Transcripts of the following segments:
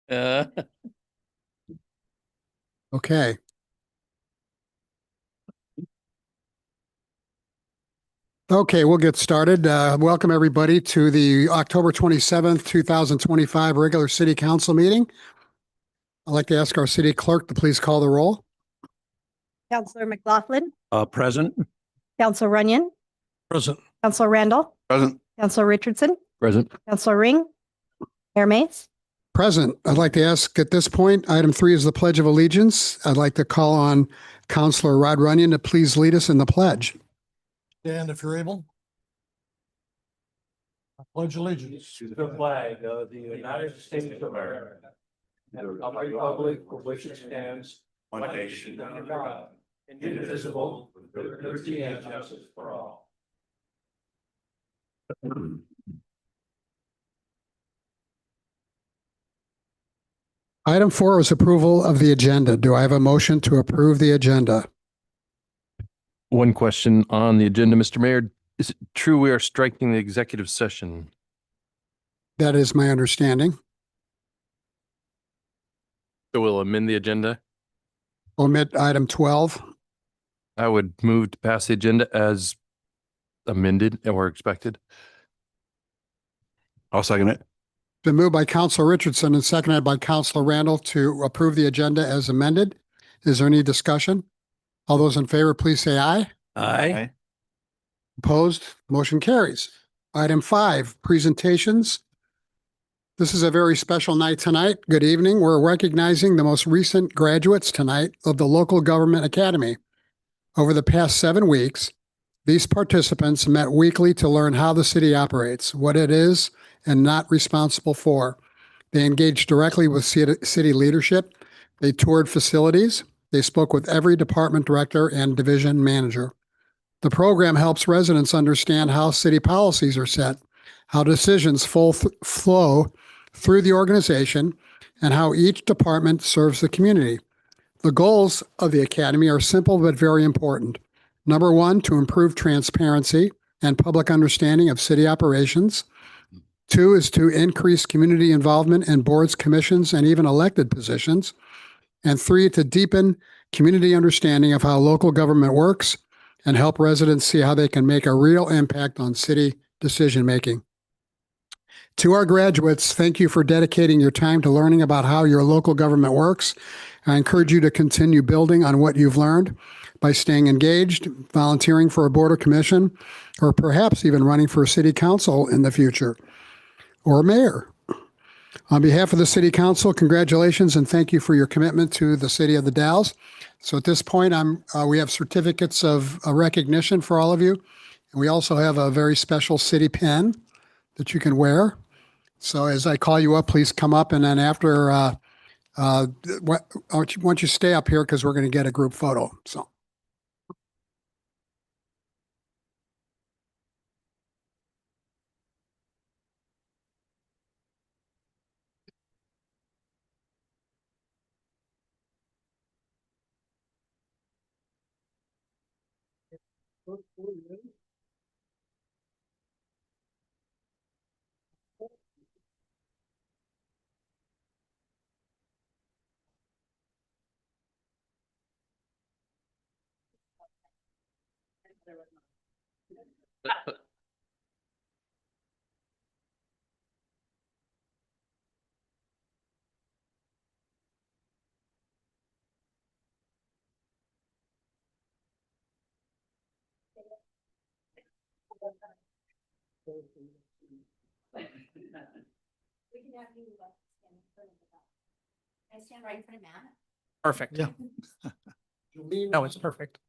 Uh, Okay. Okay, we'll get started. Welcome everybody to the October 27th, 2025 regular city council meeting. I'd like to ask our city clerk to please call the roll. Councillor McLaughlin, present. Councillor Runyon, Present. Councillor Randall, Present. Councillor Richardson, Present. Councillor Ring, Mayor Mays. Present. I'd like to ask at this point, item 3 is the Pledge of Allegiance. I'd like to call on Councillor Rod Runyon to please lead us in the pledge. Stand if you're able. I pledge allegiance To the flag of the United States of America and of the republic for which it stands, one nation under God, indivisible, with liberty and justice for all. Item 4 is approval of the agenda. Do I have a motion to approve the agenda? One question on the agenda, Mr. Mayor. Is it true we are striking the executive session? That is my understanding. So we'll amend the agenda? Omit item 12. I would move to pass the agenda as amended or expected. I'll second it. Been moved by Councilor Richardson and seconded by Councilor Randall to approve the agenda as amended. Is there any discussion? All those in favor, please say aye. Aye. Opposed? Motion carries. Item 5, presentations. This is a very special night tonight. Good evening. We're recognizing the most recent graduates tonight of the Local Government Academy. Over the past 7 weeks, these participants met weekly to learn how the city operates, what it is and not responsible for. They engaged directly with city leadership. They toured facilities. They spoke with every department director and division manager. The program helps residents understand how city policies are set, how decisions flow through the organization, and how each department serves the community. The goals of the Academy are simple but very important. Number 1, to improve transparency and public understanding of city operations. 2 is to increase community involvement in boards, commissions, and even elected positions. And 3, to deepen community understanding of how local government works and help residents see how they can make a real impact on city decision-making. To our graduates, thank you for dedicating your time to learning about how your local government works. I encourage you to continue building on what you've learned by staying engaged, volunteering for a board or commission, or perhaps even running for city council in the future, or mayor. On behalf of the city council, congratulations and thank you for your commitment to the city of the Dalles. So at this point, we have certificates of recognition for all of you. And we also have a very special city pin that you can wear. So as I call you up, please come up, and then after, once you stay up here, because we're going to get a group photo. So. I stand right in front of Matt. Perfect. Yeah. No, it's perfect.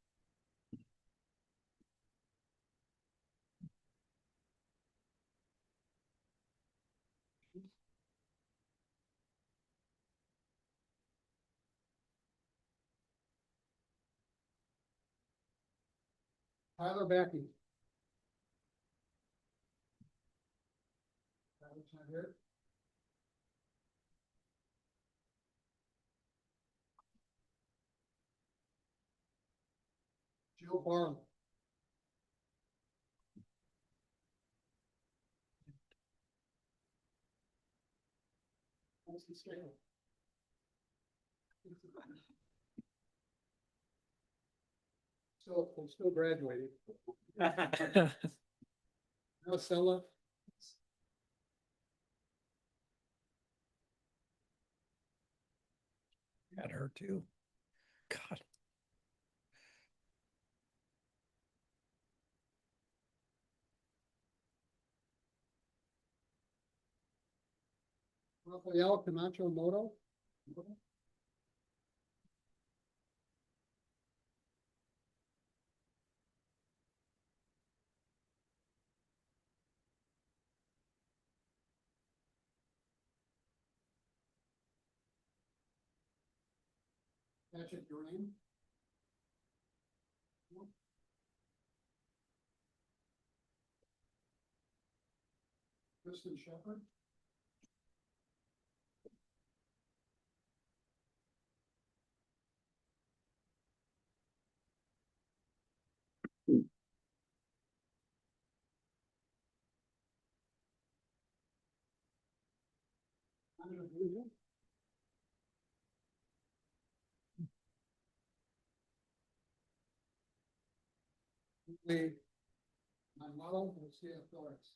Tyler Backey. Jill Barlow. I'm still graduating. No, Stella? Got her too. God. Rafael Camacho Moto? Patrick Green? Kristen Shepherd? Manuel Garcia Flores.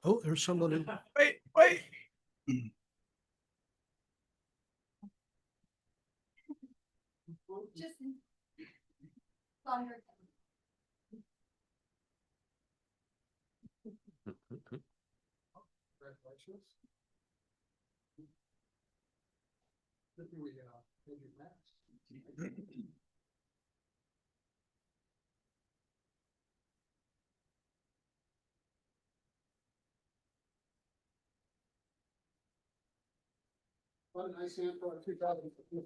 Oh, there's somebody. Wait. Congratulations. Thank you, Max. What a nice answer for 2015.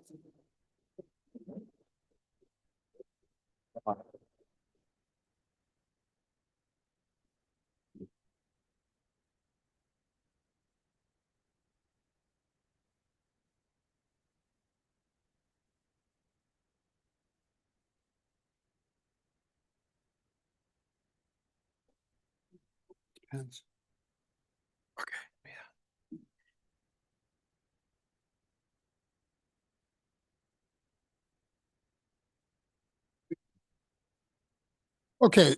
Depends. Okay, yeah. Okay,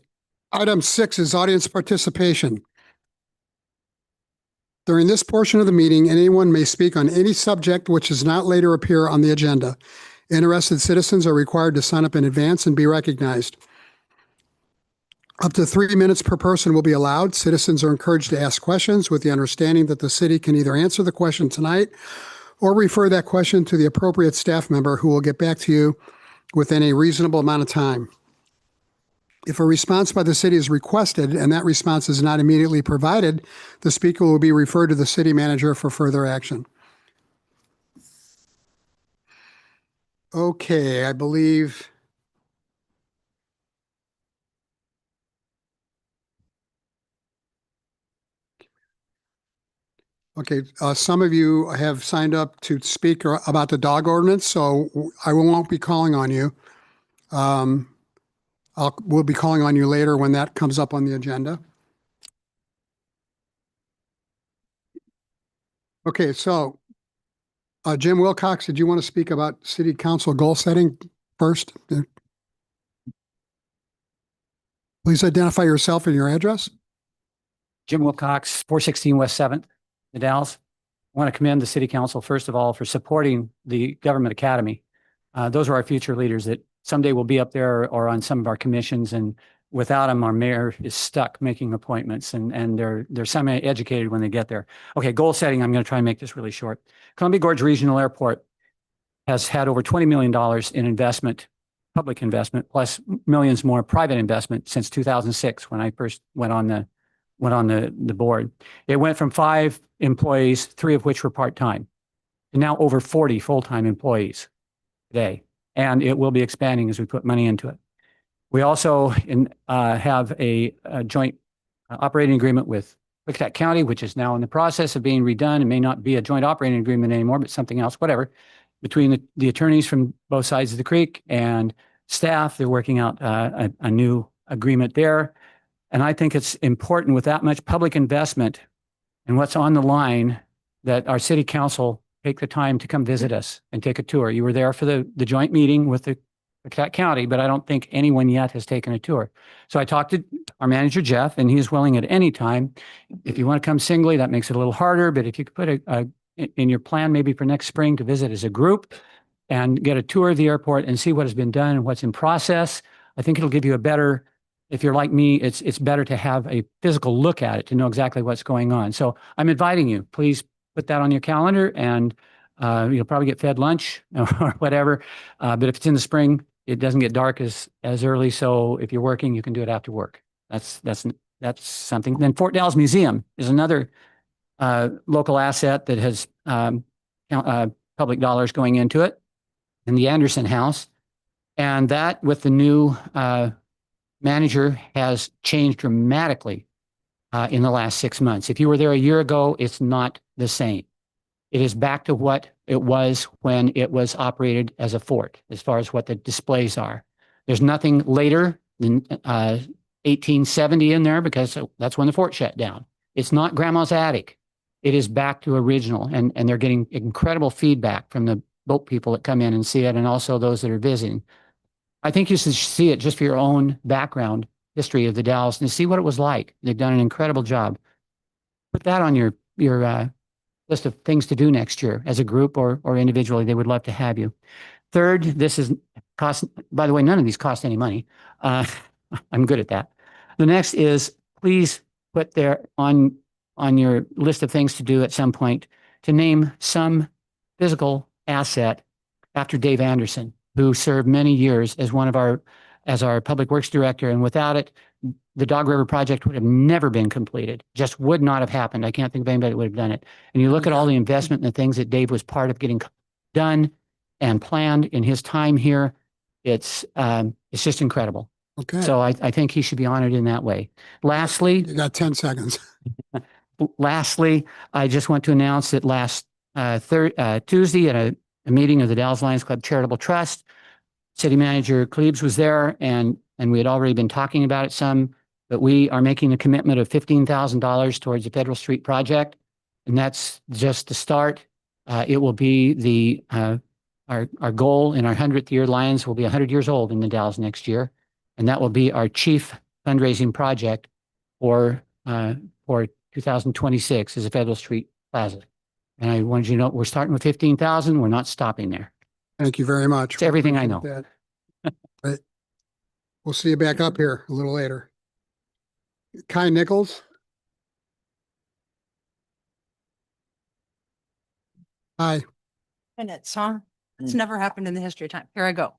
item 6 is audience participation. During this portion of the meeting, anyone may speak on any subject which does not later appear on the agenda. Interested citizens are required to sign up in advance and be recognized. Up to 3 minutes per person will be allowed. Citizens are encouraged to ask questions with the understanding that the city can either answer the question tonight or refer that question to the appropriate staff member who will get back to you within a reasonable amount of time. If a response by the city is requested and that response is not immediately provided, the speaker will be referred to the city manager for further action. Okay, I believe. Okay, some of you have signed up to speak about the dog ordinance, so I won't be calling on you. We'll be calling on you later when that comes up on the agenda. Okay, so Jim Wilcox, did you want to speak about city council goal setting first? Please identify yourself and your address. Jim Wilcox, 416 West 7th, the Dalles. I want to commend the city council, first of all, for supporting the government academy. Those are our future leaders that someday will be up there or on some of our commissions. And without them, our mayor is stuck making appointments and they're semi-educated when they get there. Okay, goal setting, I'm going to try and make this really short. Columbia Gorge Regional Airport has had over $20 million in investment, public investment, plus millions more private investment since 2006 when I first went on the board. It went from 5 employees, 3 of which were part-time, and now over 40 full-time employees today. And it will be expanding as we put money into it. We also have a joint operating agreement with Wichita County, which is now in the process of being redone and may not be a joint operating agreement anymore, but something else, whatever. between the attorneys from both sides of the creek and staff, they're working out a new agreement there. And I think it's important with that much public investment and what's on the line that our city council take the time to come visit us and take a tour. You were there for the joint meeting with the county, but I don't think anyone yet has taken a tour. So I talked to our manager, Jeff, and he's willing at any time. If you want to come singly, that makes it a little harder, but if you could put in your plan maybe for next spring to visit as a group and get a tour of the airport and see what has been done and what's in process, I think it'll give you a better, if you're like me, it's better to have a physical look at it to know exactly what's going on. So I'm inviting you, please put that on your calendar, and you'll probably get fed lunch or whatever. But if it's in the spring, it doesn't get dark as early. So if you're working, you can do it after work. That's something. Then Fort Dalles Museum is another local asset that has public dollars going into it, and the Anderson House. And that, with the new manager, has changed dramatically in the last 6 months. If you were there a year ago, it's not the same. It is back to what it was when it was operated as a fort, as far as what the displays are. There's nothing later than 1870 in there, because that's when the fort shut down. It's not grandma's attic. It is back to original, and they're getting incredible feedback from the boat people that come in and see it, and also those that are visiting. I think you should see it just for your own background history of the Dalles and see what it was like. They've done an incredible job. Put that on your list of things to do next year as a group or individually. They would love to have you. Third, this is cost. By the way, none of these cost any money. I'm good at that. The next is, please put there on your list of things to do at some point to name some physical asset after Dave Anderson, who served many years as as our public works director. And without it, the Dog River project would have never been completed. Just would not have happened. I can't think of anybody that would have done it. And you look at all the investment and the things that Dave was part of getting done and planned in his time here. It's just incredible. Okay. So I think he should be honored in that way. Lastly, You got 10 seconds. I just want to announce that last Tuesday at a meeting of the Dalles Lions Club Charitable Trust, City Manager Klebs was there, and we had already been talking about it some, but we are making a commitment of $15,000 towards the Federal Street project, and that's just the start. It will be our goal in our 100th year. Lions will be 100 years old in the Dalles next year, and that will be our chief fundraising project for 2026 is a Federal Street Plaza. And I wanted you to know we're starting with 15,000. We're not stopping there. Thank you very much. It's everything I know. Appreciate that. Right. We'll see you back up here a little later. Kai Nichols. Hi. Minutes, huh? It's never happened in the history of time. Here I go.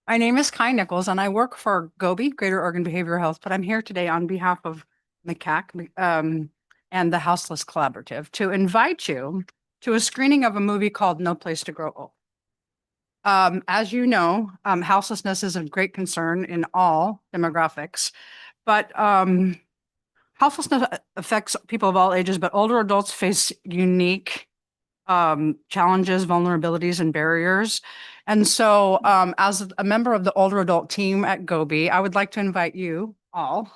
My name is Kai Nichols and I work for Gobi, Greater Oregon Behavioral Health, but I'm here today on behalf of MCAC and the Houseless Collaborative to invite you to a screening of a movie called No Place to Grow Old. As you know, houselessness is of great concern in all demographics, but houselessness affects people of all ages, but older adults face unique challenges, vulnerabilities, and barriers. And so as a member of the older adult team at Gobi, I would like to invite you all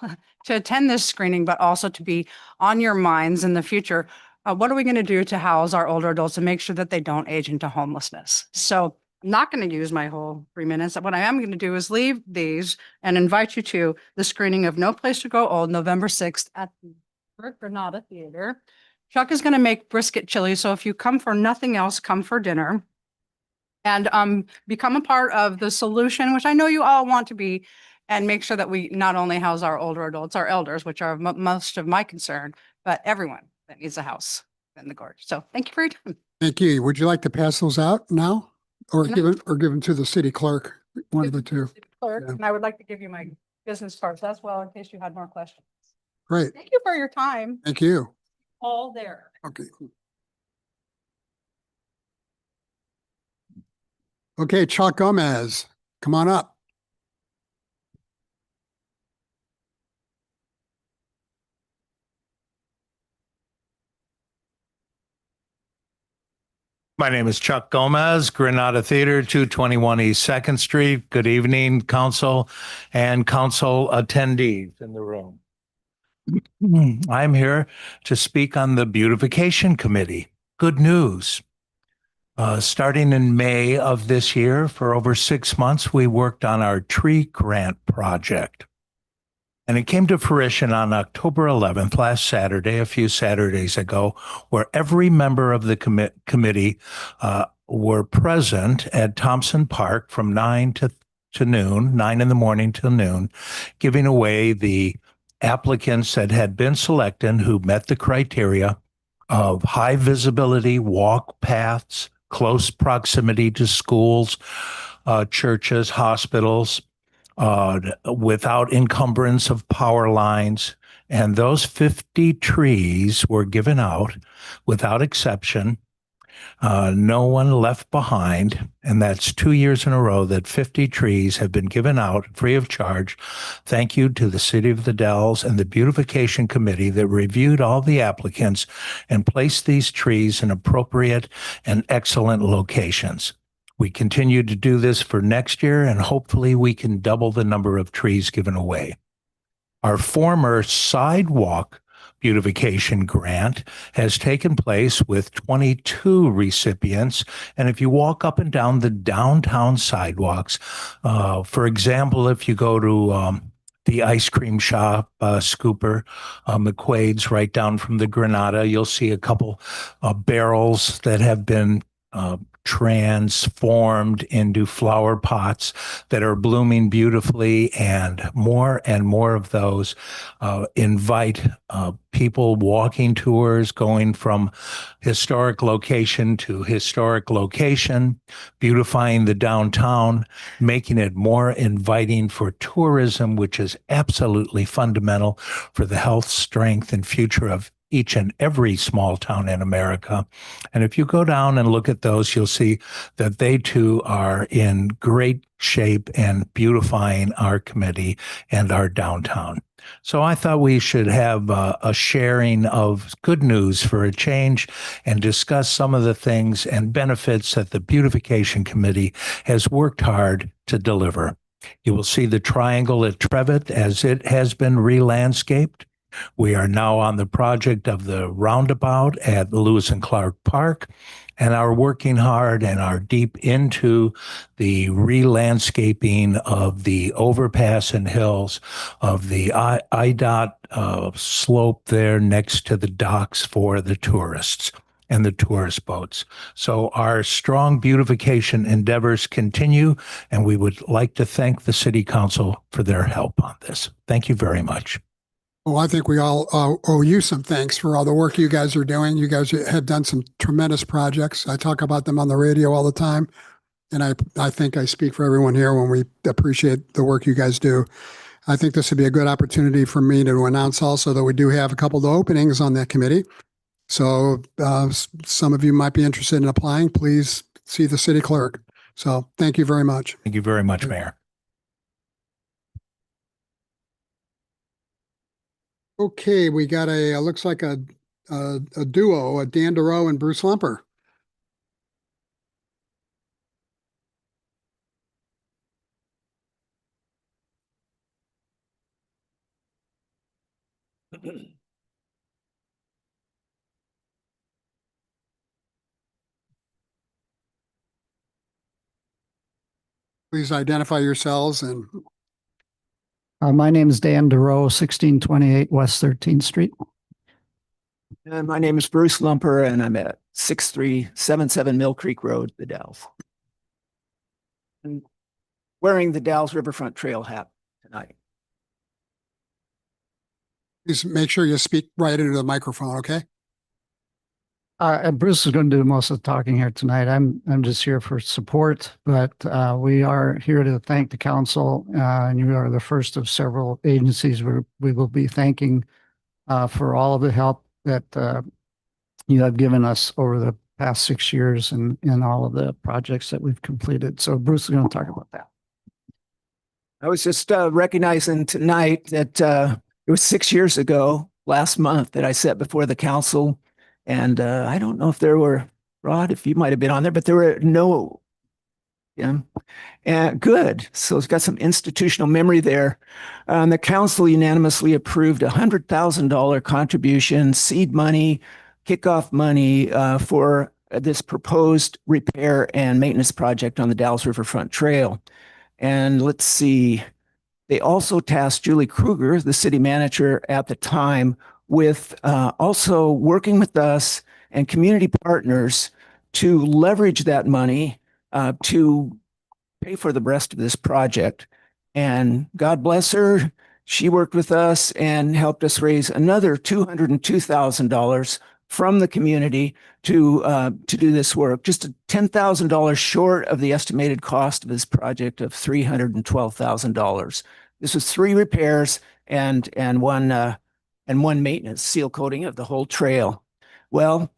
to attend this screening, but also to be on your minds in the future. What are we going to do to house our older adults and make sure that they don't age into homelessness? So I'm not going to use my whole 3 minutes. What I am going to do is leave these and invite you to the screening of No Place to Grow Old, November 6th at the Granada Theater. Chuck is going to make brisket chili. So if you come for nothing else, come for dinner and become a part of the solution, which I know you all want to be, and make sure that we not only house our older adults, our elders, which are most of my concern, but everyone that needs a house in the gorge. So thank you for your time. Thank you. Would you like to pass those out now or No. give them to the city clerk? One of the two. Clerk, Yeah. and I would like to give you my business cards as well in case you had more questions. Great. Thank you for your time. Thank you. All there. Okay. Okay, Chuck Gomez, come on up. My name is Chuck Gomez, Granada Theater, 221 East Second Street. Good evening, council and council attendees in the room. I'm here to speak on the Beautification Committee. Good news. Starting in May of this year, for over 6 months, we worked on our tree grant project. And it came to fruition on October 11th, last Saturday, a few Saturdays ago, where every member of the committee were present at Thompson Park from 9 to noon, 9 in the morning till noon, giving away the applicants that had been selected who met the criteria of high visibility walk paths, close proximity to schools, churches, hospitals, without encumbrance of power lines. And those 50 trees were given out without exception. No one left behind. And that's 2 years in a row that 50 trees have been given out free of charge. Thank you to the City of the Dalles and the Beautification Committee that reviewed all the applicants and placed these trees in appropriate and excellent locations. We continue to do this for next year, and hopefully we can double the number of trees given away. Our former sidewalk beautification grant has taken place with 22 recipients. And if you walk up and down the downtown sidewalks, for example, if you go to the ice cream shop, Scooper, McQuaid's right down from the Granada, you'll see a couple barrels that have been transformed into flower pots that are blooming beautifully, and more of those invite people walking tours, going from historic location to historic location, beautifying the downtown, making it more inviting for tourism, which is absolutely fundamental for the health, strength, and future of each and every small town in America. And if you go down and look at those, you'll see that they too are in great shape and beautifying our committee and our downtown. So I thought we should have a sharing of good news for a change and discuss some of the things and benefits that the Beautification Committee has worked hard to deliver. You will see the triangle at Trevitt as it has been re-landscaped. We are now on the project of the roundabout at Lewis and Clark Park, and are working hard and are deep into the re-landscaping of the overpass and hills of the IDOT slope there next to the docks for the tourists and the tourist boats. So our strong beautification endeavors continue, and we would like to thank the City Council for their help on this. Thank you very much. Well, I think we all owe you some thanks for all the work you guys are doing. You guys have done some tremendous projects. I talk about them on the radio all the time. And I think I speak for everyone here when we appreciate the work you guys do. I think this would be a good opportunity for me to announce also that we do have a couple of openings on that committee. So some of you might be interested in applying. Please see the city clerk. So thank you very much. Thank you very much, Mayor. Okay, we got looks like a duo, Dan DeRoe and Bruce Lumper. Please identify yourselves and My name is Dan DeRoe, 1628 West 13th Street. And my name is Bruce Lumper, and I'm at 6377 Mill Creek Road, the Dalles. And wearing the Dalles Riverfront Trail hat tonight. please make sure you speak right into the microphone, okay? Bruce is going to do most of the talking here tonight. I'm just here for support, but we are here to thank the council, and you are the first of several agencies we will be thanking for all of the help that you have given us over the past 6 years and in all of the projects that we've completed. So Bruce is going to talk about that. I was just recognizing tonight that it was 6 years ago, last month, that I sat before the council. And I don't know if there were Rod, if you might have been on there, but there were no, yeah. And good. So it's got some institutional memory there. The council unanimously approved $100,000 contribution, seed money, kickoff money for this proposed repair and maintenance project on the Dalles Riverfront Trail. And let's see, they also tasked Julie Kruger, the city manager at the time, with also working with us and community partners to leverage that money to pay for the rest of this project. And God bless her, she worked with us and helped us raise another $202,000 from the community to do this work. Just $10,000 short of the estimated cost of this project of $312,000. This was 3 repairs and one maintenance, seal coating of the whole trail. Well,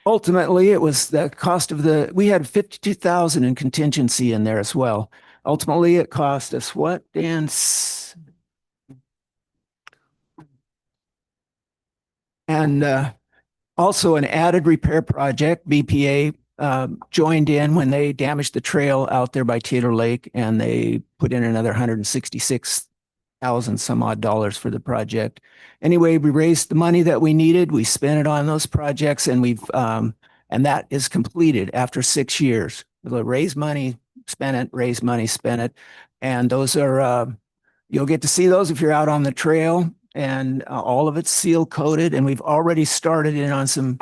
ultimately, it was the cost of we had 52,000 in contingency in there as well. Ultimately, it cost us what, Dan? And also an added repair project. BPA joined in when they damaged the trail out there by Taylor Lake, and they put in another 166,000 some odd dollars for the project. Anyway, we raised the money that we needed. We spent it on those projects, and and that is completed after 6 years. We'll raise money, spend it, raise money, spend it. And those are, you'll get to see those if you're out on the trail, and all of it's seal coated. And we've already started in on some,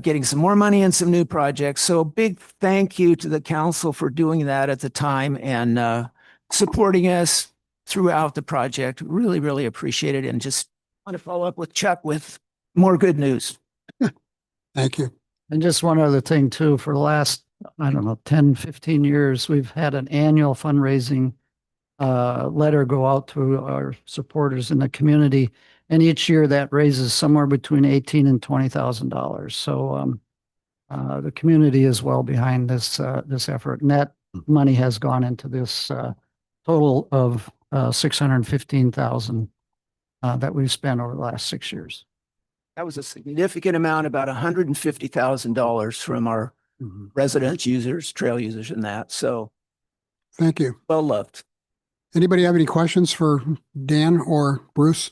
getting some more money and some new projects. So big thank you to the council for doing that at the time and supporting us throughout the project. Really, really appreciate it. And just want to follow up with Chuck with more good news. Thank you. And just one other thing too, for the last, I don't know, 10, 15 years, we've had an annual fundraising letter go out to our supporters in the community. And each year that raises somewhere between $18,000 and $20,000. So the community is well behind this effort. And that money has gone into this total of $615,000 that we've spent over the last 6 years. That was a significant amount, about $150,000 from our residents, users, trail users, and that. So Thank you. well loved. Anybody have any questions for Dan or Bruce?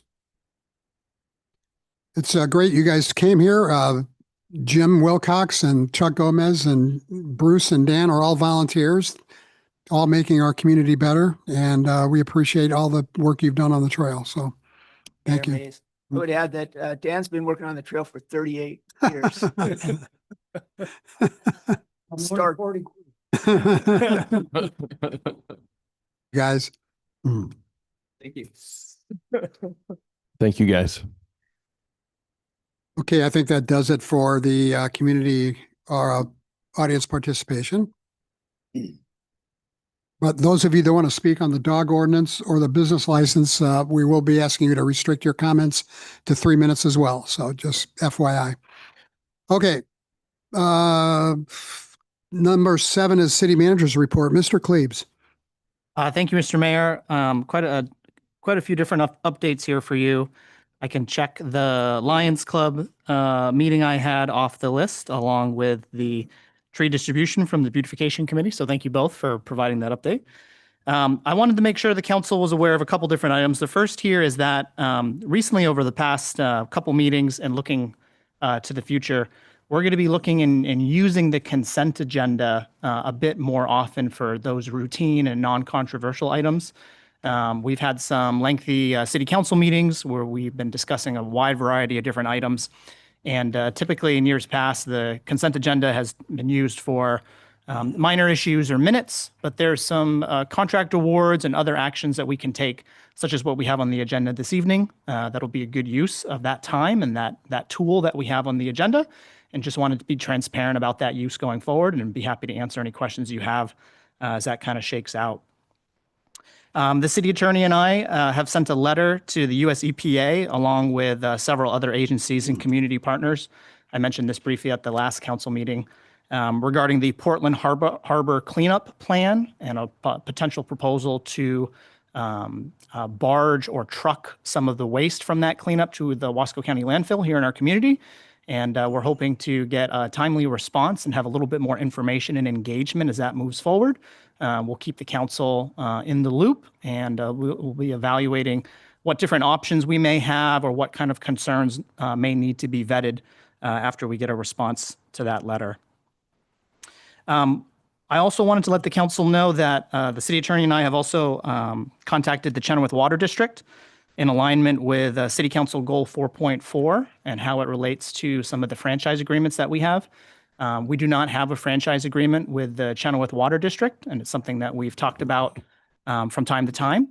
It's great you guys came here. Jim Wilcox and Chuck Gomez and Bruce and Dan are all volunteers, all making our community better. And we appreciate all the work you've done on the trail. So thank you. Amazing. I would add that Dan's been working on the trail for 38 years. Start. Guys. Thank you. Thank you, guys. Okay, I think that does it for the community or audience participation. But those of you that want to speak on the dog ordinance or the business license, we will be asking you to restrict your comments to 3 minutes as well. So just FYI. Okay. Number 7 is city manager's report. Mr. Klebs. Thank you, Mr. Mayor. Quite a few different updates here for you. I can check the Lions Club meeting I had off the list, along with the tree distribution from the beautification committee. So thank you both for providing that update. I wanted to make sure the council was aware of a couple different items. The first here is that recently over the past couple meetings and looking to the future, we're going to be looking and using the consent agenda a bit more often for those routine and non-controversial items. We've had some lengthy city council meetings where we've been discussing a wide variety of different items. And typically in years past, the consent agenda has been used for minor issues or minutes, but there's some contract awards and other actions that we can take, such as what we have on the agenda this evening. That'll be a good use of that time and that tool that we have on the agenda. And just wanted to be transparent about that use going forward and be happy to answer any questions you have as that kind of shakes out. The city attorney and I have sent a letter to the US EPA along with several other agencies and community partners. I mentioned this briefly at the last council meeting regarding the Portland Harbor cleanup plan and a potential proposal to barge or truck some of the waste from that cleanup to the Wasco County landfill here in our community. And we're hoping to get a timely response and have a little bit more information and engagement as that moves forward. We'll keep the council in the loop, and we'll be evaluating what different options we may have or what kind of concerns may need to be vetted after we get a response to that letter. I also wanted to let the council know that the city attorney and I have also contacted the Chenoweth Water District in alignment with City Council Goal 4.4 and how it relates to some of the franchise agreements that we have. We do not have a franchise agreement with the Chenoweth Water District, and it's something that we've talked about from time to time.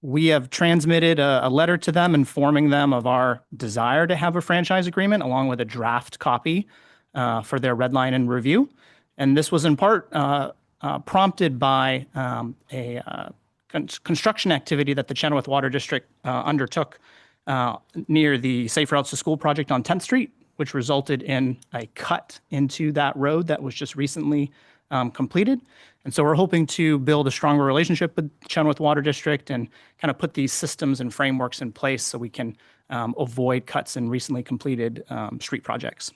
We have transmitted a letter to them informing them of our desire to have a franchise agreement along with a draft copy for their red line and review. And this was in part prompted by a construction activity that the Chenoweth Water District undertook near the Safe Routes to School project on 10th Street, which resulted in a cut into that road that was just recently completed. And so we're hoping to build a stronger relationship with Chenoweth Water District and kind of put these systems and frameworks in place so we can avoid cuts in recently completed street projects.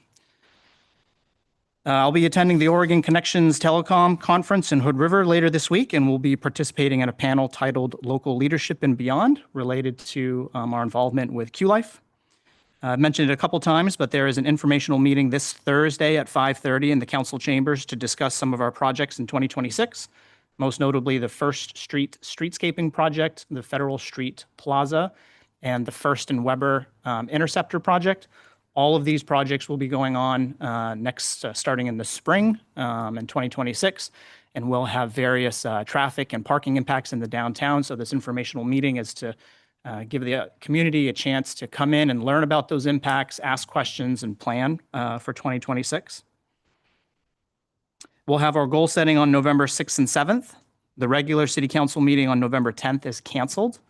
I'll be attending the Oregon Connections Telecom Conference in Hood River later this week, and we'll be participating in a panel titled Local Leadership and Beyond related to our involvement with Q-Life. I've mentioned it a couple times, but there is an informational meeting this Thursday at 5:30 in the council chambers to discuss some of our projects in 2026, most notably the First Street streetscaping project, the Federal Street Plaza, and the First and Weber Interceptor project. All of these projects will be going on starting in the spring in 2026, and we'll have various traffic and parking impacts in the downtown. So this informational meeting is to give the community a chance to come in and learn about those impacts, ask questions, and plan for 2026. We'll have our goal setting on November 6th and 7th. The regular city council meeting on November 10th is canceled.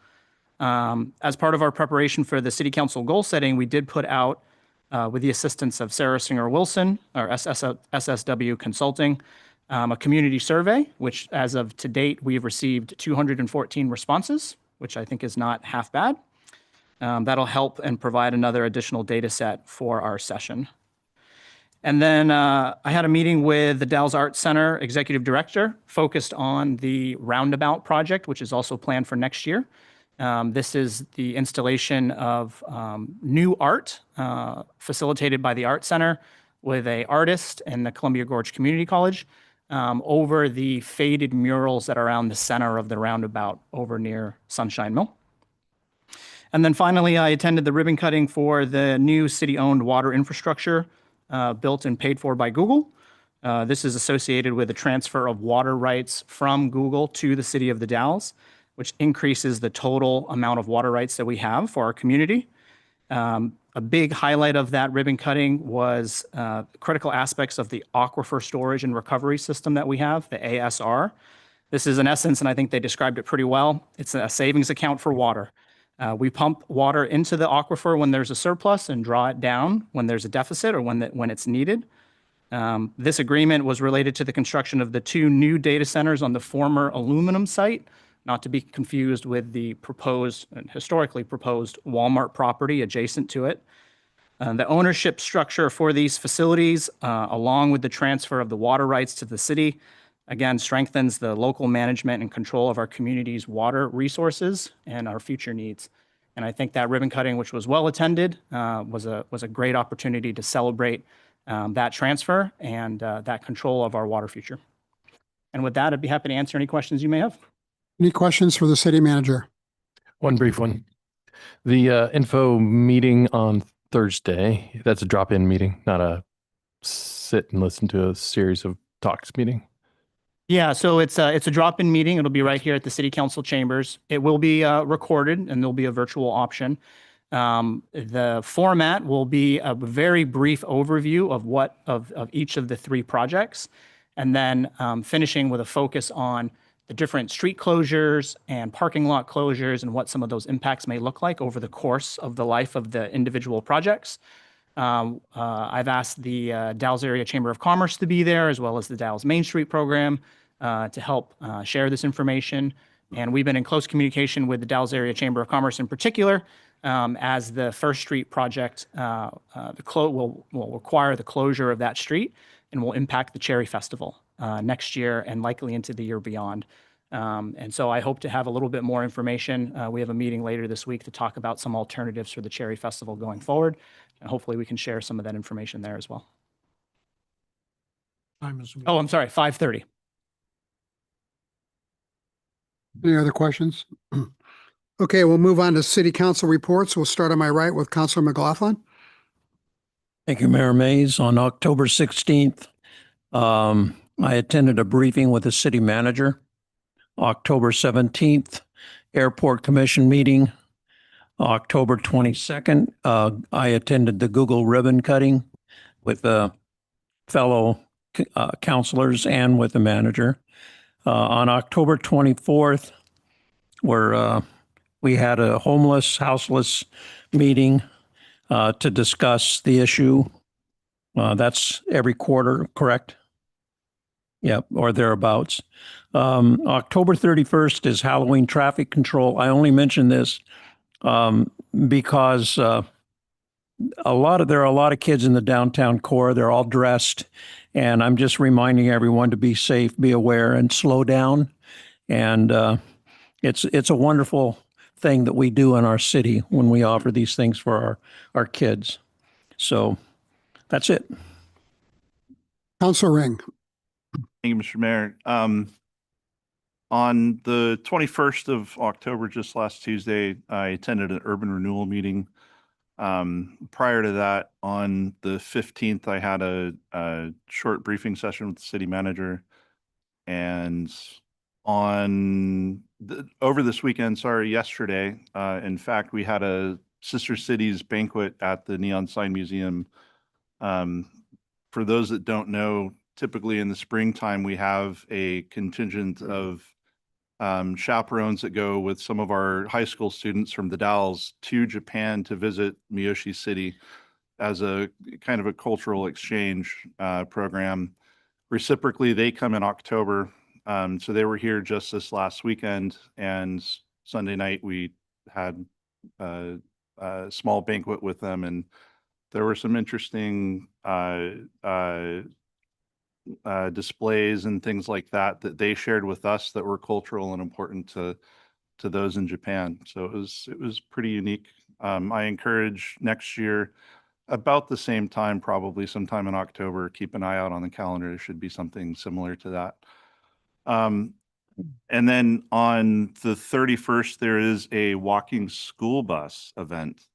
As part of our preparation for the city council goal setting, we did put out with the assistance of Sarah Singer Wilson, or SSW Consulting, a community survey, which as of to date, we've received 214 responses, which I think is not half bad. That'll help and provide another additional data set for our session. And then I had a meeting with the Dalles Arts Center Executive Director focused on the Roundabout project, which is also planned for next year. This is the installation of new art facilitated by the Art Center with an artist and the Columbia Gorge Community College over the faded murals that are around the center of the roundabout over near Sunshine Mill. And then finally, I attended the ribbon cutting for the new city-owned water infrastructure built and paid for by Google. This is associated with the transfer of water rights from Google to the city of the Dalles, which increases the total amount of water rights that we have for our community. A big highlight of that ribbon cutting was critical aspects of the aquifer storage and recovery system that we have, the ASR. This is in essence, and I think they described it pretty well, it's a savings account for water. We pump water into the aquifer when there's a surplus and draw it down when there's a deficit or when it's needed. This agreement was related to the construction of the 2 new data centers on the former aluminum site, not to be confused with the proposed and historically proposed Walmart property adjacent to it. The ownership structure for these facilities, along with the transfer of the water rights to the city, again, strengthens the local management and control of our community's water resources and our future needs. And I think that ribbon cutting, which was well attended, was a great opportunity to celebrate that transfer and that control of our water future. And with that, I'd be happy to answer any questions you may have. Any questions for the city manager? One brief one. The info meeting on Thursday, that's a drop-in meeting, not a sit and listen to a series of talks meeting. Yeah, so it's a drop-in meeting. It'll be right here at the city council chambers. It will be recorded and there'll be a virtual option. The format will be a very brief overview of each of the 3 projects, and then finishing with a focus on the different street closures and parking lot closures and what some of those impacts may look like over the course of the life of the individual projects. I've asked the Dalles Area Chamber of Commerce to be there, as well as the Dalles Main Street program to help share this information. And we've been in close communication with the Dalles Area Chamber of Commerce in particular as the First Street project, will require the closure of that street and will impact the Cherry Festival next year and likely into the year beyond. And so I hope to have a little bit more information. We have a meeting later this week to talk about some alternatives for the Cherry Festival going forward. And hopefully we can share some of that information there as well. Oh, I'm sorry, 5:30. Any other questions? Okay, we'll move on to city council reports. We'll start on my right with Councilor McLaughlin. Thank you, Mayor Mays. On October 16th, I attended a briefing with the city manager. October 17th, Airport Commission meeting. October 22nd, I attended the Google ribbon cutting with fellow counselors and with the manager. On October 24th, we had a homeless, houseless meeting to discuss the issue. That's every quarter, correct? Yep, or thereabouts. October 31st is Halloween traffic control. I only mention this because there are a lot of kids in the downtown core. They're all dressed, and I'm just reminding everyone to be safe, be aware, and slow down. And it's a wonderful thing that we do in our city when we offer these things for our kids. So that's it. Councilor Ring. Thank you, Mr. Mayor. On the 21st of October, just last Tuesday, I attended an urban renewal meeting. Prior to that, on the 15th, I had a short briefing session with the city manager. And over this weekend, yesterday, in fact, we had a Sister Cities banquet at the Neon Sign Museum. For those that don't know, typically in the springtime, we have a contingent of chaperones that go with some of our high school students from the Dalles to Japan to visit Miyoshi City as a kind of a cultural exchange program. Reciprocally, they come in October. So they were here just this last weekend, and Sunday night we had a small banquet with them, and there were some interesting displays and things like that they shared with us that were cultural and important to those in Japan. So it was pretty unique. I encourage next year, about the same time, probably sometime in October, keep an eye out on the calendar. There should be something similar to that. And then on the 31st, there is a walking school bus event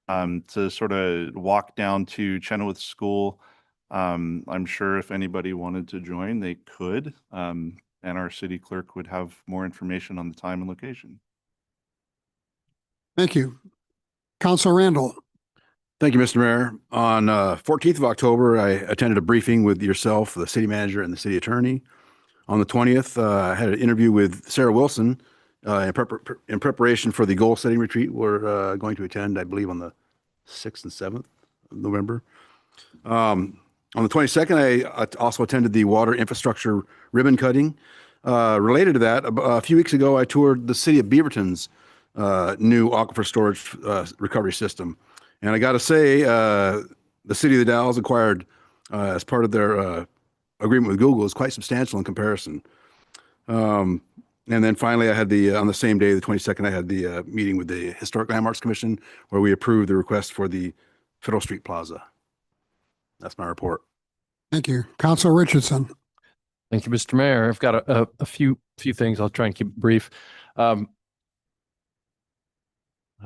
to sort of walk down to Chenoweth School. I'm sure if anybody wanted to join, they could. And our city clerk would have more information on the time and location. Thank you. Councilor Randall. Thank you, Mr. Mayor. On 14th of October, I attended a briefing with yourself, the city manager, and the city attorney. On the 20th, I had an interview with Sarah Wilson in preparation for the goal-setting retreat we're going to attend, I believe, on the 6th and 7th of November. On the 22nd, I also attended the water infrastructure ribbon cutting. Related to that, a few weeks ago, I toured the city of Beaverton's new aquifer storage recovery system. And I got to say, the city of the Dalles acquired, as part of their agreement with Google, is quite substantial in comparison. And then finally, I had on the same day, the 22nd, I had the meeting with the Historic Landmarks Commission, where we approved the request for the Federal Street Plaza. That's my report. Thank you. Councilor Richardson. Thank you, Mr. Mayor. I've got a few things. I'll try and keep it brief. I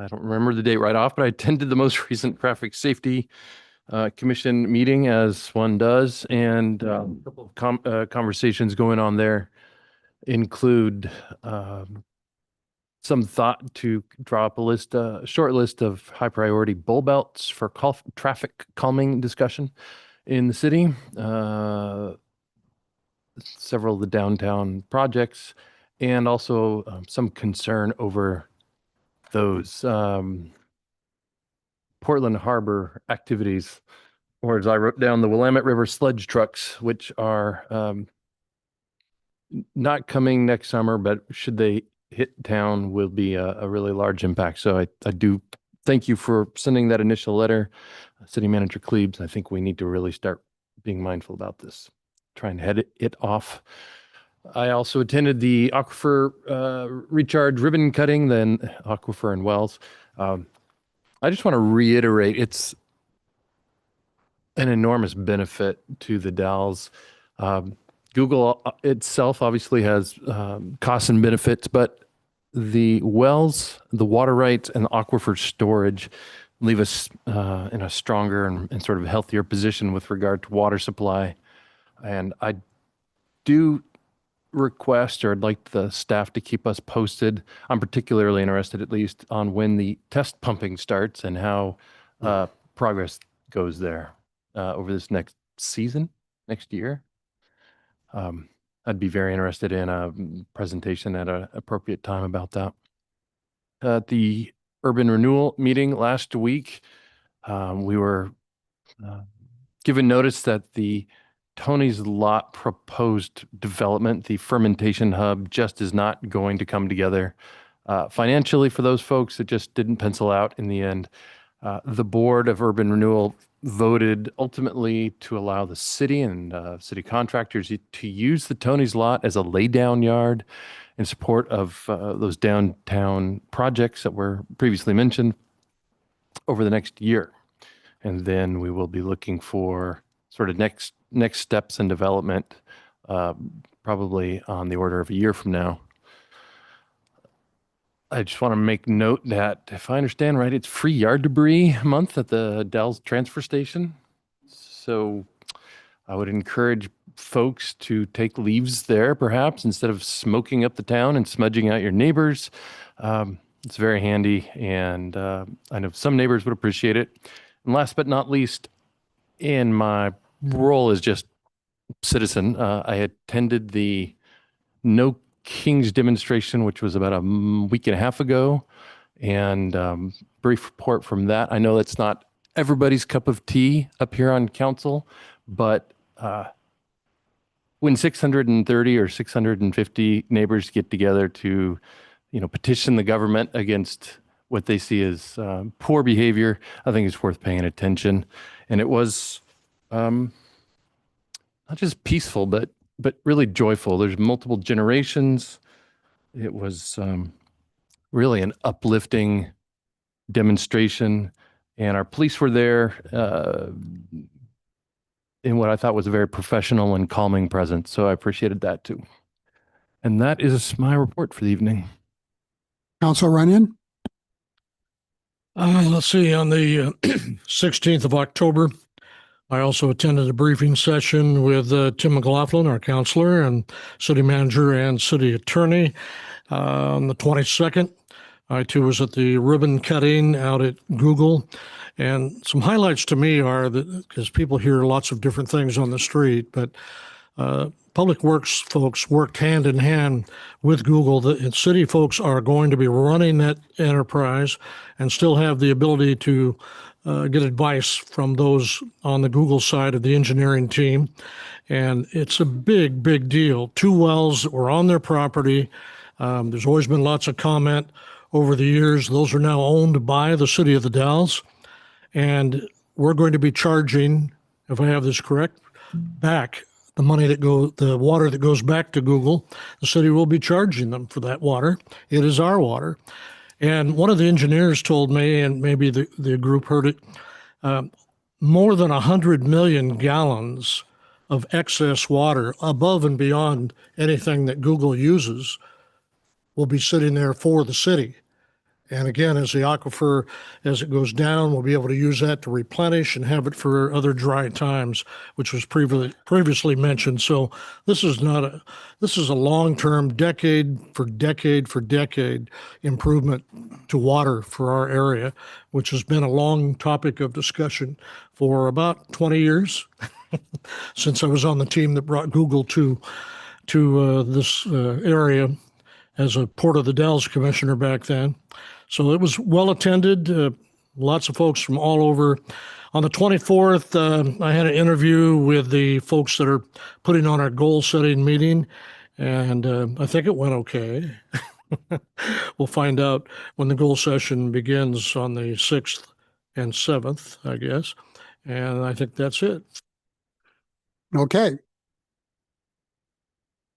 don't remember the date right off, but I attended the most recent Traffic Safety Commission meeting, as one does, and a couple of conversations going on there include some thought to draw up a short list of high priority bull belts for traffic calming discussion in the city. Several of the downtown projects, and also some concern over those Portland Harbor activities, or as I wrote down, the Willamette River sludge trucks, which are not coming next summer, but should they hit town, will be a really large impact. So I do thank you for sending that initial letter, City Manager Klebs. I think we need to really start being mindful about this, trying to head it off. I also attended the aquifer recharge ribbon cutting, then aquifer and wells. I just want to reiterate, it's an enormous benefit to the Dalles. Google itself obviously has costs and benefits, but the wells, the water rights, and the aquifer storage leave us in a stronger and sort of healthier position with regard to water supply. And I do request, or I'd like the staff to keep us posted. I'm particularly interested, at least, on when the test pumping starts and how progress goes there over this next season, next year. I'd be very interested in a presentation at an appropriate time about that. At the urban renewal meeting last week, we were given notice that the Tony's Lot proposed development, the fermentation hub, just is not going to come together. Financially, for those folks, it just didn't pencil out in the end. The Board of Urban Renewal voted ultimately to allow the city and city contractors to use the Tony's Lot as a laydown yard in support of those downtown projects that were previously mentioned over the next year. And then we will be looking for sort of next steps in development, probably on the order of a year from now. I just want to make note that, if I understand right, it's free yard debris month at the Dalles transfer station. So I would encourage folks to take leaves there, perhaps, instead of smoking up the town and smudging out your neighbors. It's very handy, and I know some neighbors would appreciate it. And last but not least, in my role as just citizen, I attended the No Kings demonstration, which was about a week and a half ago, and brief report from that. I know that's not everybody's cup of tea up here on council, but when 630 or 650 neighbors get together to, petition the government against what they see as poor behavior, I think it's worth paying attention. And it was not just peaceful, but really joyful. There's multiple generations. It was really an uplifting demonstration, and our police were there in what I thought was a very professional and calming presence. So I appreciated that too. And that is my report for the evening. Council Runyon? Let's see, on the 16th of October, I also attended a briefing session with Tim McLaughlin, our counselor, and city manager and city attorney. On the 22nd, I too was at the ribbon cutting out at Google. And some highlights to me are that, because people hear lots of different things on the street, but public works folks worked hand in hand with Google. The city folks are going to be running that enterprise and still have the ability to get advice from those on the Google side of the engineering team. And it's a big, big deal. 2 wells that were on their property. There's always been lots of comment over the years. Those are now owned by the city of the Dalles. And we're going to be charging, if I have this correct, back the money the water that goes back to Google. The city will be charging them for that water. It is our water. And one of the engineers told me, and maybe the group heard it, more than 100 million gallons of excess water above and beyond anything that Google uses will be sitting there for the city. And again, as the aquifer, as it goes down, we'll be able to use that to replenish and have it for other dry times, which was previously mentioned. So this is a long-term, decade for decade improvement to water for our area, which has been a long topic of discussion for about 20 years since I was on the team that brought Google to this area as a Port of the Dalles commissioner back then. So it was well attended, lots of folks from all over. On the 24th, I had an interview with the folks that are putting on our goal setting meeting, and I think it went okay. We'll find out when the goal session begins on the 6th and 7th, I guess. And I think that's it. Okay.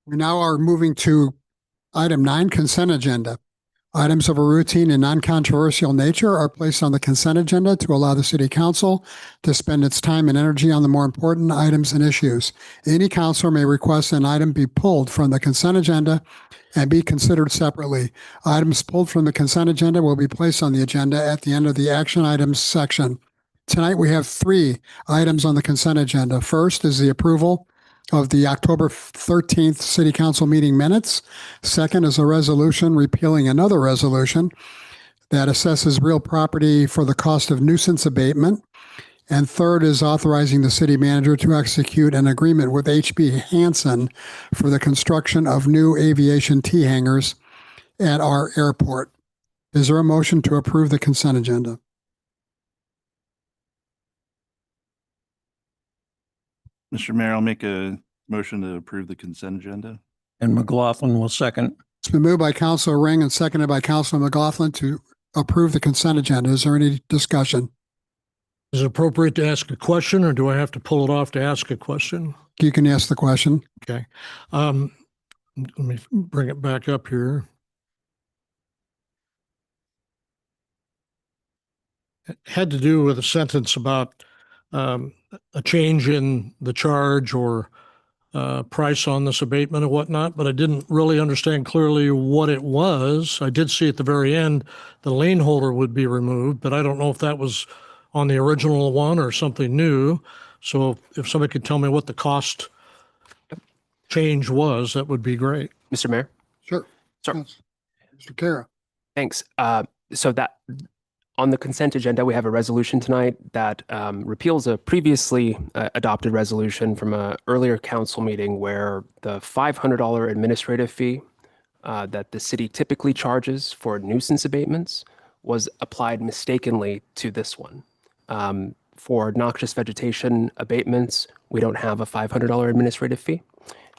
We now are moving to item 9, consent agenda. Items of a routine and non-controversial nature are placed on the consent agenda to allow the city council to spend its time and energy on the more important items and issues. Any councilor may request an item be pulled from the consent agenda and be considered separately. Items pulled from the consent agenda will be placed on the agenda at the end of the action items section. Tonight, we have 3 items on the consent agenda. First is the approval of the October 13th City Council meeting minutes. Second is a resolution repealing another resolution that assesses real property for the cost of nuisance abatement. And third is authorizing the city manager to execute an agreement with HB Hansen for the construction of new aviation T-hangars at our airport. Is there a motion to approve the consent agenda? Mr. Mayor, I'll make a motion to approve the consent agenda. And McLaughlin will second. It's been moved by Councilor Ring and seconded by Councilor McLaughlin to approve the consent agenda. Is there any discussion? Is it appropriate to ask a question, or do I have to pull it off to ask a question? You can ask the question. Okay. Let me bring it back up here. It had to do with a sentence about a change in the charge or price on this abatement and whatnot, but I didn't really understand clearly what it was. I did see at the very end the lien holder would be removed, but I don't know if that was on the original one or something new. So if somebody could tell me what the cost change was, that would be great. Mr. Mayor? Sure. Sorry. Mr. Kara. Thanks. So that on the consent agenda, we have a resolution tonight that repeals a previously adopted resolution from an earlier council meeting where the $500 administrative fee that the city typically charges for nuisance abatements was applied mistakenly to this one. For noxious vegetation abatements, we don't have a $500 administrative fee.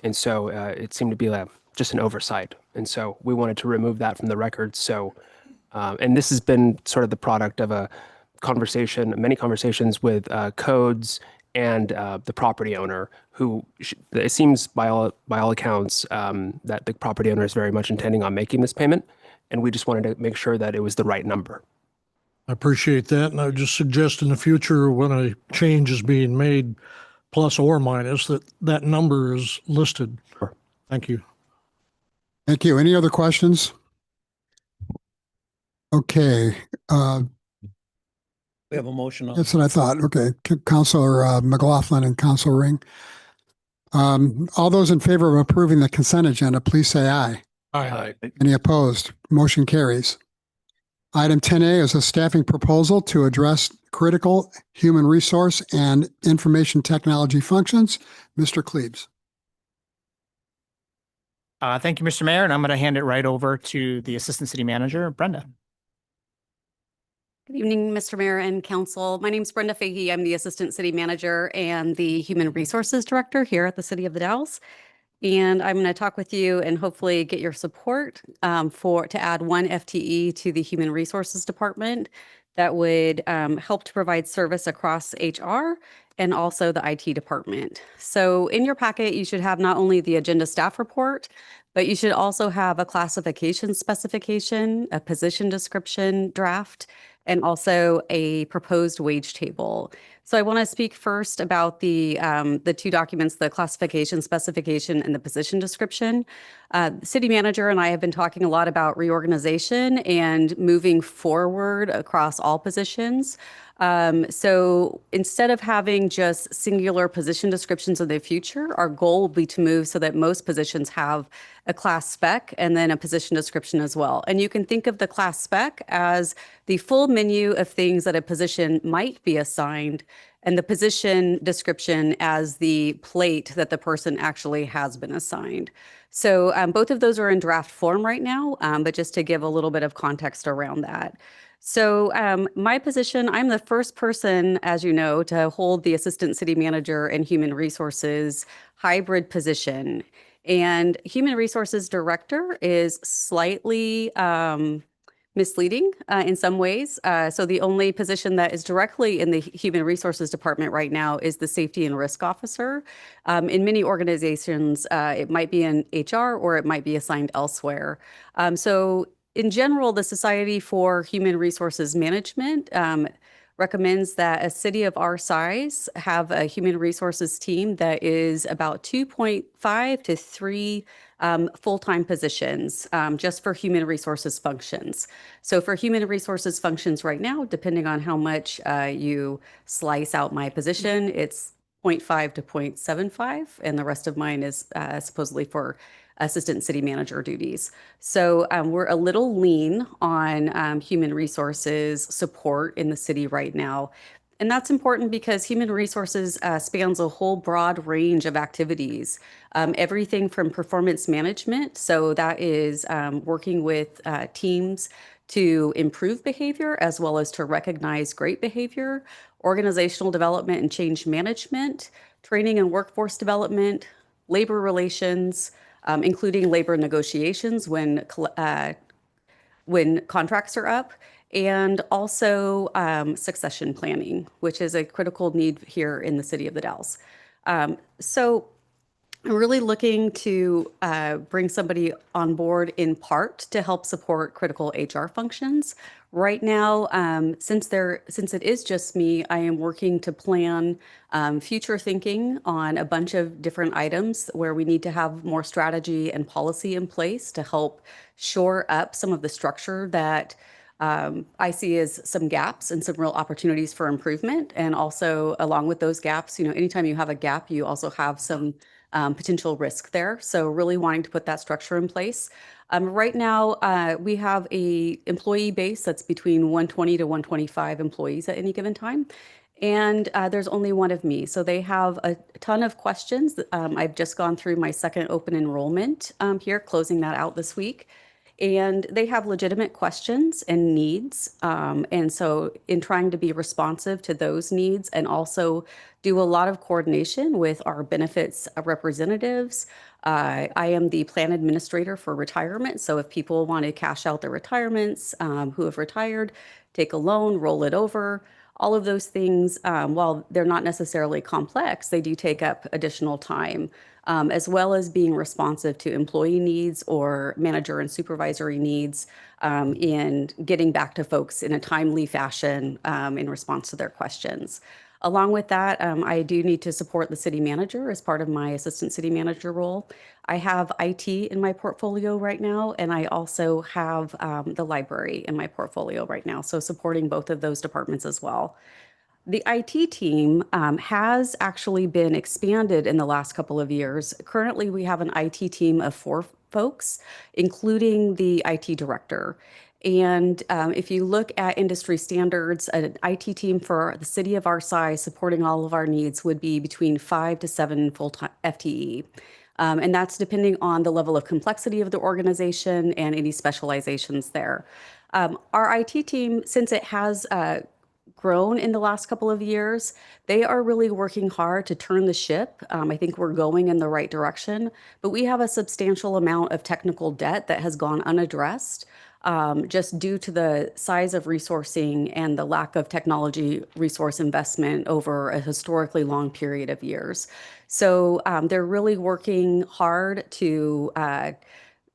And so it seemed to be just an oversight. And so we wanted to remove that from the record. So and this has been sort of the product of a conversation, many conversations with codes and the property owner, who it seems by all accounts that the property owner is very much intending on making this payment, and we just wanted to make sure that it was the right number. I appreciate that, and I would just suggest in the future when a change is being made, plus or minus, that number is listed. Sure. Thank you. Thank you. Any other questions? Okay, We have a motion on. that's what I thought. Okay, Councilor McLaughlin and Councilor Ring. All those in favor of approving the consent agenda, please say aye. Aye. Any opposed? Motion carries. Item 10A is a staffing proposal to address critical human resource and information technology functions. Mr. Klebs. Thank you, Mr. Mayor, and I'm going to hand it right over to the Assistant City Manager, Brenda. Good evening, Mr. Mayor and Council. My name is Brenda Fahey. I'm the Assistant City Manager and the Human Resources Director here at the City of the Dalles. And I'm going to talk with you and hopefully get your support to add 1 FTE to the Human Resources Department that would help to provide service across HR and also the IT department. So in your packet, you should have not only the agenda staff report, but you should also have a classification specification, a position description draft, and also a proposed wage table. So I want to speak first about the 2 documents, the classification specification and the position description. The city manager and I have been talking a lot about reorganization and moving forward across all positions. So instead of having just singular position descriptions in the future, our goal will be to move so that most positions have a class spec and then a position description as well. And you can think of the class spec as the full menu of things that a position might be assigned, and the position description as the plate that the person actually has been assigned. So both of those are in draft form right now, but just to give a little bit of context around that. So my position, I'm the first person, as you know, to hold the Assistant City Manager and Human Resources hybrid position. And Human Resources Director is slightly misleading in some ways. So the only position that is directly in the Human Resources Department right now is the Safety and Risk Officer. In many organizations, it might be in HR or it might be assigned elsewhere. So in general, the Society for Human Resources Management recommends that a city of our size have a human resources team that is about 2.5 to 3 full-time positions just for human resources functions. So for human resources functions right now, depending on how much you slice out my position, it's 0.5 to 0.75, and the rest of mine is supposedly for assistant city manager duties. So we're a little lean on human resources support in the city right now. And that's important because human resources spans a whole broad range of activities, everything from performance management. So that is working with teams to improve behavior as well as to recognize great behavior, organizational development and change management, training and workforce development, labor relations, including labor negotiations when contracts are up, and also succession planning, which is a critical need here in the city of the Dalles. So I'm really looking to bring somebody on board in part to help support critical HR functions. Right now, since it is just me, I am working to plan future thinking on a bunch of different items where we need to have more strategy and policy in place to help shore up some of the structure that I see as some gaps and some real opportunities for improvement. And also along with those gaps, anytime you have a gap, you also have some potential risk there. So really wanting to put that structure in place. Right now, we have a employee base that's between 120 to 125 employees at any given time. And there's only one of me. So they have a ton of questions. I've just gone through my second open enrollment here, closing that out this week. And they have legitimate questions and needs. And so in trying to be responsive to those needs and also do a lot of coordination with our benefits representatives. I am the plan administrator for retirement. So if people want to cash out their retirements who have retired, take a loan, roll it over, all of those things, while they're not necessarily complex, they do take up additional time. As well as being responsive to employee needs or manager and supervisory needs in getting back to folks in a timely fashion in response to their questions. Along with that, I do need to support the city manager as part of my assistant city manager role. I have IT in my portfolio right now, and I also have the library in my portfolio right now. So supporting both of those departments as well. The IT team has actually been expanded in the last couple of years. Currently, we have an IT team of 4 folks, including the IT director. And if you look at industry standards, an IT team for the city of our size supporting all of our needs would be between 5 to 7 full-time FTE. And that's depending on the level of complexity of the organization and any specializations there. Our IT team, since it has grown in the last couple of years, they are really working hard to turn the ship. I think we're going in the right direction, but we have a substantial amount of technical debt that has gone unaddressed just due to the size of resourcing and the lack of technology resource investment over a historically long period of years. So they're really working hard to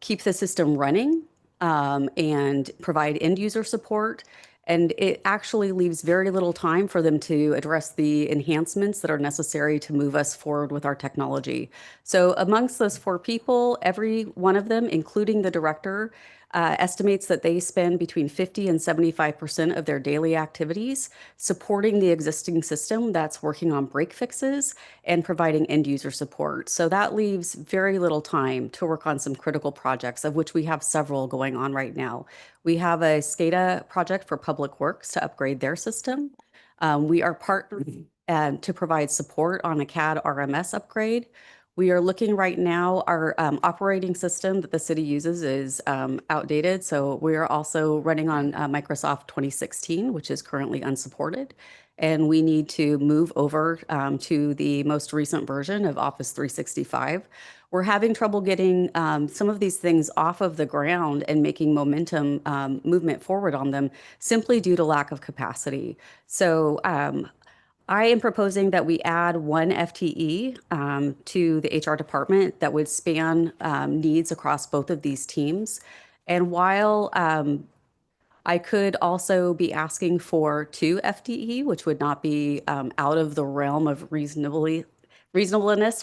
keep the system running and provide end user support. And it actually leaves very little time for them to address the enhancements that are necessary to move us forward with our technology. So amongst those 4 people, every one of them, including the director, estimates that they spend between 50 and 75% of their daily activities supporting the existing system that's working on break fixes and providing end user support. So that leaves very little time to work on some critical projects, of which we have several going on right now. We have a SCADA project for Public Works to upgrade their system. We are partnering to provide support on a CAD RMS upgrade. We are looking right now, our operating system that the city uses is outdated. So we are also running on Microsoft 2016, which is currently unsupported. And we need to move over to the most recent version of Office 365. We're having trouble getting some of these things off of the ground and making momentum movement forward on them simply due to lack of capacity. So I am proposing that we add one FTE to the HR department that would span needs across both of these teams. And while I could also be asking for two FTE, which would not be out of the realm of reasonableness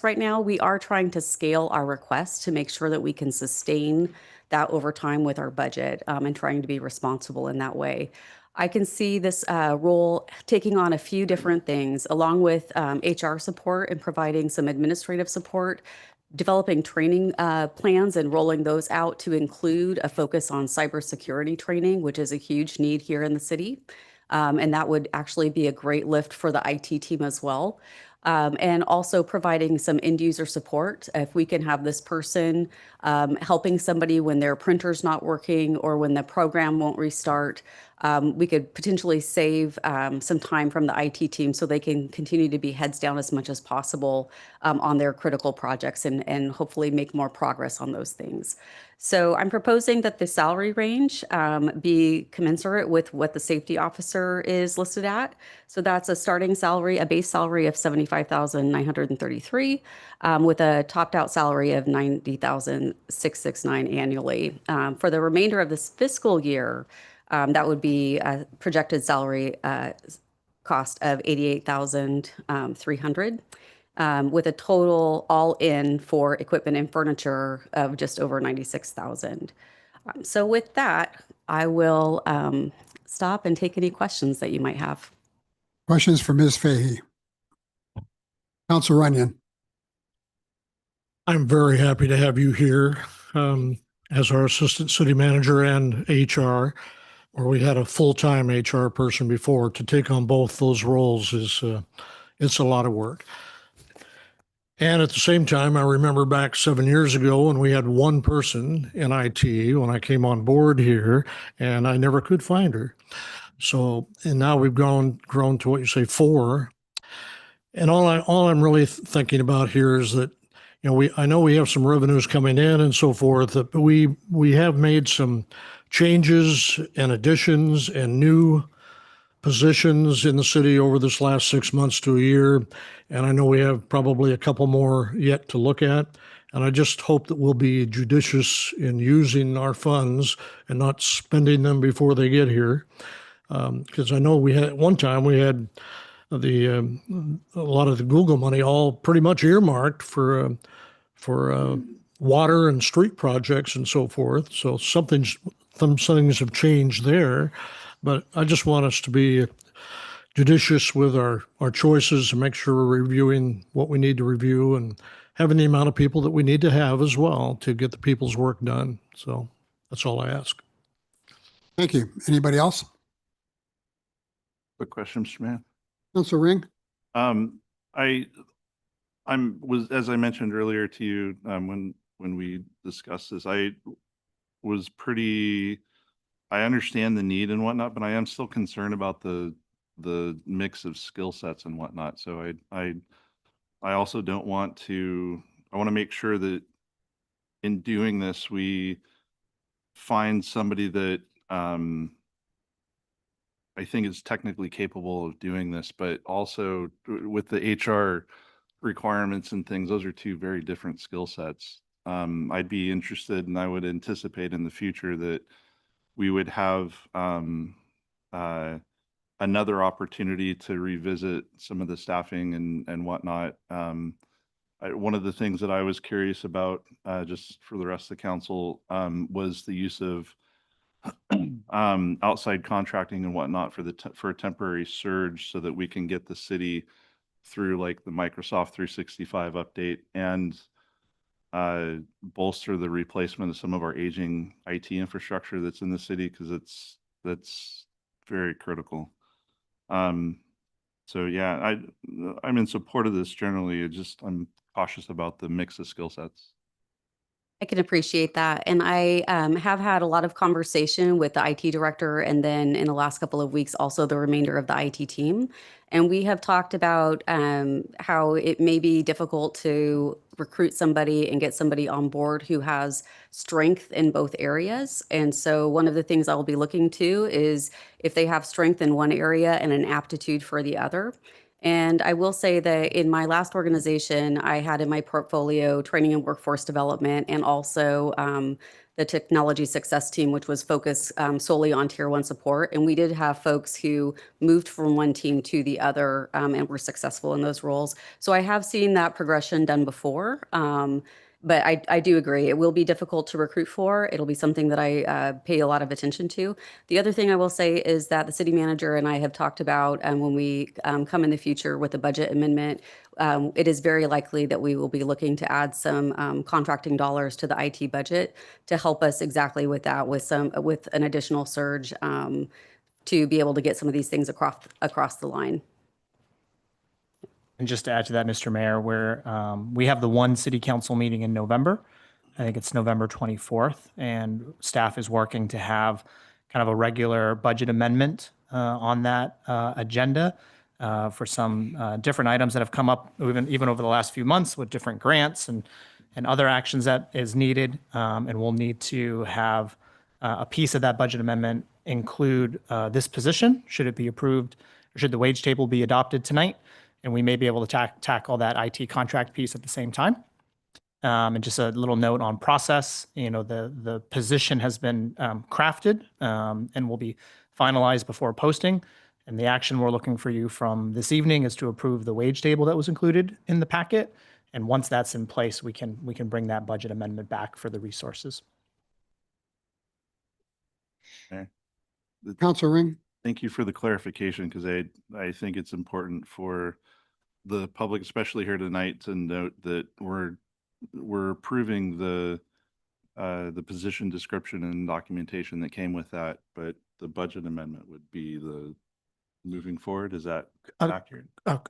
right now. We are trying to scale our requests to make sure that we can sustain that over time with our budget and trying to be responsible in that way. I can see this role taking on a few different things, along with HR support and providing some administrative support, developing training plans and rolling those out to include a focus on cybersecurity training, which is a huge need here in the city. And that would actually be a great lift for the IT team as well. And also providing some end user support. If we can have this person helping somebody when their printer's not working or when the program won't restart, we could potentially save some time from the IT team so they can continue to be heads down as much as possible on their critical projects and hopefully make more progress on those things. So I'm proposing that the salary range be commensurate with what the safety officer is listed at. So that's a starting salary, a base salary of $75,933 with a topped out salary of $90,669 annually. For the remainder of this fiscal year, that would be a projected salary cost of $88,300 with a total all in for equipment and furniture of just over $96,000. So with that, I will stop and take any questions that you might have. Questions for Ms. Fahey? Council Runyon. I'm very happy to have you here as our assistant city manager and HR, where we had a full-time HR person before. To take on both those roles is it's a lot of work. And at the same time, I remember back 7 years ago when we had one person in IT when I came on board here, and I never could find her. So, and now we've grown to what you say, four. And all I'm really thinking about here is that, you know, I know we have some revenues coming in and so forth, but we have made some changes and additions and new positions in the city over this last 6 months to a year. And I know we have probably a couple more yet to look at. And I just hope that we'll be judicious in using our funds and not spending them before they get here. Because I know we had one time we had a lot of the Google money all pretty much earmarked for water and street projects and so forth. So some things have changed there. But I just want us to be judicious with our choices and make sure we're reviewing what we need to review and having the amount of people that we need to have as well to get the people's work done. So that's all I ask. Thank you. Anybody else? Quick question, Mr. Mayor. Council Ring. As I mentioned earlier to you, when we discussed this, I understand the need and whatnot, but I am still concerned about the mix of skill sets and whatnot. So I also don't want to, I want to make sure that in doing this, we find somebody that I think is technically capable of doing this, but also with the HR requirements and things, those are two very different skill sets. I'd be interested, and I would anticipate in the future that we would have another opportunity to revisit some of the staffing and whatnot. One of the things that I was curious about, just for the rest of the council, was the use of outside contracting and whatnot for a temporary surge so that we can get the city through like the Microsoft 365 update and bolster the replacement of some of our aging IT infrastructure that's in the city, because that's very critical. So yeah, I'm in support of this generally. I'm cautious about the mix of skill sets. I can appreciate that. And I have had a lot of conversation with the IT director and then in the last couple of weeks, also the remainder of the IT team. And we have talked about how it may be difficult to recruit somebody and get somebody on board who has strength in both areas. And so one of the things I'll be looking to is if they have strength in one area and an aptitude for the other. And I will say that in my last organization, I had in my portfolio training and workforce development and also the technology success team, which was focused solely on tier one support. And we did have folks who moved from one team to the other and were successful in those roles. So I have seen that progression done before. But I do agree, it will be difficult to recruit for. It'll be something that I pay a lot of attention to. The other thing I will say is that the city manager and I have talked about when we come in the future with a budget amendment, it is very likely that we will be looking to add some contracting dollars to the IT budget to help us exactly with that, with an additional surge to be able to get some of these things across the line. And just to add to that, Mr. Mayor, we have the one city council meeting in November. I think it's November 24th, and staff is working to have kind of a regular budget amendment on that agenda for some different items that have come up even over the last few months with different grants and other actions that is needed. And we'll need to have a piece of that budget amendment include this position, should it be approved, or should the wage table be adopted tonight. And we may be able to tackle that IT contract piece at the same time. And just a little note on process, the position has been crafted and will be finalized before posting. And the action we're looking for you from this evening is to approve the wage table that was included in the packet. And once that's in place, we can bring that budget amendment back for the resources. Okay. Council Ring. Thank you for the clarification, because I think it's important for the public, especially here tonight, to note that we're approving the position description and documentation that came with that, but the budget amendment would be the moving forward. Is that accurate?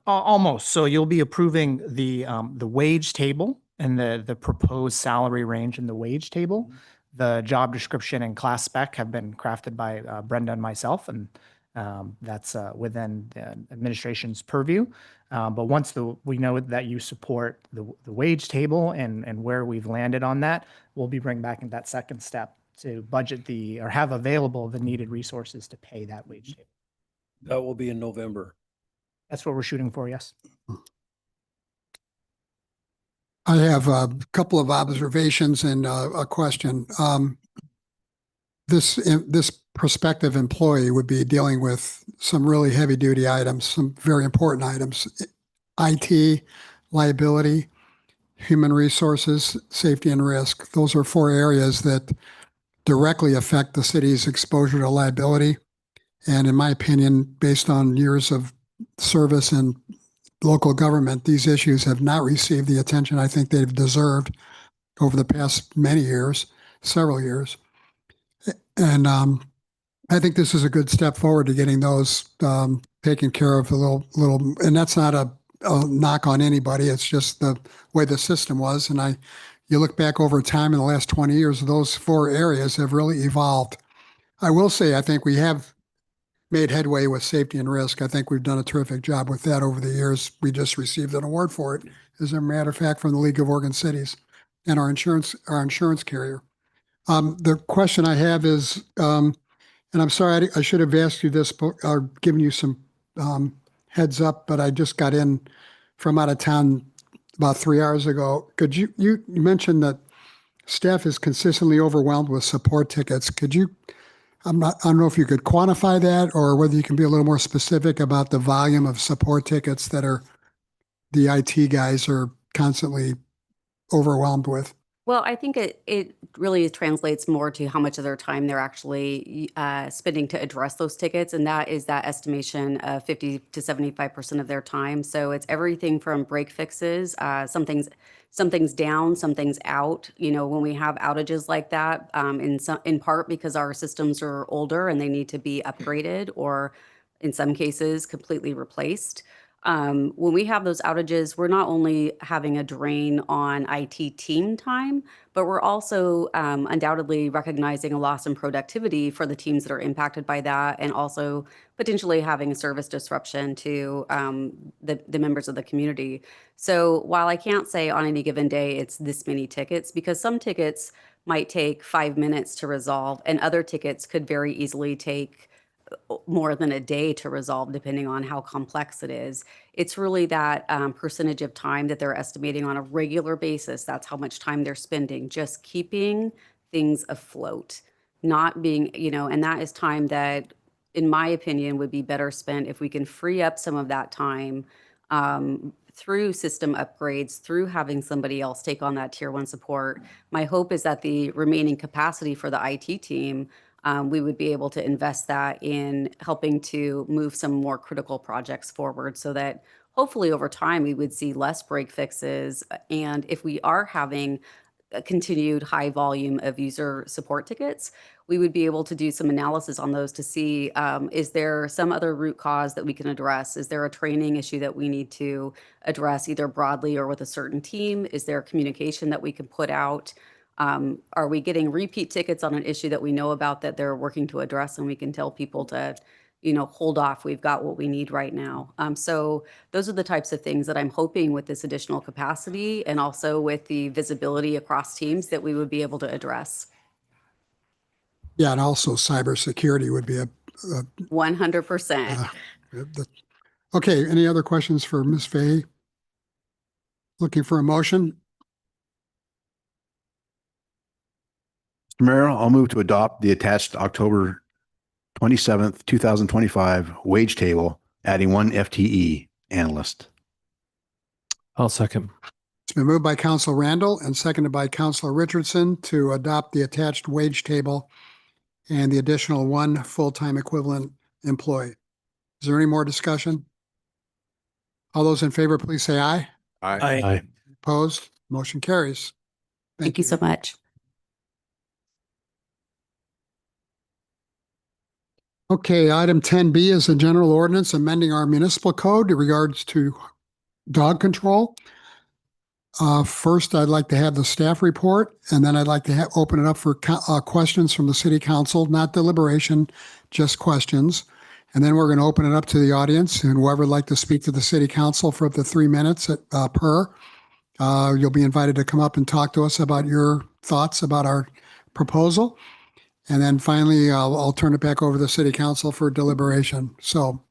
Almost. So you'll be approving the wage table and the proposed salary range in the wage table. The job description and class spec have been crafted by Brenda and myself, and that's within the administration's purview. But once we know that you support the wage table and where we've landed on that, we'll be bringing back in that second step to budget or have available the needed resources to pay that wage table. That will be in November. That's what we're shooting for, yes. I have a couple of observations and a question. This prospective employee would be dealing with some really heavy duty items, some very important items: IT, liability, human resources, safety and risk. Those are four areas that directly affect the city's exposure to liability. And in my opinion, based on years of service in local government, these issues have not received the attention I think they've deserved over the past many years, several years. And I think this is a good step forward to getting those taken care of a little, and that's not a knock on anybody. It's just the way the system was. And you look back over time in the last 20 years, those four areas have really evolved. I will say, I think we have made headway with safety and risk. I think we've done a terrific job with that over the years. We just received an award for it, as a matter of fact, from the League of Oregon Cities and our insurance carrier. The question I have is, and I'm sorry, I should have asked you this or given you some heads up, but I just got in from out of town about 3 hours ago. Could you mentioned that staff is consistently overwhelmed with support tickets. Could you, I don't know if you could quantify that, or whether you can be a little more specific about the volume of support tickets that the IT guys are constantly overwhelmed with. Well, I think it really translates more to how much of their time they're actually spending to address those tickets. And that is that estimation of 50 to 75% of their time. So it's everything from break fixes, something's down, something's out. When we have outages like that, in part because our systems are older and they need to be upgraded, or in some cases completely replaced. When we have those outages, we're not only having a drain on IT team time, but we're also undoubtedly recognizing a loss in productivity for the teams that are impacted by that, and also potentially having a service disruption to the members of the community. So while I can't say on any given day it's this many tickets, because some tickets might take 5 minutes to resolve, and other tickets could very easily take more than a day to resolve, depending on how complex it is. It's really that percentage of time that they're estimating on a regular basis. That's how much time they're spending just keeping things afloat, not being, and that is time that, in my opinion, would be better spent if we can free up some of that time through system upgrades, through having somebody else take on that tier 1 support. My hope is that the remaining capacity for the IT team, we would be able to invest that in helping to move some more critical projects forward, so that hopefully over time we would see less break fixes. And if we are having a continued high volume of user support tickets, we would be able to do some analysis on those to see, is there some other root cause that we can address? Is there a training issue that we need to address either broadly or with a certain team? Is there communication that we can put out? Are we getting repeat tickets on an issue that we know about that they're working to address, and we can tell people to, hold off, we've got what we need right now. So those are the types of things that I'm hoping with this additional capacity, and also with the visibility across teams, that we would be able to address. Yeah, and also cybersecurity would be a 100%. Okay, any other questions for Ms. Fahey? Looking for a motion? Mr. Mayor, I'll move to adopt the attached October 27th, 2025 wage table, adding 1 FTE analyst. I'll second. It's been moved by Council Randall and seconded by Councilor Richardson to adopt the attached wage table and the additional 1 full-time equivalent employee. Is there any more discussion? All those in favor, please say aye. Aye. Opposed? Motion carries. Thank you so much. Okay, item 10B is a general ordinance amending our municipal code in regards to dog control. First, I'd like to have the staff report, and then I'd like to open it up for questions from the city council, not deliberation, just questions. And then we're going to open it up to the audience, and whoever would like to speak to the city council for up to 3 minutes per. You'll be invited to come up and talk to us about your thoughts about our proposal. And then finally, I'll turn it back over to the city council for deliberation. So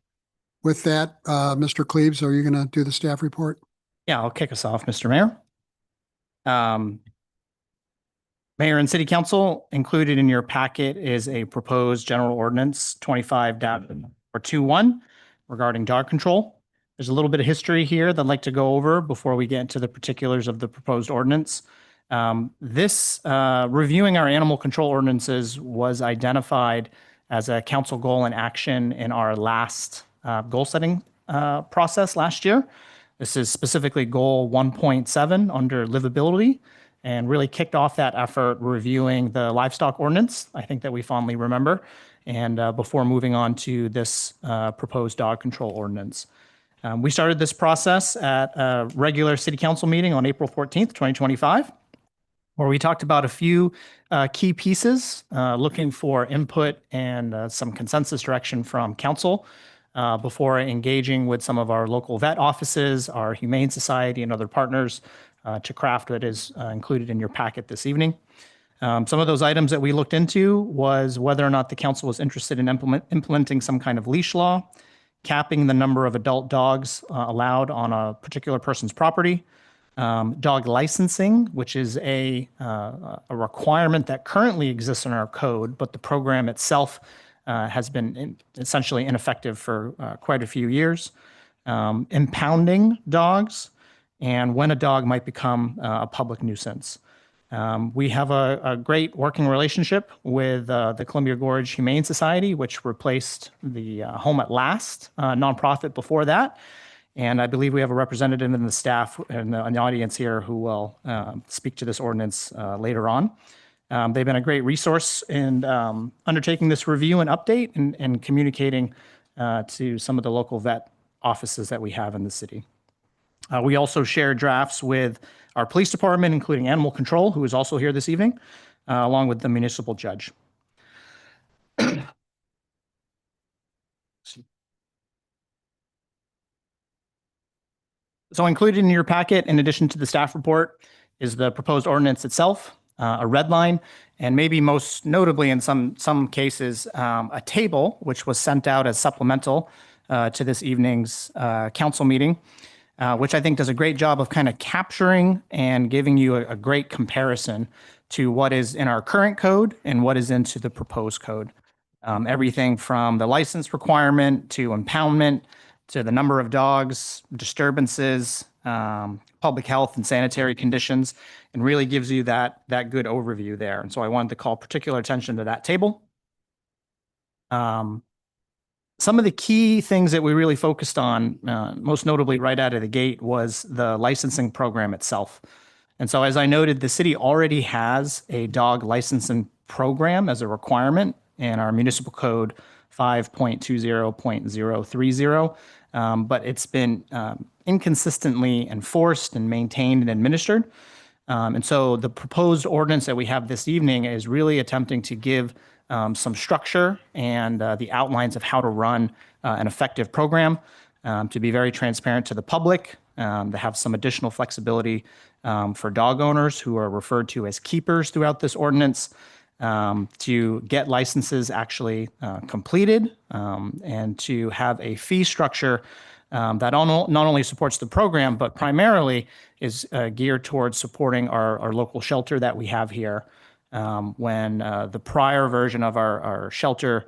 with that, Mr. Cleaves, are you going to do the staff report? Yeah, I'll kick us off, Mr. Mayor. Mayor and City Council, included in your packet is a proposed general ordinance 25-21 regarding dog control. There's a little bit of history here that I'd like to go over before we get into the particulars of the proposed ordinance. This reviewing our animal control ordinances was identified as a council goal and action in our last goal setting process last year. This is specifically goal 1.7 under livability, and really kicked off that effort reviewing the livestock ordinance, I think that we fondly remember, and before moving on to this proposed dog control ordinance. We started this process at a regular city council meeting on April 14th, 2025, where we talked about a few key pieces, looking for input and some consensus direction from council before engaging with some of our local vet offices, our Humane Society, and other partners to craft what is included in your packet this evening. Some of those items that we looked into was whether or not the council was interested in implementing some kind of leash law, capping the number of adult dogs allowed on a particular person's property, dog licensing, which is a requirement that currently exists in our code, but the program itself has been essentially ineffective for quite a few years, impounding dogs, and when a dog might become a public nuisance. We have a great working relationship with the Columbia Gorge Humane Society, which replaced the Home at Last nonprofit before that. And I believe we have a representative in the staff and the audience here who will speak to this ordinance later on. They've been a great resource in undertaking this review and update and communicating to some of the local vet offices that we have in the city. We also share drafts with our police department, including animal control, who is also here this evening, along with the municipal judge. So included in your packet, in addition to the staff report, is the proposed ordinance itself, a red line, and maybe most notably in some cases, a table, which was sent out as supplemental to this evening's council meeting, which I think does a great job of kind of capturing and giving you a great comparison to what is in our current code and what is into the proposed code. Everything from the license requirement to impoundment, to the number of dogs, disturbances, public health and sanitary conditions, and really gives you that good overview there. And so I wanted to call particular attention to that table. Some of the key things that we really focused on, most notably right out of the gate, was the licensing program itself. And so as I noted, the city already has a dog licensing program as a requirement in our municipal code 5.20.030. But it's been inconsistently enforced and maintained and administered. And so the proposed ordinance that we have this evening is really attempting to give some structure and the outlines of how to run an effective program, to be very transparent to the public, to have some additional flexibility for dog owners who are referred to as keepers throughout this ordinance, to get licenses actually completed, and to have a fee structure that not only supports the program, but primarily is geared towards supporting our local shelter that we have here. When the prior version of our shelter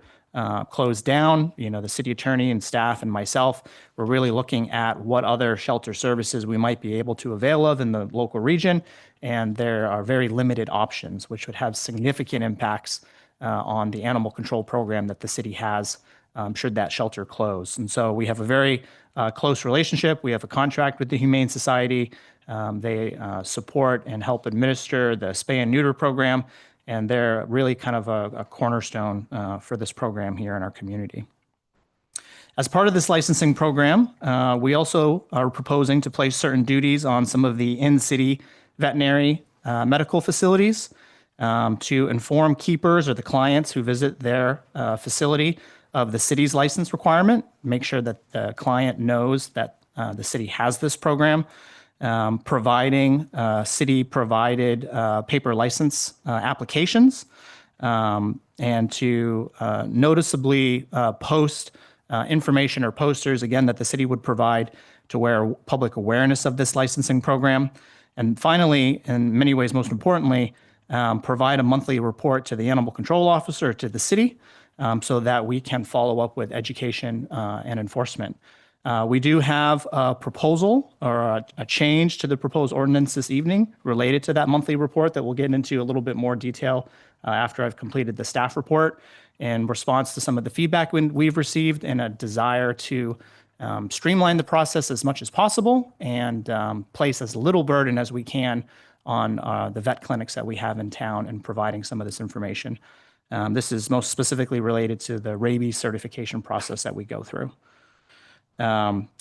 closed down, the city attorney and staff and myself were really looking at what other shelter services we might be able to avail of in the local region. And there are very limited options, which would have significant impacts on the animal control program that the city has should that shelter close. And so we have a very close relationship. We have a contract with the Humane Society. They support and help administer the spay and neuter program, and they're really kind of a cornerstone for this program here in our community. As part of this licensing program, we also are proposing to place certain duties on some of the in-city veterinary medical facilities to inform keepers or the clients who visit their facility of the city's license requirement, make sure that the client knows that the city has this program, providing city-provided paper license applications, and to noticeably post information or posters, again, that the city would provide to wear public awareness of this licensing program. And finally, in many ways, most importantly, provide a monthly report to the animal control officer, to the city, so that we can follow up with education and enforcement. We do have a proposal or a change to the proposed ordinance this evening related to that monthly report that we'll get into a little bit more detail after I've completed the staff report, in response to some of the feedback we've received and a desire to streamline the process as much as possible and place as little burden as we can on the vet clinics that we have in town and providing some of this information. This is most specifically related to the rabies certification process that we go through.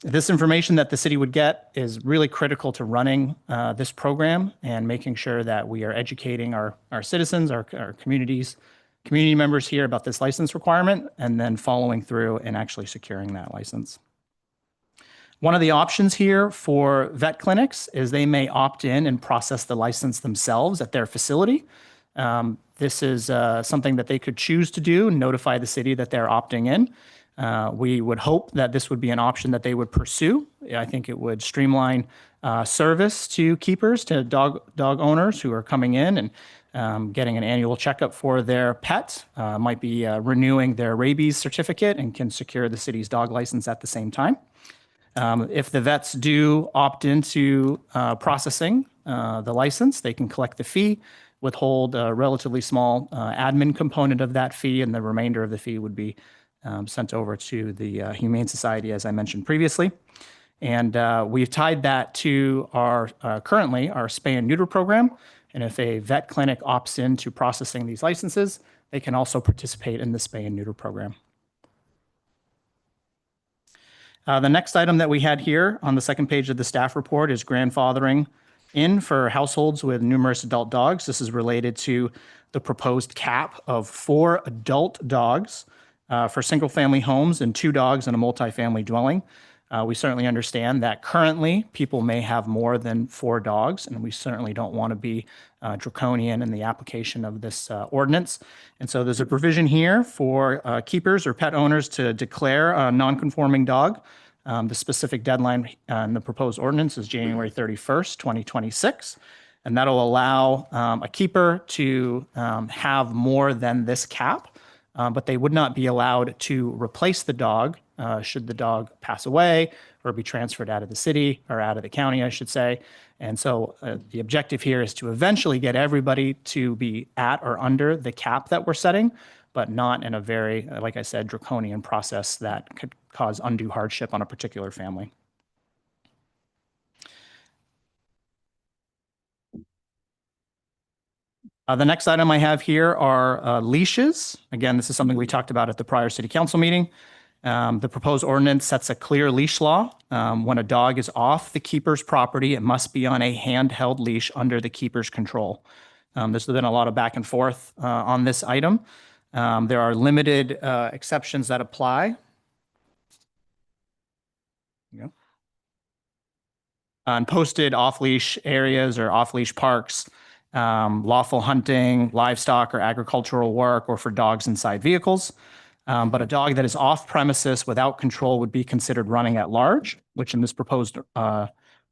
This information that the city would get is really critical to running this program and making sure that we are educating our citizens, our community members here about this license requirement, and then following through and actually securing that license. One of the options here for vet clinics is they may opt in and process the license themselves at their facility. This is something that they could choose to do, notify the city that they're opting in. We would hope that this would be an option that they would pursue. I think it would streamline service to keepers, to dog owners who are coming in and getting an annual checkup for their pet, might be renewing their rabies certificate and can secure the city's dog license at the same time. If the vets do opt into processing the license, they can collect the fee, withhold a relatively small admin component of that fee, and the remainder of the fee would be sent over to the Humane Society, as I mentioned previously. And we've tied that to our currently our spay and neuter program. And if a vet clinic opts into processing these licenses, they can also participate in the spay and neuter program. The next item that we had here on the second page of the staff report is grandfathering in for households with numerous adult dogs. This is related to the proposed cap of 4 adult dogs for single-family homes and 2 dogs in a multifamily dwelling. We certainly understand that currently people may have more than 4 dogs, and we certainly don't want to be draconian in the application of this ordinance. And so there's a provision here for keepers or pet owners to declare a non-conforming dog. The specific deadline in the proposed ordinance is January 31st, 2026. And that'll allow a keeper to have more than this cap, but they would not be allowed to replace the dog should the dog pass away or be transferred out of the city or out of the county, I should say. And so the objective here is to eventually get everybody to be at or under the cap that we're setting, but not in a very, like I said, draconian process that could cause undue hardship on a particular family. The next item I have here are leashes. Again, this is something we talked about at the prior city council meeting. The proposed ordinance sets a clear leash law. When a dog is off the keeper's property, it must be on a handheld leash under the keeper's control. There's been a lot of back and forth on this item. There are limited exceptions that apply. On posted off-leash areas or off-leash parks, lawful hunting, livestock or agricultural work, or for dogs inside vehicles. But a dog that is off premises without control would be considered running at large, which in this proposed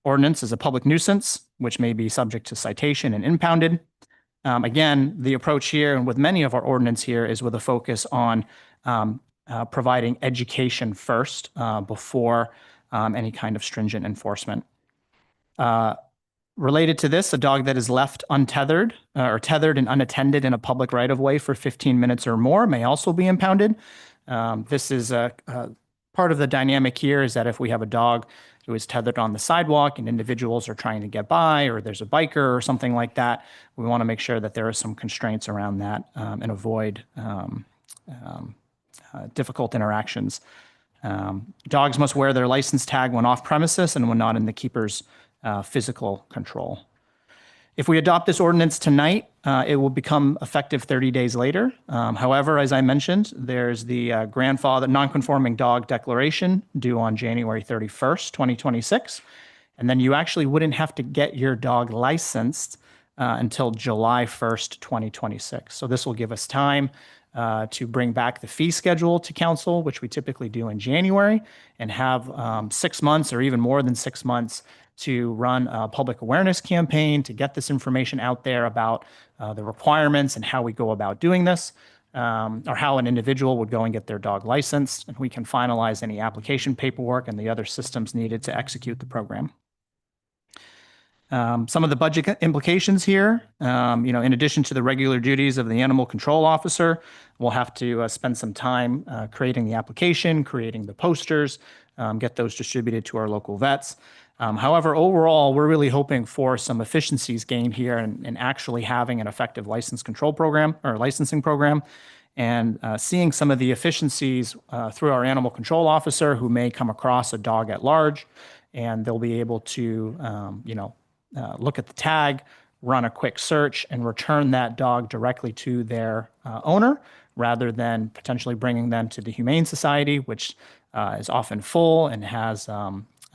ordinance is a public nuisance, which may be subject to citation and impounded. Again, the approach here and with many of our ordinance here is with a focus on providing education first before any kind of stringent enforcement. Related to this, a dog that is left untethered or tethered and unattended in a public right-of-way for 15 minutes or more may also be impounded. This is part of the dynamic here is that if we have a dog who is tethered on the sidewalk and individuals are trying to get by, or there's a biker or something like that, we want to make sure that there are some constraints around that and avoid difficult interactions. Dogs must wear their license tag when off premises and when not in the keeper's physical control. If we adopt this ordinance tonight, it will become effective 30 days later. However, as I mentioned, there's the grandfather non-conforming dog declaration due on January 31st, 2026. And then you actually wouldn't have to get your dog licensed until July 1st, 2026. So this will give us time to bring back the fee schedule to council, which we typically do in January, and have 6 months or even more than 6 months to run a public awareness campaign to get this information out there about the requirements and how we go about doing this, or how an individual would go and get their dog licensed, and we can finalize any application paperwork and the other systems needed to execute the program. Some of the budget implications here, in addition to the regular duties of the animal control officer, we'll have to spend some time creating the application, creating the posters, get those distributed to our local vets. However, overall, we're really hoping for some efficiencies gained here in actually having an effective license control program or licensing program, and seeing some of the efficiencies through our animal control officer who may come across a dog at large, and they'll be able to, look at the tag, run a quick search, and return that dog directly to their owner, rather than potentially bringing them to the Humane Society, which is often full and has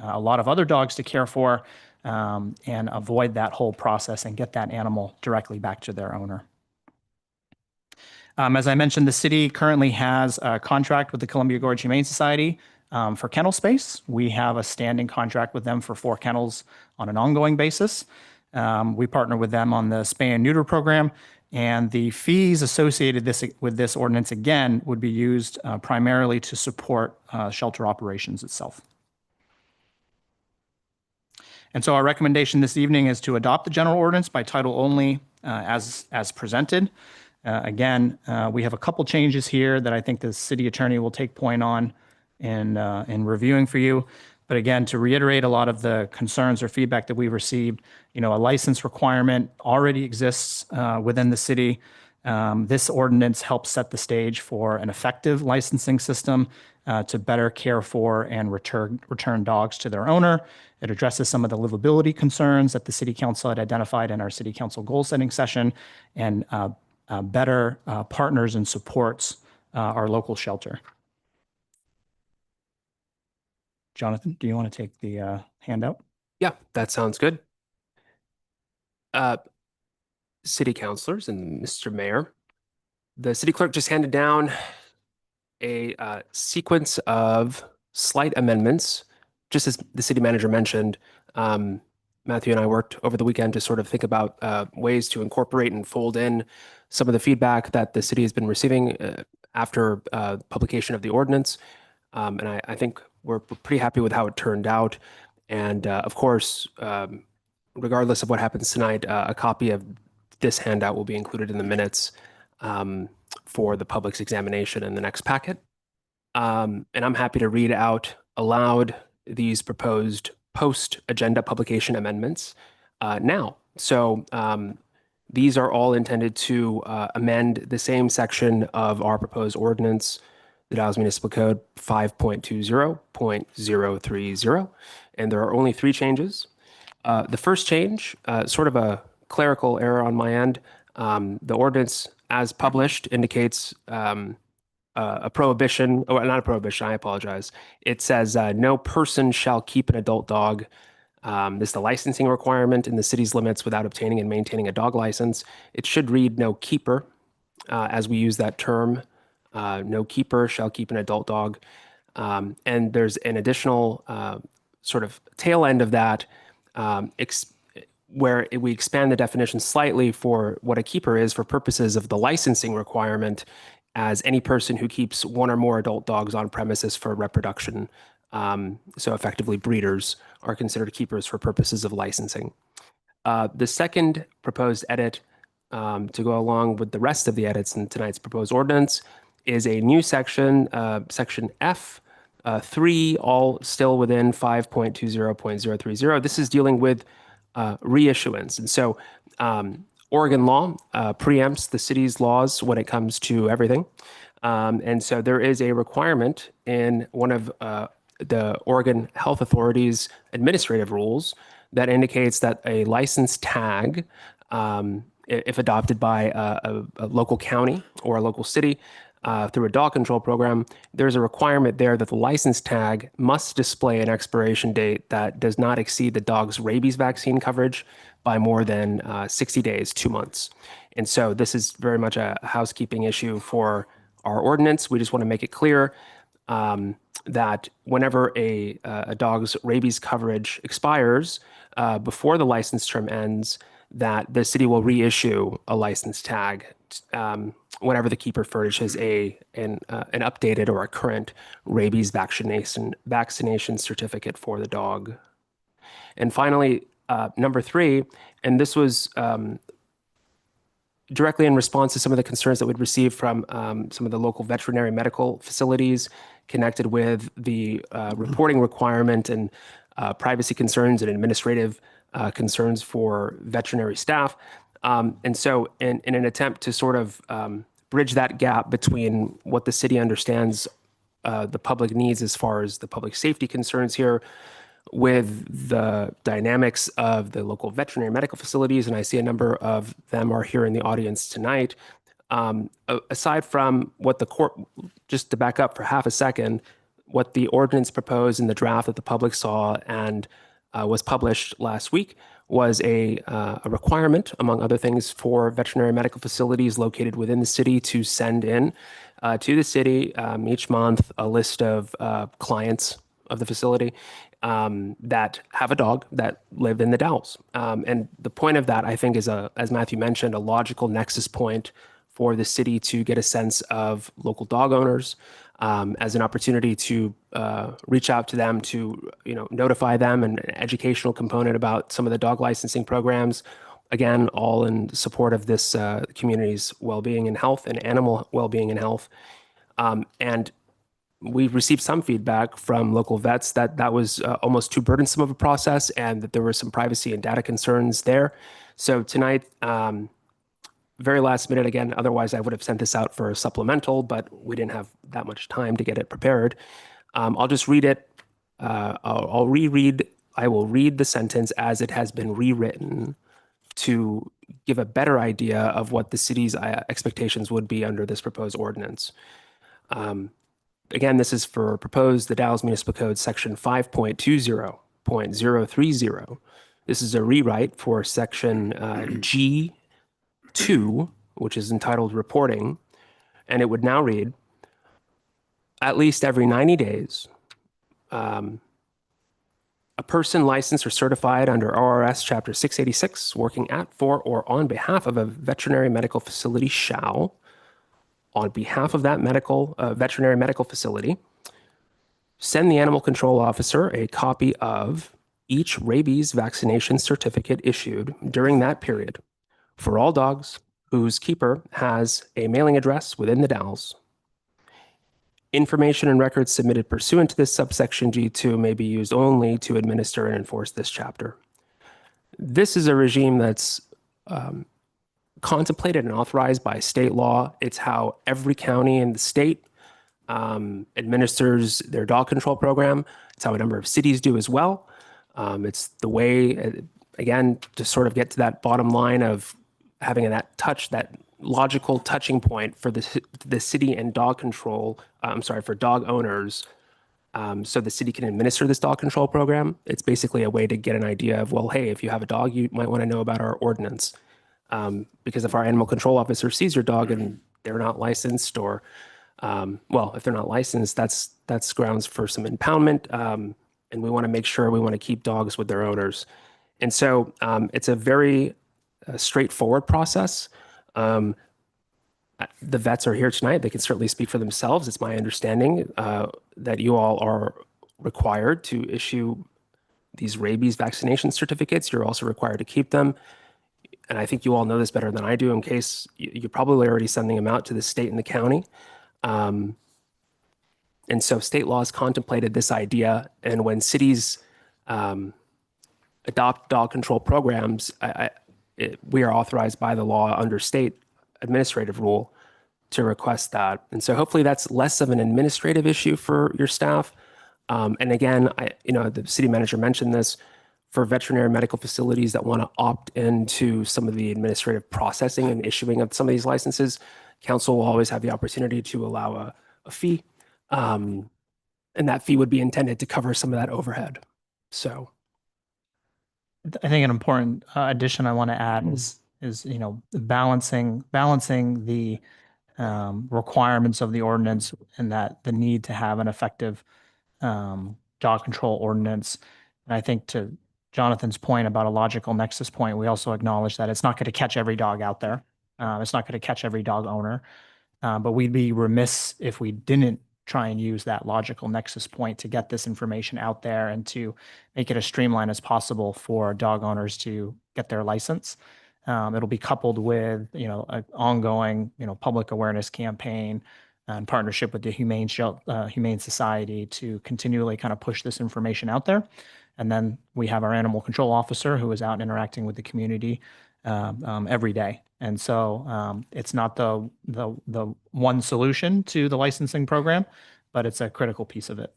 a lot of other dogs to care for, and avoid that whole process and get that animal directly back to their owner. As I mentioned, the city currently has a contract with the Columbia Gorge Humane Society for kennel space. We have a standing contract with them for 4 kennels on an ongoing basis. We partner with them on the spay and neuter program, and the fees associated with this ordinance, again, would be used primarily to support shelter operations itself. And so our recommendation this evening is to adopt the general ordinance by title only as presented. Again, we have a couple changes here that I think the city attorney will take point on in reviewing for you. But again, to reiterate a lot of the concerns or feedback that we've received, a license requirement already exists within the city. This ordinance helps set the stage for an effective licensing system to better care for and return dogs to their owner. It addresses some of the livability concerns that the city council had identified in our city council goal setting session, and better partners and supports our local shelter. Jonathan, do you want to take the handout? Yeah, that sounds good. City councilors and Mr. Mayor, the city clerk just handed down a sequence of slight amendments. Just as the city manager mentioned, Matthew and I worked over the weekend to sort of think about ways to incorporate and fold in some of the feedback that the city has been receiving after publication of the ordinance. And I think we're pretty happy with how it turned out. And of course, regardless of what happens tonight, a copy of this handout will be included in the minutes for the public's examination in the next packet. And I'm happy to read out aloud these proposed post-agenda publication amendments now. So these are all intended to amend the same section of our proposed ordinance, the Dalles Municipal Code 5.20.030. And there are only 3 changes. The first change, sort of a clerical error on my end. The ordinance as published indicates a prohibition, or not a prohibition, I apologize. It says no person shall keep an adult dog. This is the licensing requirement in the city's limits without obtaining and maintaining a dog license. It should read no keeper as we use that term. No keeper shall keep an adult dog. And there's an additional sort of tail end of that where we expand the definition slightly for what a keeper is for purposes of the licensing requirement as any person who keeps 1 or more adult dogs on premises for reproduction. So effectively breeders are considered keepers for purposes of licensing. The second proposed edit to go along with the rest of the edits in tonight's proposed ordinance is a new section, section F, 3, all still within 5.20.030. This is dealing with reissuance. And so Oregon law preempts the city's laws when it comes to everything. And so there is a requirement in one of the Oregon Health Authority's administrative rules that indicates that a license tag, if adopted by a local county or a local city through a dog control program, there's a requirement there that the license tag must display an expiration date that does not exceed the dog's rabies vaccine coverage by more than 60 days, 2 months. And so this is very much a housekeeping issue for our ordinance. We just want to make it clear that whenever a dog's rabies coverage expires before the license term ends, that the city will reissue a license tag whenever the keeper furnishes an updated or a current rabies vaccination certificate for the dog. And finally, number 3, and this was directly in response to some of the concerns that we'd received from some of the local veterinary medical facilities connected with the reporting requirement and privacy concerns and administrative concerns for veterinary staff. And so in an attempt to sort of bridge that gap between what the city understands the public needs as far as the public safety concerns here with the dynamics of the local veterinary medical facilities, and I see a number of them are here in the audience tonight. Aside from what the court, just to back up for half a second, what the ordinance proposed in the draft that the public saw and was published last week was a requirement, among other things, for veterinary medical facilities located within the city to send in to the city each month a list of clients of the facility that have a dog that live in the Dalles. And the point of that, I think, is, as Matthew mentioned, a logical nexus point for the city to get a sense of local dog owners as an opportunity to reach out to them, to notify them, and an educational component about some of the dog licensing programs. Again, all in support of this community's well-being and health and animal well-being and health. And we received some feedback from local vets that that was almost too burdensome of a process and that there were some privacy and data concerns there. So tonight, very last minute again. Otherwise, I would have sent this out for a supplemental, but we didn't have that much time to get it prepared. I'll just read it. I'll reread. I will read the sentence as it has been rewritten to give a better idea of what the city's expectations would be under this proposed ordinance. Again, this is for proposed the Dalles Municipal Code section 5.20.030. This is a rewrite for section G2, which is entitled reporting. And it would now read, at least every 90 days, a person licensed or certified under ORS Chapter 686, working at, for, or on behalf of a veterinary medical facility shall, on behalf of that veterinary medical facility, send the animal control officer a copy of each rabies vaccination certificate issued during that period for all dogs whose keeper has a mailing address within the Dalles. Information and records submitted pursuant to this subsection G2 may be used only to administer and enforce this chapter. This is a regime that's contemplated and authorized by state law. It's how every county in the state administers their dog control program. It's how a number of cities do as well. It's the way, again, to sort of get to that bottom line of having that logical touching point for the city and dog control, for dog owners, so the city can administer this dog control program. It's basically a way to get an idea of, well, hey, if you have a dog, you might want to know about our ordinance. Because if our animal control officer sees your dog and they're not licensed, or, if they're not licensed, that's grounds for some impoundment. And we want to make sure we want to keep dogs with their owners. And so it's a very straightforward process. The vets are here tonight. They can certainly speak for themselves. It's my understanding that you all are required to issue these rabies vaccination certificates. You're also required to keep them. And I think you all know this better than I do, in case you're probably already sending them out to the state and the county. And so state laws contemplated this idea. And when cities adopt dog control programs, we are authorized by the law under state administrative rule to request that. And so hopefully that's less of an administrative issue for your staff. And again, the city manager mentioned this, for veterinary medical facilities that want to opt into some of the administrative processing and issuing of some of these licenses, council will always have the opportunity to allow a fee. And that fee would be intended to cover some of that overhead. So I think an important addition I want to add is balancing the requirements of the ordinance, and that the need to have an effective dog control ordinance. And I think, to Jonathan's point about a logical nexus point, we also acknowledge that it's not going to catch every dog out there. It's not going to catch every dog owner. But we'd be remiss if we didn't try and use that logical nexus point to get this information out there and to make it as streamlined as possible for dog owners to get their license. It'll be coupled with, an ongoing, public awareness campaign in partnership with the Humane Society to continually kind of push this information out there. And then we have our animal control officer who is out interacting with the community every day. And so it's not the one solution to the licensing program, but it's a critical piece of it.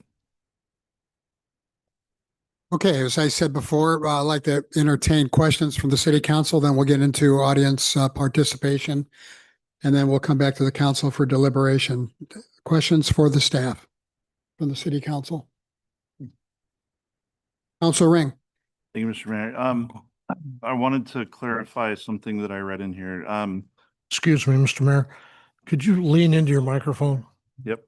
Okay, as I said before, I'd like to entertain questions from the city council, then we'll get into audience participation, and then we'll come back to the council for deliberation. Questions for the staff from the city council? Council Ring. Thank you, Mr. Mayor. I wanted to clarify something that I read in here. Excuse me, Mr. Mayor. Could you lean into your microphone? Yep.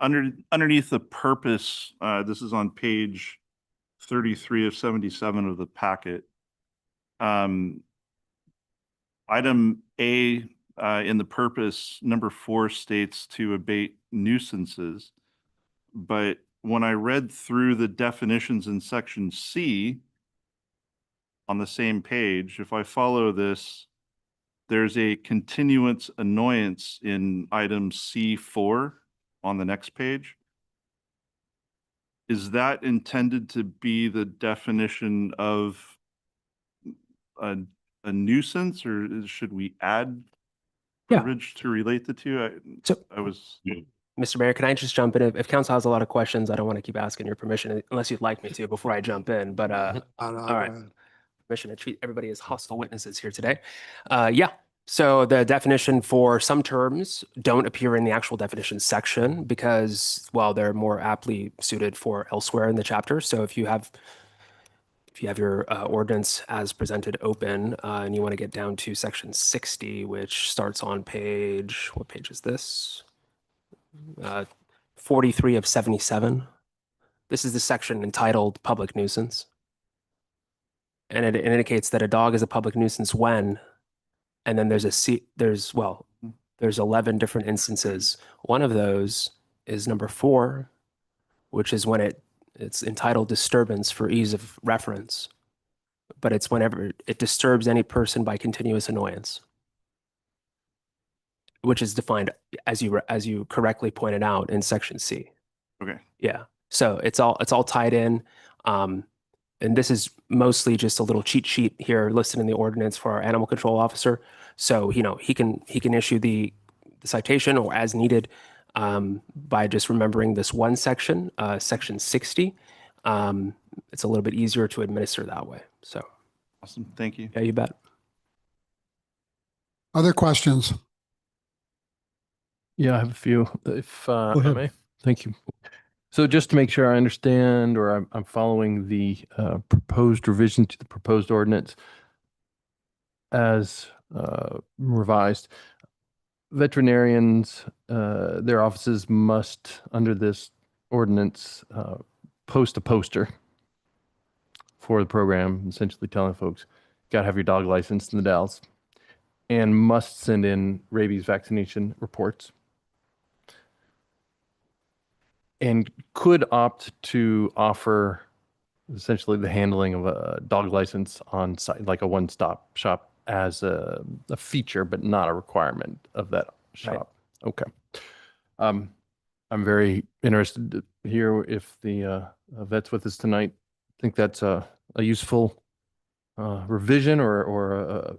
Underneath the purpose, this is on page 33 of 77 of the packet. Item A in the purpose, number 4, states to abate nuisances. But when I read through the definitions in section C on the same page, if I follow this, there's a continuance annoyance in item C4 on the next page. Is that intended to be the definition of a nuisance, or should we add Yeah. verbiage to relate the two? So- I was, Mr. Mayor, can I just jump in? If council has a lot of questions, I don't want to keep asking your permission unless you'd like me to before I jump in, but all right. Permission to treat everybody as hostile witnesses here today. Yeah. So the definition for some terms don't appear in the actual definition section because, well, they're more aptly suited for elsewhere in the chapter. So if you have your ordinance as presented open and you want to get down to section 60, which starts on page, what page is this? 43 of 77. This is the section entitled Public Nuisance. And it indicates that a dog is a public nuisance when, and then there's 11 different instances. One of those is number 4, which is when it's entitled disturbance for ease of reference. But it's whenever it disturbs any person by continuous annoyance, which is defined as you correctly pointed out in section C. okay. Yeah. So it's all tied in. And this is mostly just a little cheat sheet here listed in the ordinance for our animal control officer. So, he can issue the citation or as needed by just remembering this one section, section 60. It's a little bit easier to administer that way. So, Awesome. Thank you. yeah, you bet. Other questions? Yeah, I have a few, if I ahead. may. Thank you. So just to make sure I understand, or I'm following the proposed revision to the proposed ordinance as revised, veterinarians, their offices must, under this ordinance, post a poster for the program, essentially telling folks, got to have your dog licensed in the Dalles, and must send in rabies vaccination reports, and could opt to offer essentially the handling of a dog license on site, like a one-stop shop, as a feature, but not a requirement of that shop. Right. Okay. I'm very interested to hear if the vet's with us tonight. I think that's a useful revision or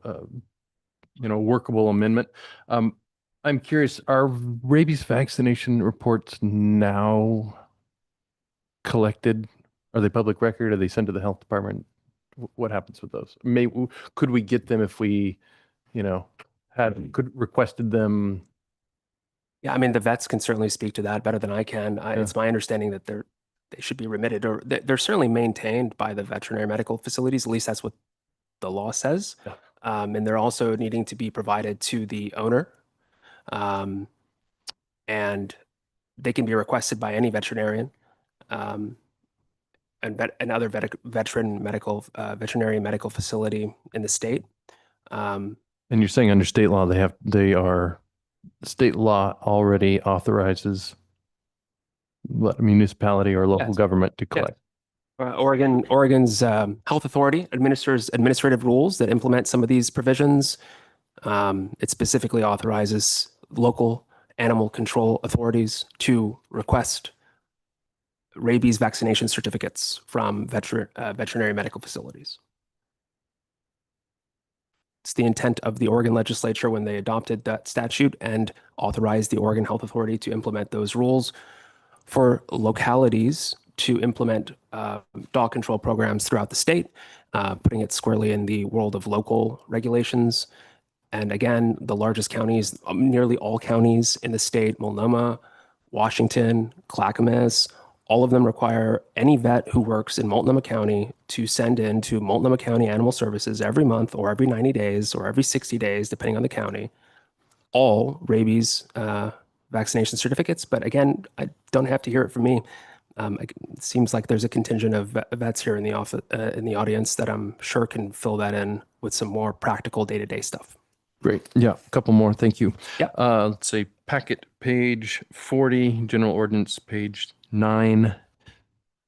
a workable amendment. I'm curious, are rabies vaccination reports now collected? Are they public record? Are they sent to the health department? What happens with those? Could we get them if we, could requested them? Yeah, I mean, the vets can certainly speak to that better than I can. It's my understanding that they should be remitted, or they're certainly maintained by the veterinary medical facilities. At least that's what the law says. Yeah. And they're also needing to be provided to the owner. And they can be requested by any veterinarian and other veterinary medical facility in the state. And you're saying under state law, state law already authorizes what, a municipality or local government to collect? Oregon's health authority administers administrative rules that implement some of these provisions. It specifically authorizes local animal control authorities to request rabies vaccination certificates from veterinary medical facilities. It's the intent of the Oregon legislature when they adopted that statute and authorized the Oregon Health Authority to implement those rules for localities to implement dog control programs throughout the state, putting it squarely in the world of local regulations. And again, the largest counties, nearly all counties in the state, Multnomah, Washington, Clackamas, all of them require any vet who works in Multnomah County to send in to Multnomah County Animal Services every month or every 90 days or every 60 days, depending on the county, all rabies vaccination certificates. But again, I don't have to hear it from me. It seems like there's a contingent of vets here in the audience that I'm sure can fill that in with some more practical day-to-day stuff. Great. Yeah, a couple more. Thank you. Yeah. Let's say packet page 40, general ordinance page 9,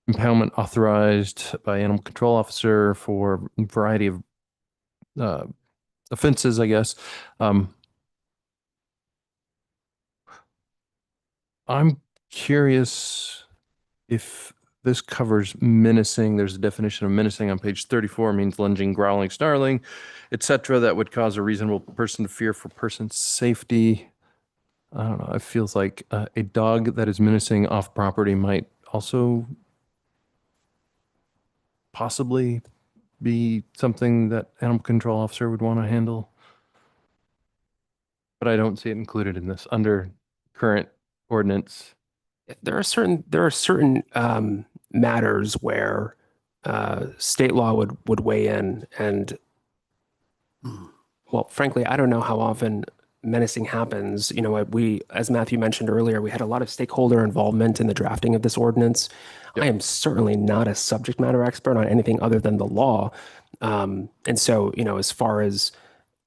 impoundment authorized by animal control officer for a variety of offenses, I guess. I'm curious if this covers menacing. There's a definition of menacing on page 34, means lunging, growling, snarling, etc. that would cause a reasonable person to fear for person's safety. I don't know. It feels like a dog that is menacing off property might also possibly be something that animal control officer would want to handle. But I don't see it included in this under current ordinance. There are certain matters where state law would weigh in, and well, frankly, I don't know how often menacing happens. You know, we, as Matthew mentioned earlier, we had a lot of stakeholder involvement in the drafting of this ordinance. Yep. I am certainly not a subject matter expert on anything other than the law, and so you know, as far as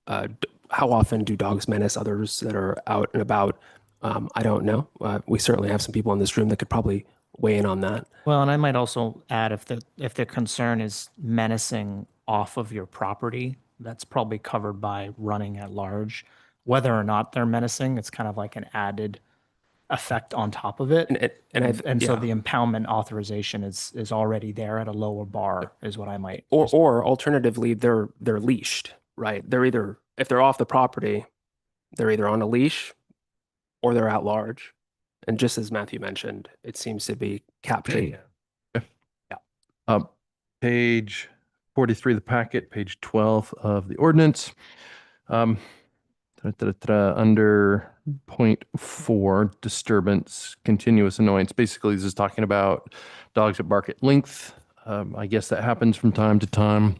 how often do dogs menace others that are out and about? I don't know. We certainly have some people in this room that could probably weigh in on that. Well, and I might also add if the concern is menacing off of your property, that's probably covered by running at large. Whether or not they're menacing, it's kind of like an added effect on top of it. And so yeah. the impoundment authorization is already there at a lower bar, is what I might. Or alternatively, they're leashed, right? They're either, if they're off the property, they're either on a leash or they're at large. And just as Matthew mentioned, it seems to be captured. Yeah. Page 43 of the packet, page 12 of the ordinance. Under point 4, disturbance, continuous annoyance. Basically, this is talking about dogs that bark at length. I guess that happens from time to time.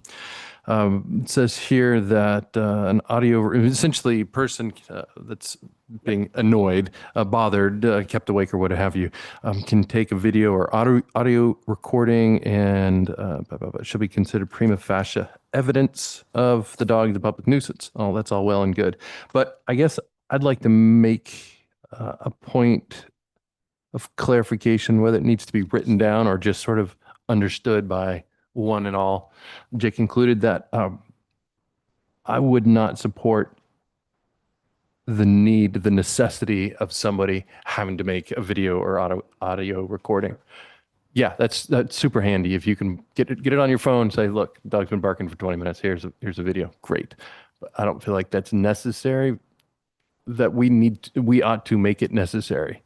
It says here that an audio, essentially, person that's being annoyed, bothered, kept awake, or what have you, can take a video or audio recording and should be considered prima facie evidence of the dog, the public nuisance. Oh, that's all well and good. But I guess I'd like to make a point of clarification, whether it needs to be written down or just sort of understood by one and all. Jake included that I would not support the necessity of somebody having to make a video or audio recording. Yeah, that's super handy. If you can get it on your phone and say, look, dog's been barking for 20 minutes. Here's a video. Great. But I don't feel like that's necessary, that we ought to make it necessary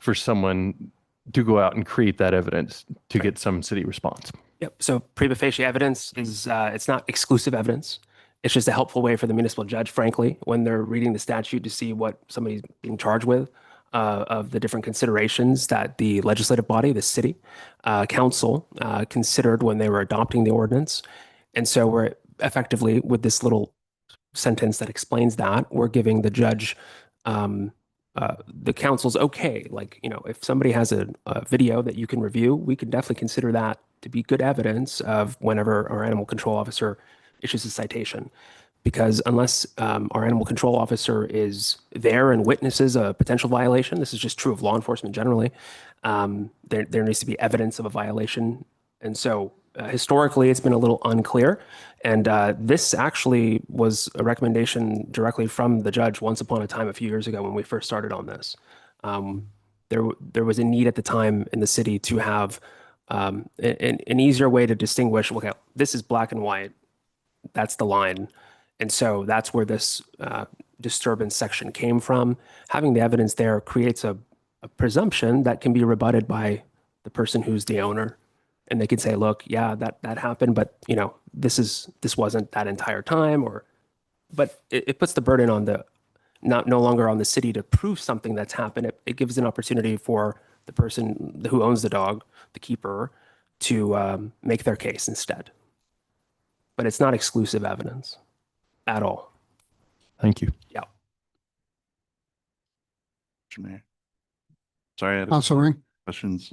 for someone to go out and create that evidence to get some city response. Yep. So prima facie evidence is, it's not exclusive evidence. It's just a helpful way for the municipal judge, frankly, when they're reading the statute to see what somebody's being charged with, of the different considerations that the legislative body, the city council, considered when they were adopting the ordinance. And so we're effectively, with this little sentence that explains that, we're giving the judge the council's okay. Like, you know, if somebody has a video that you can review, we can definitely consider that to be good evidence of whenever our animal control officer issues a citation. Because unless our animal control officer is there and witnesses a potential violation, this is just true of law enforcement generally, there needs to be evidence of a violation. And so historically, it's been a little unclear. And this actually was a recommendation directly from the judge once upon a time a few years ago when we first started on this. There was a need at the time in the city to have an easier way to distinguish, okay, this is black and white, that's the line. And so that's where this disturbance section came from. Having the evidence there creates a presumption that can be rebutted by the person who's the owner. And they can say, look, yeah, that happened, but you know, this wasn't that entire time, but it puts the burden on no longer on the city to prove something that's happened. It gives an opportunity for the person who owns the dog, the keeper, to make their case instead. But it's not exclusive evidence at all. Thank you. Yeah. Mr. Mayor. Sorry, I had Council Ring. questions.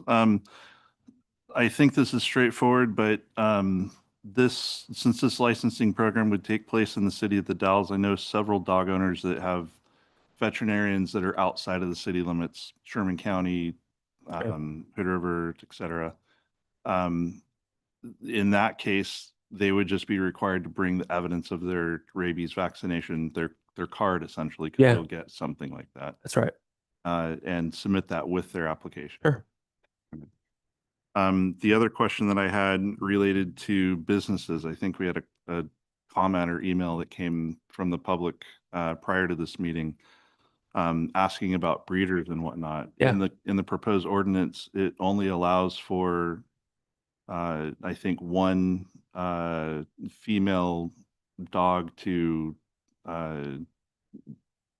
I think this is straightforward, but since this licensing program would take place in the city of the Dalles, I know several dog owners that have veterinarians that are outside of the city limits, Sherman County, Hood River, et cetera. In that case, they would just be required to bring the evidence of their rabies vaccination, their card essentially, because they'll get something like that. That's right. And submit that with their application. Sure. The other question that I had related to businesses, I think we had a comment or email that came from the public prior to this meeting asking about breeders and whatnot. Yeah. In the proposed ordinance, it only allows for I think one female dog to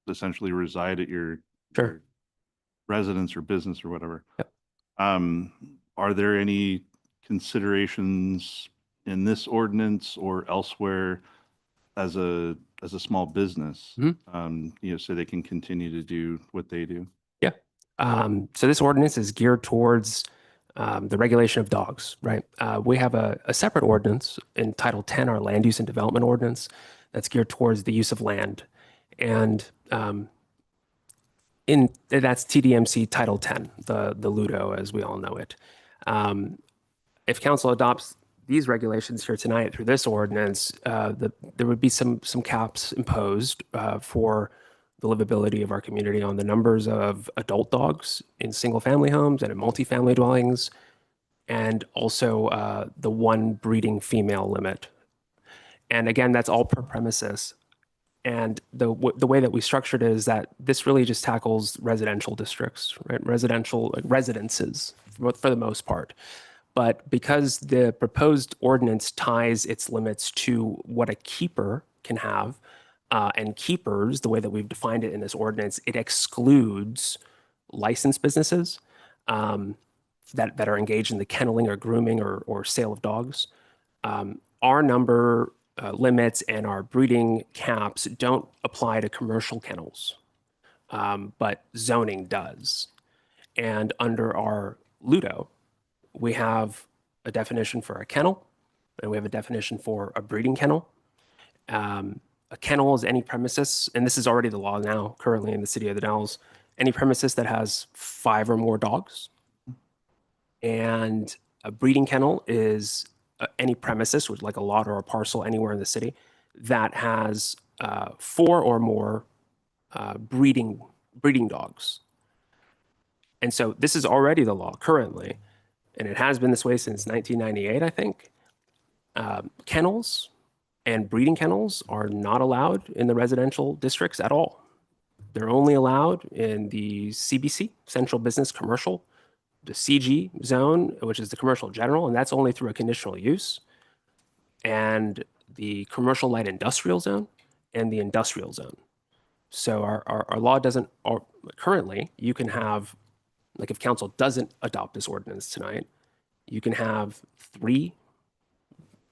essentially reside at your Sure. residence or business or whatever. Yep. Are there any considerations in this ordinance or elsewhere as a small business, so they can continue to do what they do? Yeah. So this ordinance is geared towards the regulation of dogs, right? We have a separate ordinance in Title 10, our Land Use and Development Ordinance, that's geared towards the use of land. And that's TDMC Title 10, the Ludo, as we all know it. If council adopts these regulations here tonight through this ordinance, there would be some caps imposed for the livability of our community on the numbers of adult dogs in single-family homes and in multifamily dwellings, and also the one breeding female limit. And again, that's all per premises. And the way that we structured it is that this really just tackles residential districts, right? Residential residences for the most part. But because the proposed ordinance ties its limits to what a keeper can have, and keepers, the way that we've defined it in this ordinance, it excludes licensed businesses that are engaged in the kenneling or grooming or sale of dogs. Our number limits and our breeding caps don't apply to commercial kennels, but zoning does. And under our Ludo, we have a definition for a kennel, and we have a definition for a breeding kennel. A kennel is any premises, and this is already the law now, currently in the city of the Dalles, any premises that has 5 or more dogs. And a breeding kennel is any premises, which like a lot or a parcel anywhere in the city, that has 4 or more breeding dogs. And so this is already the law currently, and it has been this way since 1998, I think. Kennels and breeding kennels are not allowed in the residential districts at all. They're only allowed in the CBC, Central Business Commercial, the CG zone, which is the commercial general, and that's only through a conditional use, and the commercial light industrial zone and the industrial zone. So our law doesn't, currently, you can have, like if council doesn't adopt this ordinance tonight, you can have 3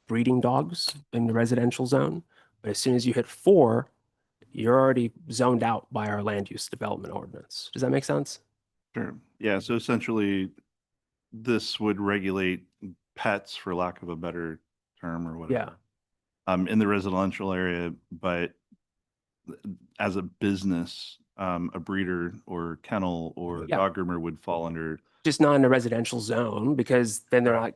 breeding dogs in the residential zone. But as soon as you hit 4, you're already zoned out by our land use development ordinance. Does that make sense? Sure. Yeah. So essentially, this would regulate pets, for lack of a better term or whatever. Yeah. In the residential area, but as a business, a breeder or kennel or Yeah. dog groomer would fall under. Just not in a residential zone, because then they're not,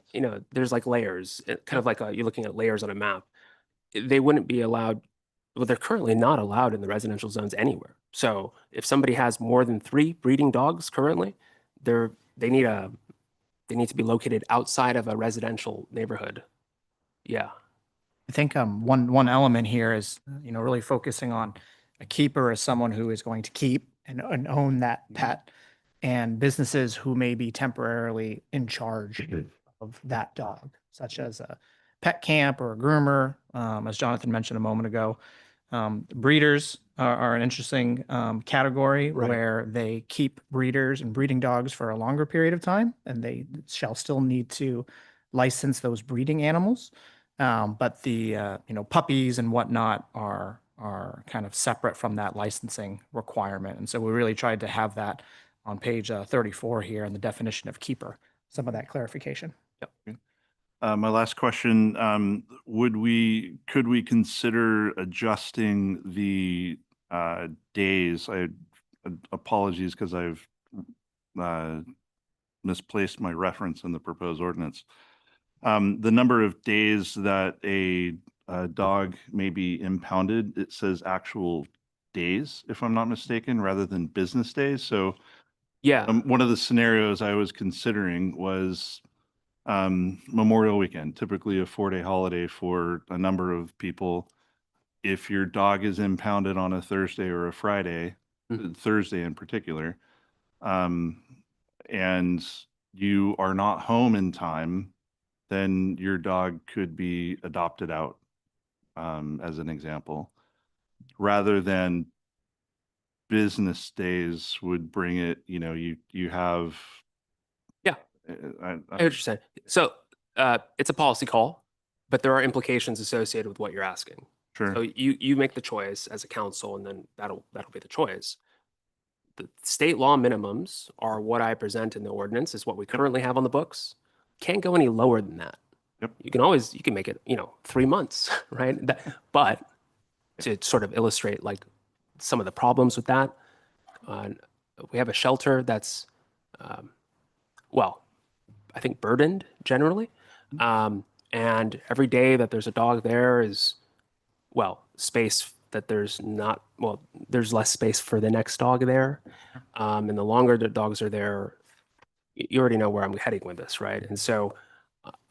there's like layers, kind of like you're looking at layers on a map. They wouldn't be allowed, well, they're currently not allowed in the residential zones anywhere. So if somebody has more than 3 breeding dogs currently, they need to be located outside of a residential neighborhood. Yeah. I think one element here is, really focusing on a keeper as someone who is going to keep and own that pet, and businesses who may be temporarily in charge of that dog, such as a pet camp or a groomer, as Jonathan mentioned a moment ago. Breeders are an interesting category, Right. where they keep breeders and breeding dogs for a longer period of time, and they shall still need to license those breeding animals. But the puppies and whatnot are kind of separate from that licensing requirement. And so we really tried to have that on page 34 here in the definition of keeper, some of that clarification. Yep. My last question, could we consider adjusting the days? Apologies because I've misplaced my reference in the proposed ordinance. The number of days that a dog may be impounded, it says actual days, if I'm not mistaken, rather than business days. So Yeah. one of the scenarios I was considering was Memorial Weekend, typically a 4-day holiday for a number of people. If your dog is impounded on a Thursday or a Friday, Thursday in particular, and you are not home in time, then your dog could be adopted out, as an example, rather than business days would bring it, you have. Yeah. I hear what you're saying. So it's a policy call, but there are implications associated with what you're asking. Sure. So you make the choice as a council, and then that'll be the choice. The state law minimums are what I present in the ordinance, is what we currently have on the books. Can't go any lower than that. Yep. You can make it, 3 months, right? But to sort of illustrate like some of the problems with that, we have a shelter that's, I think burdened generally. And every day that there's a dog there is, space that there's not, there's less space for the next dog there. And the longer the dogs are there, you already know where I'm heading with this, right? And so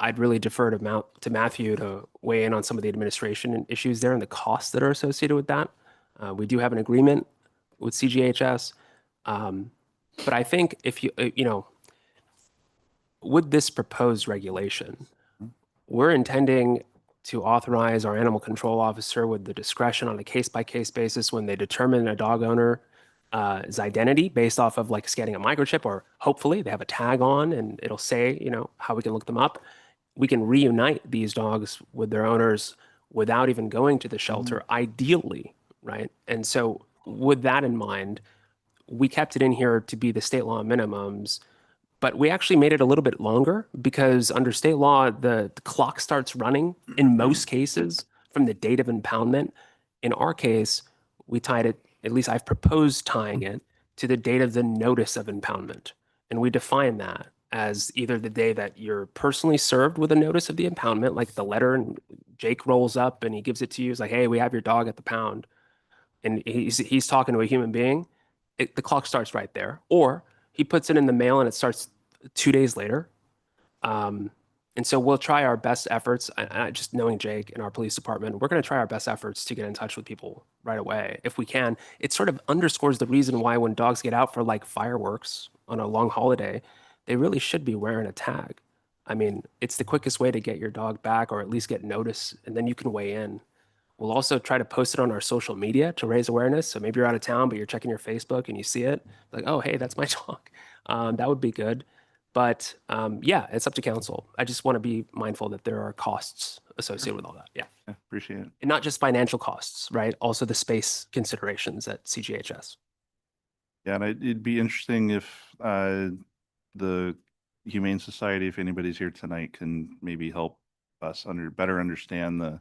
I'd really defer to Matthew to weigh in on some of the administration issues there and the costs that are associated with that. We do have an agreement with CGHS. But I think if with this proposed regulation, we're intending to authorize our animal control officer with the discretion on a case-by-case basis when they determine a dog owner's identity based off of like scanning a microchip, or hopefully they have a tag on and it'll say, how we can look them up. We can reunite these dogs with their owners without even going to the shelter, ideally, right? And so with that in mind, we kept it in here to be the state law minimums, but we actually made it a little bit longer because under state law, the clock starts running in most cases from the date of impoundment. In our case, we tied it, at least I've proposed tying it to the date of the notice of impoundment. And we define that as either the day that you're personally served with a notice of the impoundment, like the letter, and Jake rolls up and he gives it to you. It's like, hey, we have your dog at the pound. And he's talking to a human being. The clock starts right there. Or he puts it in the mail and it starts 2 days later. And so we'll try our best efforts. Just knowing Jake and our police department, we're going to try our best efforts to get in touch with people right away if we can. It sort of underscores the reason why when dogs get out for like fireworks on a long holiday, they really should be wearing a tag. I mean, it's the quickest way to get your dog back, or at least get notice, and then you can weigh in. We'll also try to post it on our social media to raise awareness. So maybe you're out of town, but you're checking your Facebook and you see it, like, oh, hey, that's my dog. That would be good. But yeah, it's up to council. I just want to be mindful that there are costs associated with all that. Yeah. Appreciate it. And not just financial costs, right? Also the space considerations at CGHS. Yeah, and it'd be interesting if the Humane Society, if anybody's here tonight, can maybe help us better understand the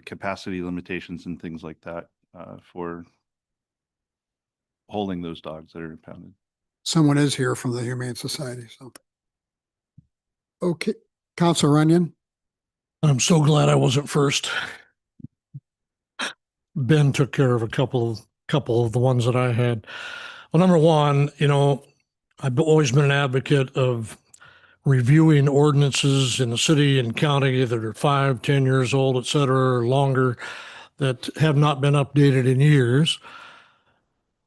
capacity limitations and things like that for holding those dogs that are impounded. Someone is here from the Humane Society, so. Okay, Councilor Runyon. I'm so glad I wasn't first. Ben took care of a couple of the ones that I had. Well, number one, I've always been an advocate of reviewing ordinances in the city and county that are 5, 10 years old, et cetera, or longer, that have not been updated in years.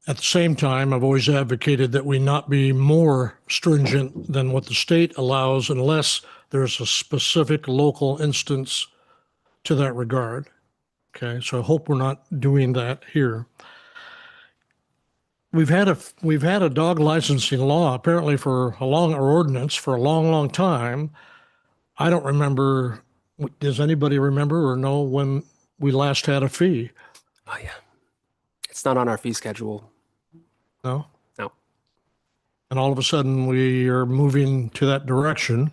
At the same time, I've always advocated that we not be more stringent than what the state allows unless there's a specific local instance to that regard. Okay, so I hope we're not doing that here. We've had a dog licensing law apparently or ordinance for a long, long time. I don't remember. Does anybody remember or know when we last had a fee? Oh yeah, it's not on our fee schedule. No. No. And all of a sudden we are moving to that direction.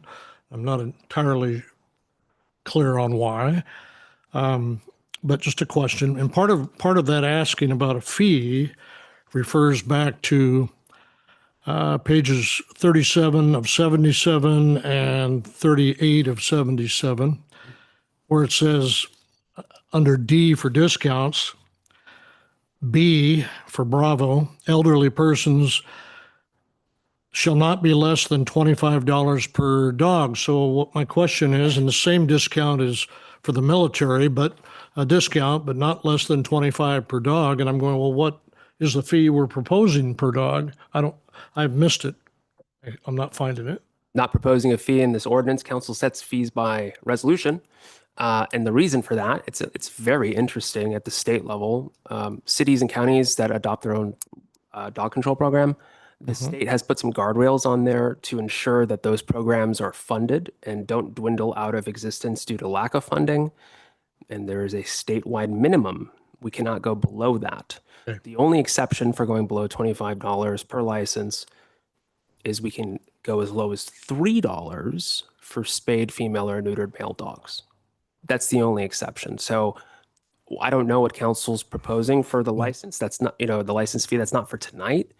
I'm not entirely clear on why, but just a question. And part of that asking about a fee refers back to pages 37 of 77 and 38 of 77, where it says under D for discounts, B for Bravo, elderly persons shall not be less than $25 per dog. So what my question is, and the same discount is for the military, but a discount, but not less than 25 per dog. And I'm going, well, what is the fee we're proposing per dog? I've missed it. I'm not finding it. Not proposing a fee in this ordinance. Council sets fees by resolution. And the reason for that, it's very interesting at the state level. Cities and counties that adopt their own dog control program, the state has put some guardrails on there to ensure that those programs are funded and don't dwindle out of existence due to lack of funding. And there is a statewide minimum. We cannot go below that. Okay. The only exception for going below $25 per license is we can go as low as $3 for spayed female or neutered male dogs. That's the only exception. So I don't know what council's proposing for the license. That's not, the license fee, that's not for tonight.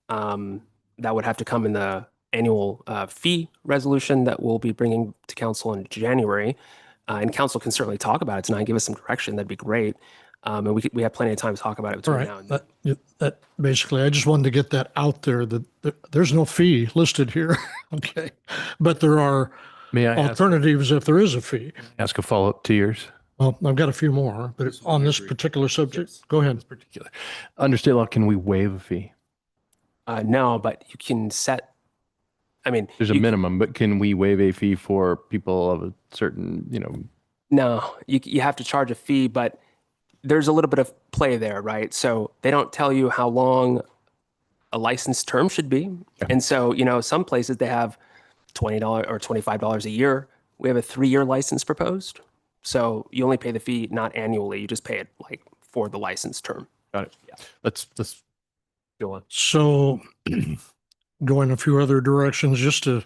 That would have to come in the annual fee resolution that we'll be bringing to council in January. And council can certainly talk about it tonight, give us some direction. That'd be great. And we have plenty of time to talk about it All between right. now and then. That basically, I just wanted to get that out there that there's no fee listed here. Okay. But there are May I alternatives if there is a fee. ask a follow-up to yours? Well, I've got a few more, but on this particular subject, go ahead. Particular. Under state law, can we waive a fee? No, but you can set, There's a minimum, but can we waive a fee for people of a certain, no, you have to charge a fee, but there's a little bit of play there, right? So they don't tell you how long a license term should be. Yeah. And so, some places they have $20 or $25 a year. We have a 3-year license proposed. So you only pay the fee, not annually. You just pay it like for the license term. Got it. Yeah. Let's go on. So going a few other directions just to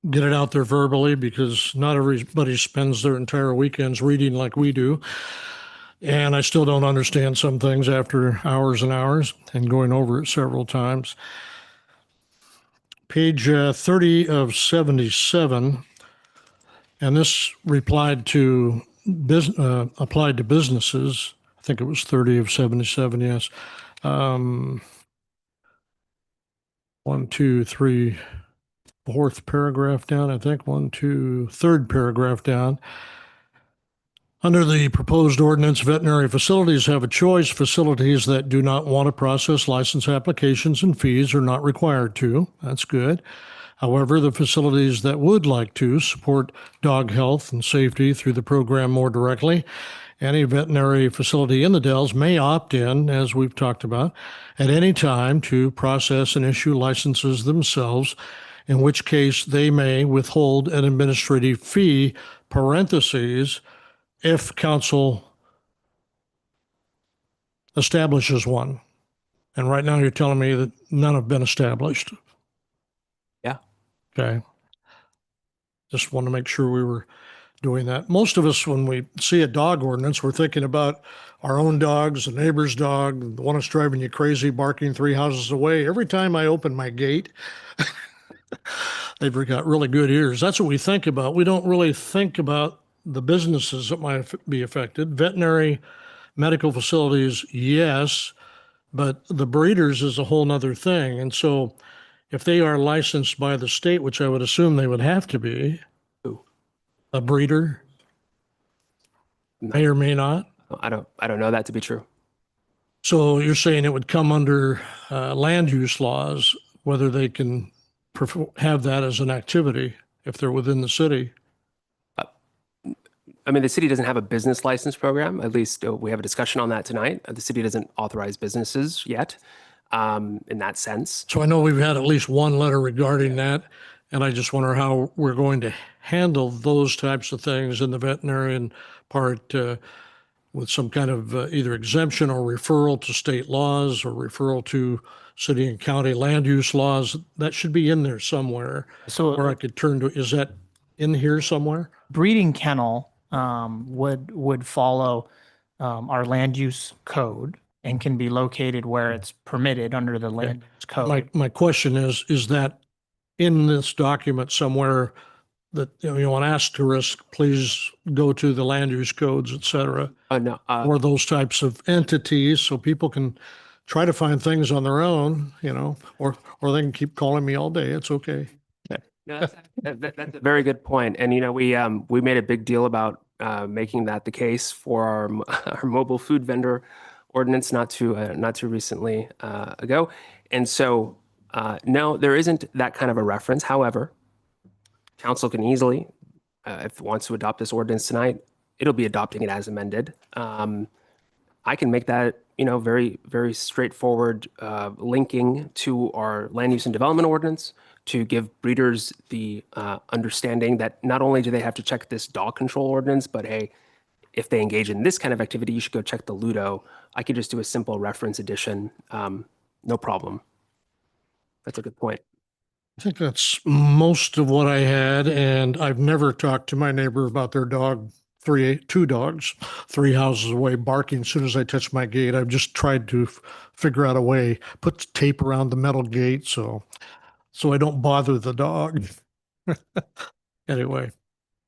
get it out there verbally, because not everybody spends their entire weekends reading like we do. And I still don't understand some things after hours and hours and going over it several times. Page 30 of 77, and this applied to businesses. I think it was 30 of 77, yes. 1, 2, 3, fourth paragraph down, I think. 1, 2, third paragraph down. Under the proposed ordinance, veterinary facilities have a choice. Facilities that do not want to process license applications and fees are not required to. That's good. However, the facilities that would like to support dog health and safety through the program more directly, any veterinary facility in the Dalles may opt in, as we've talked about, at any time to process and issue licenses themselves, in which case they may withhold an administrative fee, parentheses, if council establishes one. And right now you're telling me that none have been established. Yeah. Okay. Just want to make sure we were doing that. Most of us, when we see a dog ordinance, we're thinking about our own dogs, the neighbor's dog, the one that's driving you crazy, barking 3 houses away. Every time I open my gate, they've got really good ears. That's what we think about. We don't really think about the businesses that might be affected. Veterinary medical facilities, yes, but the breeders is a whole nother thing. And so if they are licensed by the state, which I would assume they would have to be, a breeder may or may not. I don't know that to be true. So you're saying it would come under land use laws, whether they can have that as an activity if they're within the city. The city doesn't have a business license program. At least we have a discussion on that tonight. The city doesn't authorize businesses yet in that sense. So I know we've had at least one letter regarding that, and I just wonder how we're going to handle those types of things in the veterinarian part with some kind of either exemption or referral to state laws or referral to city and county land use laws. That should be in there somewhere. So where I could turn to, is that in here somewhere? breeding kennel would follow our land use code and can be located where it's permitted under the land use code. My question is that in this document somewhere that, an asterisk, please go to the land use codes, et cetera, No. or those types of entities so people can try to find things on their own, or they can keep calling me all day. It's okay. No, that's a very good point. And, we made a big deal about making that the case for our mobile food vendor ordinance not too recently ago. And so, no, there isn't that kind of a reference. However, council can easily, if it wants to adopt this ordinance tonight, it'll be adopting it as amended. I can make that, very, very straightforward linking to our land use and development ordinance to give breeders the understanding that not only do they have to check this dog control ordinance, but hey, if they engage in this kind of activity, you should go check the Ludo. I could just do a simple reference addition, no problem. That's a good point. I think that's most of what I had, and I've never talked to my neighbor about their dog, two dogs, 3 houses away, barking as soon as I touch my gate. I've just tried to figure out a way, put tape around the metal gate so I don't bother the dog. Anyway,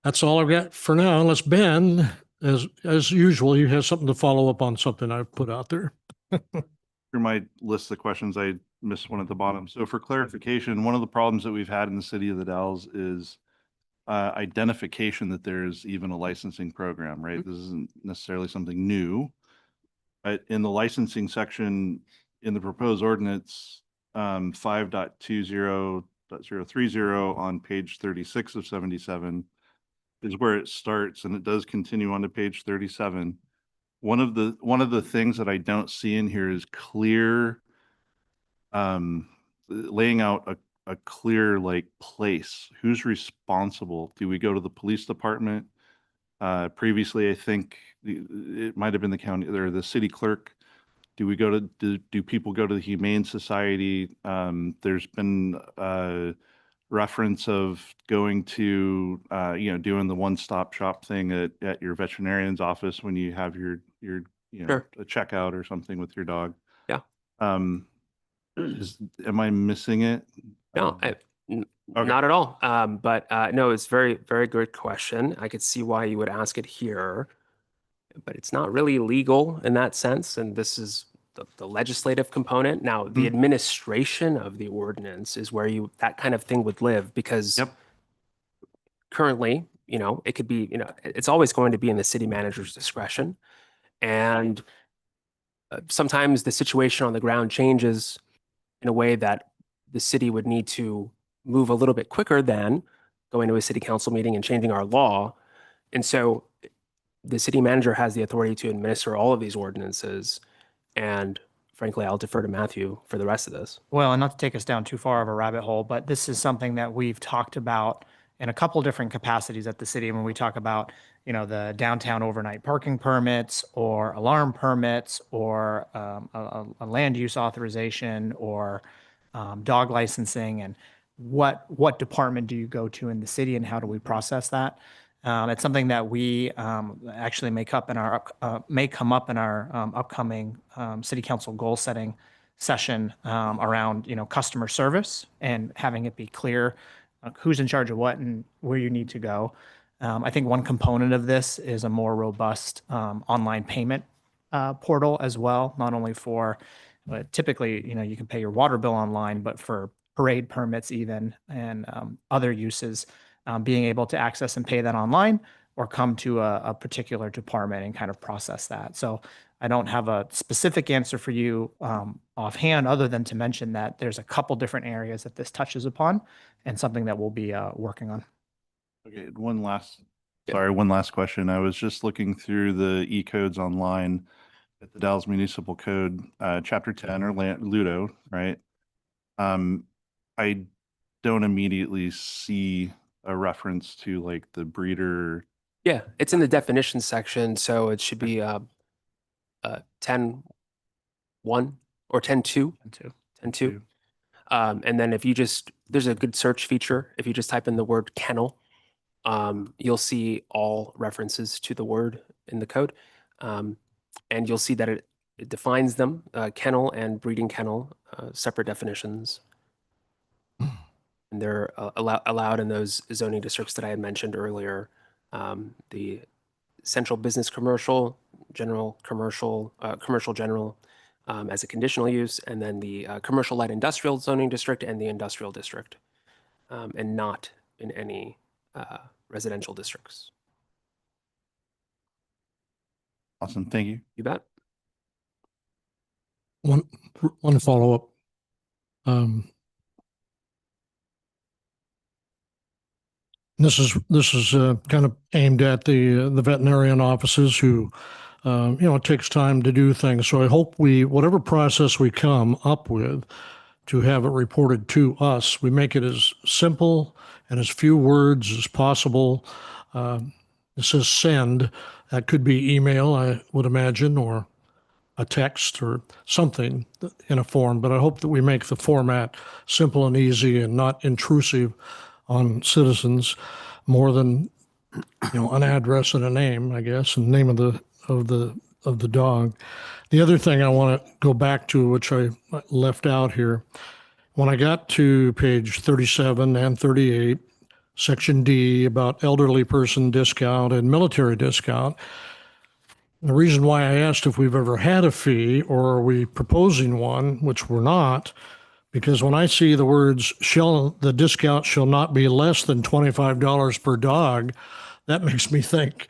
that's all I've got for now, unless Ben, as usual, you have something to follow up on something I've put out there. Through my list of questions, I missed one at the bottom. So for clarification, one of the problems that we've had in the city of the Dalles is identification that there's even a licensing program, right? This isn't necessarily something new. In the licensing section in the proposed ordinance, 5.20.030 on page 36 of 77 is where it starts, and it does continue on to page 37. One of the things that I don't see in here is clear, laying out a clear place. Who's responsible? Do we go to the police department? Previously, I think it might have been the county or the city clerk. Do people go to the Humane Society? There's been reference of going to doing the one-stop shop thing at your veterinarian's office when you have your Sure. a checkout or something with your dog. Yeah. Am I missing it? No, Okay. not at all. But no, it's very, very good question. I could see why you would ask it here, but it's not really legal in that sense. And this is the legislative component. Now, the administration of the ordinance is where that kind of thing would live, because currently, it could be, it's always going to be in the city manager's discretion. And sometimes the situation on the ground changes in a way that the city would need to move a little bit quicker than going to a city council meeting and changing our law. And so the city manager has the authority to administer all of these ordinances. And frankly, I'll defer to Matthew for the rest of this. Well, and not to take us down too far of a rabbit hole, but this is something that we've talked about in a couple different capacities at the city. When we talk about, the downtown overnight parking permits or alarm permits or a land use authorization or dog licensing, and what department do you go to in the city and how do we process that? It's something that we actually may come up in our upcoming city council goal setting session around customer service and having it be clear who's in charge of what and where you need to go. I think one component of this is a more robust online payment portal as well, not only for typically you can pay your water bill online, but for parade permits even and other uses. Being able to access and pay that online or come to a particular department and kind of process that. So I don't have a specific answer for you offhand, other than to mention that there's a couple different areas that this touches upon and something that we'll be working on. Okay, one last question. I was just looking through the e-codes online at the Dalles Municipal Code, Chapter 10 or Ludo, right? I don't immediately see a reference to the breeder. Yeah, it's in the definition section, so it should be 10.1 or 10.2. 10.2. And then if you there's a good search feature. If you just type in the word kennel, you'll see all references to the word in the code. And you'll see that it defines them, kennel and breeding kennel, separate definitions. And they're allowed in those zoning districts that I had mentioned earlier. The central business commercial, general commercial, commercial general, as a conditional use, and then the commercial light industrial zoning district and the industrial district, and not in any residential districts. Awesome. Thank you. You bet. One follow-up. This is kind of aimed at the veterinarian offices who, it takes time to do things. So I hope whatever process we come up with to have it reported to us, we make it as simple and as few words as possible. It says send. That could be email, I would imagine, or a text or something in a form. But I hope that we make the format simple and easy and not intrusive on citizens more than an address and a name, I guess, and name of the dog. The other thing I want to go back to, which I left out here, when I got to page 37 and 38, section D about elderly person discount and military discount, the reason why I asked if we've ever had a fee or are we proposing one, which we're not, because when I see the words the discount shall not be less than $25 per dog, that makes me think,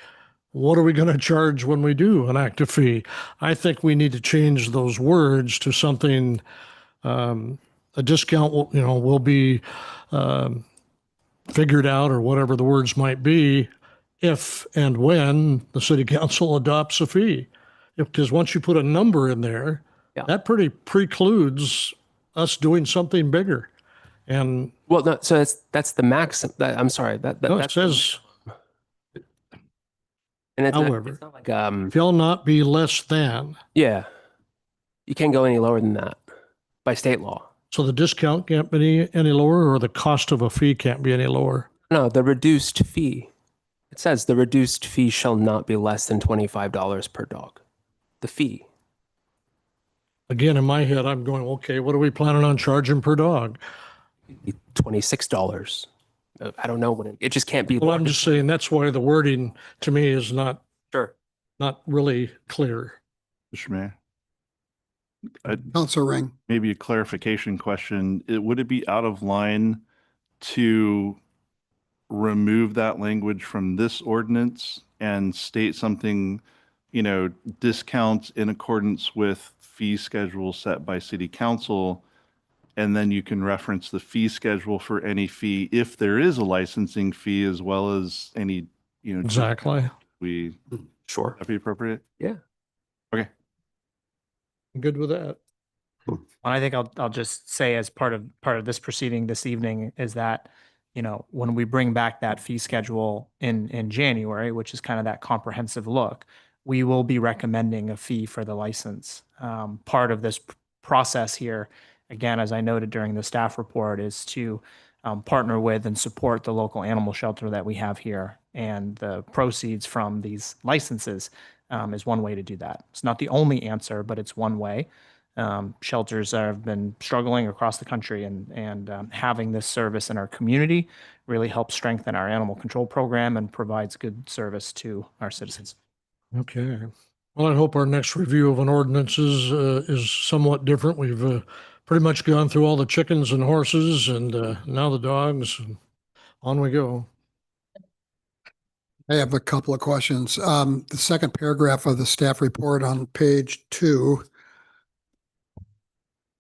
what are we going to charge when we do an active fee? I think we need to change those words to something, a discount will be figured out, or whatever the words might be, if and when the city council adopts a fee. Because once you put a number in there, that pretty precludes us doing something bigger. And well, no, so that's the maximum. I'm sorry. no, it that's says, and however, it's not like shall not be less than. yeah, you can't go any lower than that by state law. So the discount can't be any lower, or the cost of a fee can't be any lower? No, the reduced fee. It says the reduced fee shall not be less than $25 per dog. The fee. Again, in my head, I'm going, okay, what are we planning on charging per dog? $26. I don't know what it just can't be. Well, I'm just saying that's why the wording to me is not really clear. Mr. Mayor. Councilor Ring. Maybe a clarification question. Would it be out of line to remove that language from this ordinance and state something, discounts in accordance with fee schedule set by city council, and then you can reference the fee schedule for any fee if there is a licensing fee, as well as any, Exactly. Sure. That'd be appropriate? Yeah. Okay. I'm good with that. And I think I'll just say, as part of this proceeding this evening, is that, when we bring back that fee schedule in January, which is kind of that comprehensive look, we will be recommending a fee for the license. Part of this process here, again, as I noted during the staff report, is to partner with and support the local animal shelter that we have here. And the proceeds from these licenses is one way to do that. It's not the only answer, but it's one way. Shelters have been struggling across the country, and having this service in our community really helps strengthen our animal control program and provides good service to our citizens. Okay. Well, I hope our next review of an ordinance is somewhat different. We've pretty much gone through all the chickens and horses, and now the dogs, and on we go. I have a couple of questions. The second paragraph of the staff report on page 2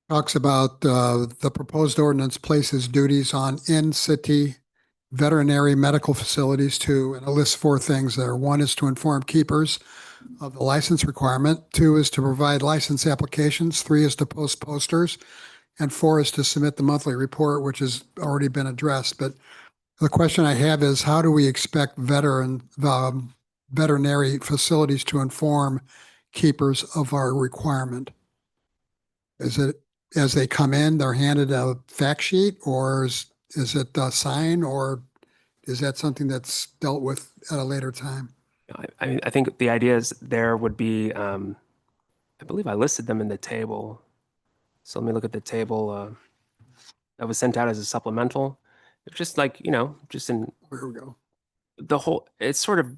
talks about the proposed ordinance places duties on in-city veterinary medical facilities and it lists 4 things there. 1 is to inform keepers of the license requirement. 2 is to provide license applications. 3 is to post posters. And 4 is to submit the monthly report, which has already been addressed. But the question I have is, how do we expect veterinary facilities to inform keepers of our requirement? Is it as they come in, they're handed a fact sheet, or is it a sign, or is that something that's dealt with at a later time? I think the idea is there would be, I believe I listed them in the table. So let me look at the table that was sent out as a supplemental. It's just like, just in Where we go. the whole, it's sort of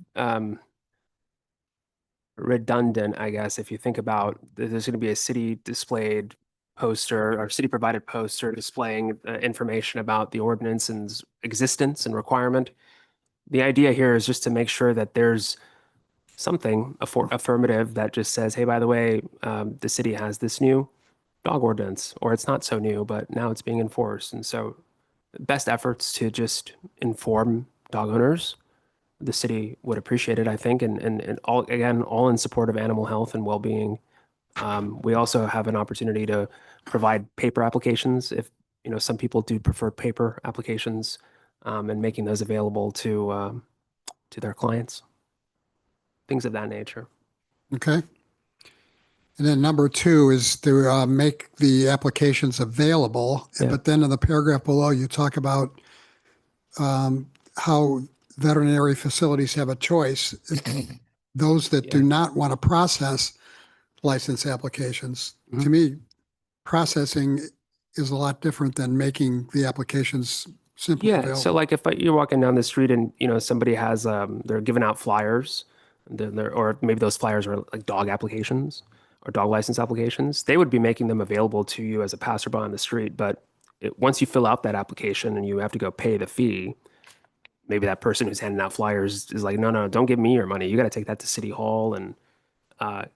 redundant, I guess, if you think about there's going to be a city displayed poster or city provided poster displaying information about the ordinance and existence and requirement. The idea here is just to make sure that there's something affirmative that just says, hey, by the way, the city has this new dog ordinance, or it's not so new, but now it's being enforced. And so best efforts to just inform dog owners. The city would appreciate it, I think, and all, again, all in support of animal health and well-being. We also have an opportunity to provide paper applications if, you know, some people do prefer paper applications, and making those available to their clients. Things of that nature. Okay. And then number 2 is to make the applications available. Yeah. But then in the paragraph below, you talk about how veterinary facilities have a choice. Those that do not want to process license applications, to me, processing is a lot different than making the applications simply Yeah. available. So like if you're walking down the street and, you know, somebody has, they're giving out flyers, or maybe those flyers are like dog applications or dog license applications, they would be making them available to you as a passerby on the street. But once you fill out that application and you have to go pay the fee, maybe that person who's handing out flyers is like, no, don't give me your money. You got to take that to City Hall, and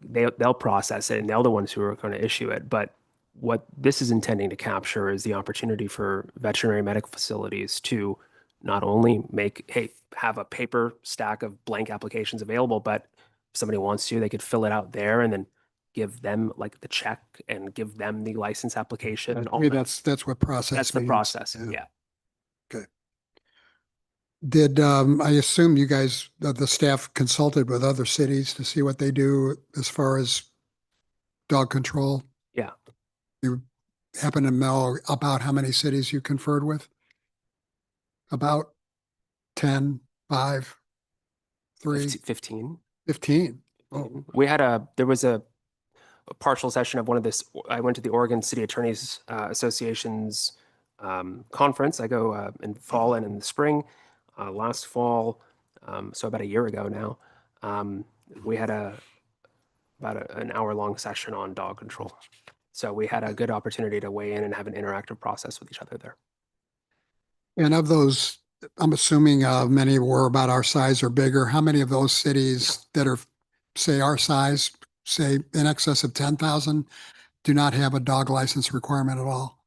they'll process it, and they're the ones who are going to issue it. But what this is intending to capture is the opportunity for veterinary medical facilities to not only have a paper stack of blank applications available, but if somebody wants to, they could fill it out there and then give them like the check and give them the license application. And I all mean, that. that's what process That's the means. process. Yeah. Yeah. Okay. Did I assume you guys, the staff consulted with other cities to see what they do as far as dog control? Yeah. You happen to know about how many cities you conferred with? About 10, 5, 3, 15. 15. Oh, We had there was a partial session of one of this. I went to the Oregon City Attorneys Association's conference. I go in fall and in the spring. Last fall, so about a year ago now, we had about an hour-long session on dog control. So we had a good opportunity to weigh in and have an interactive process with each other there. and of those, I'm assuming many were about our size or bigger. How many of those cities that are, say, our size, say in excess of 10,000, do not have a dog license requirement at all?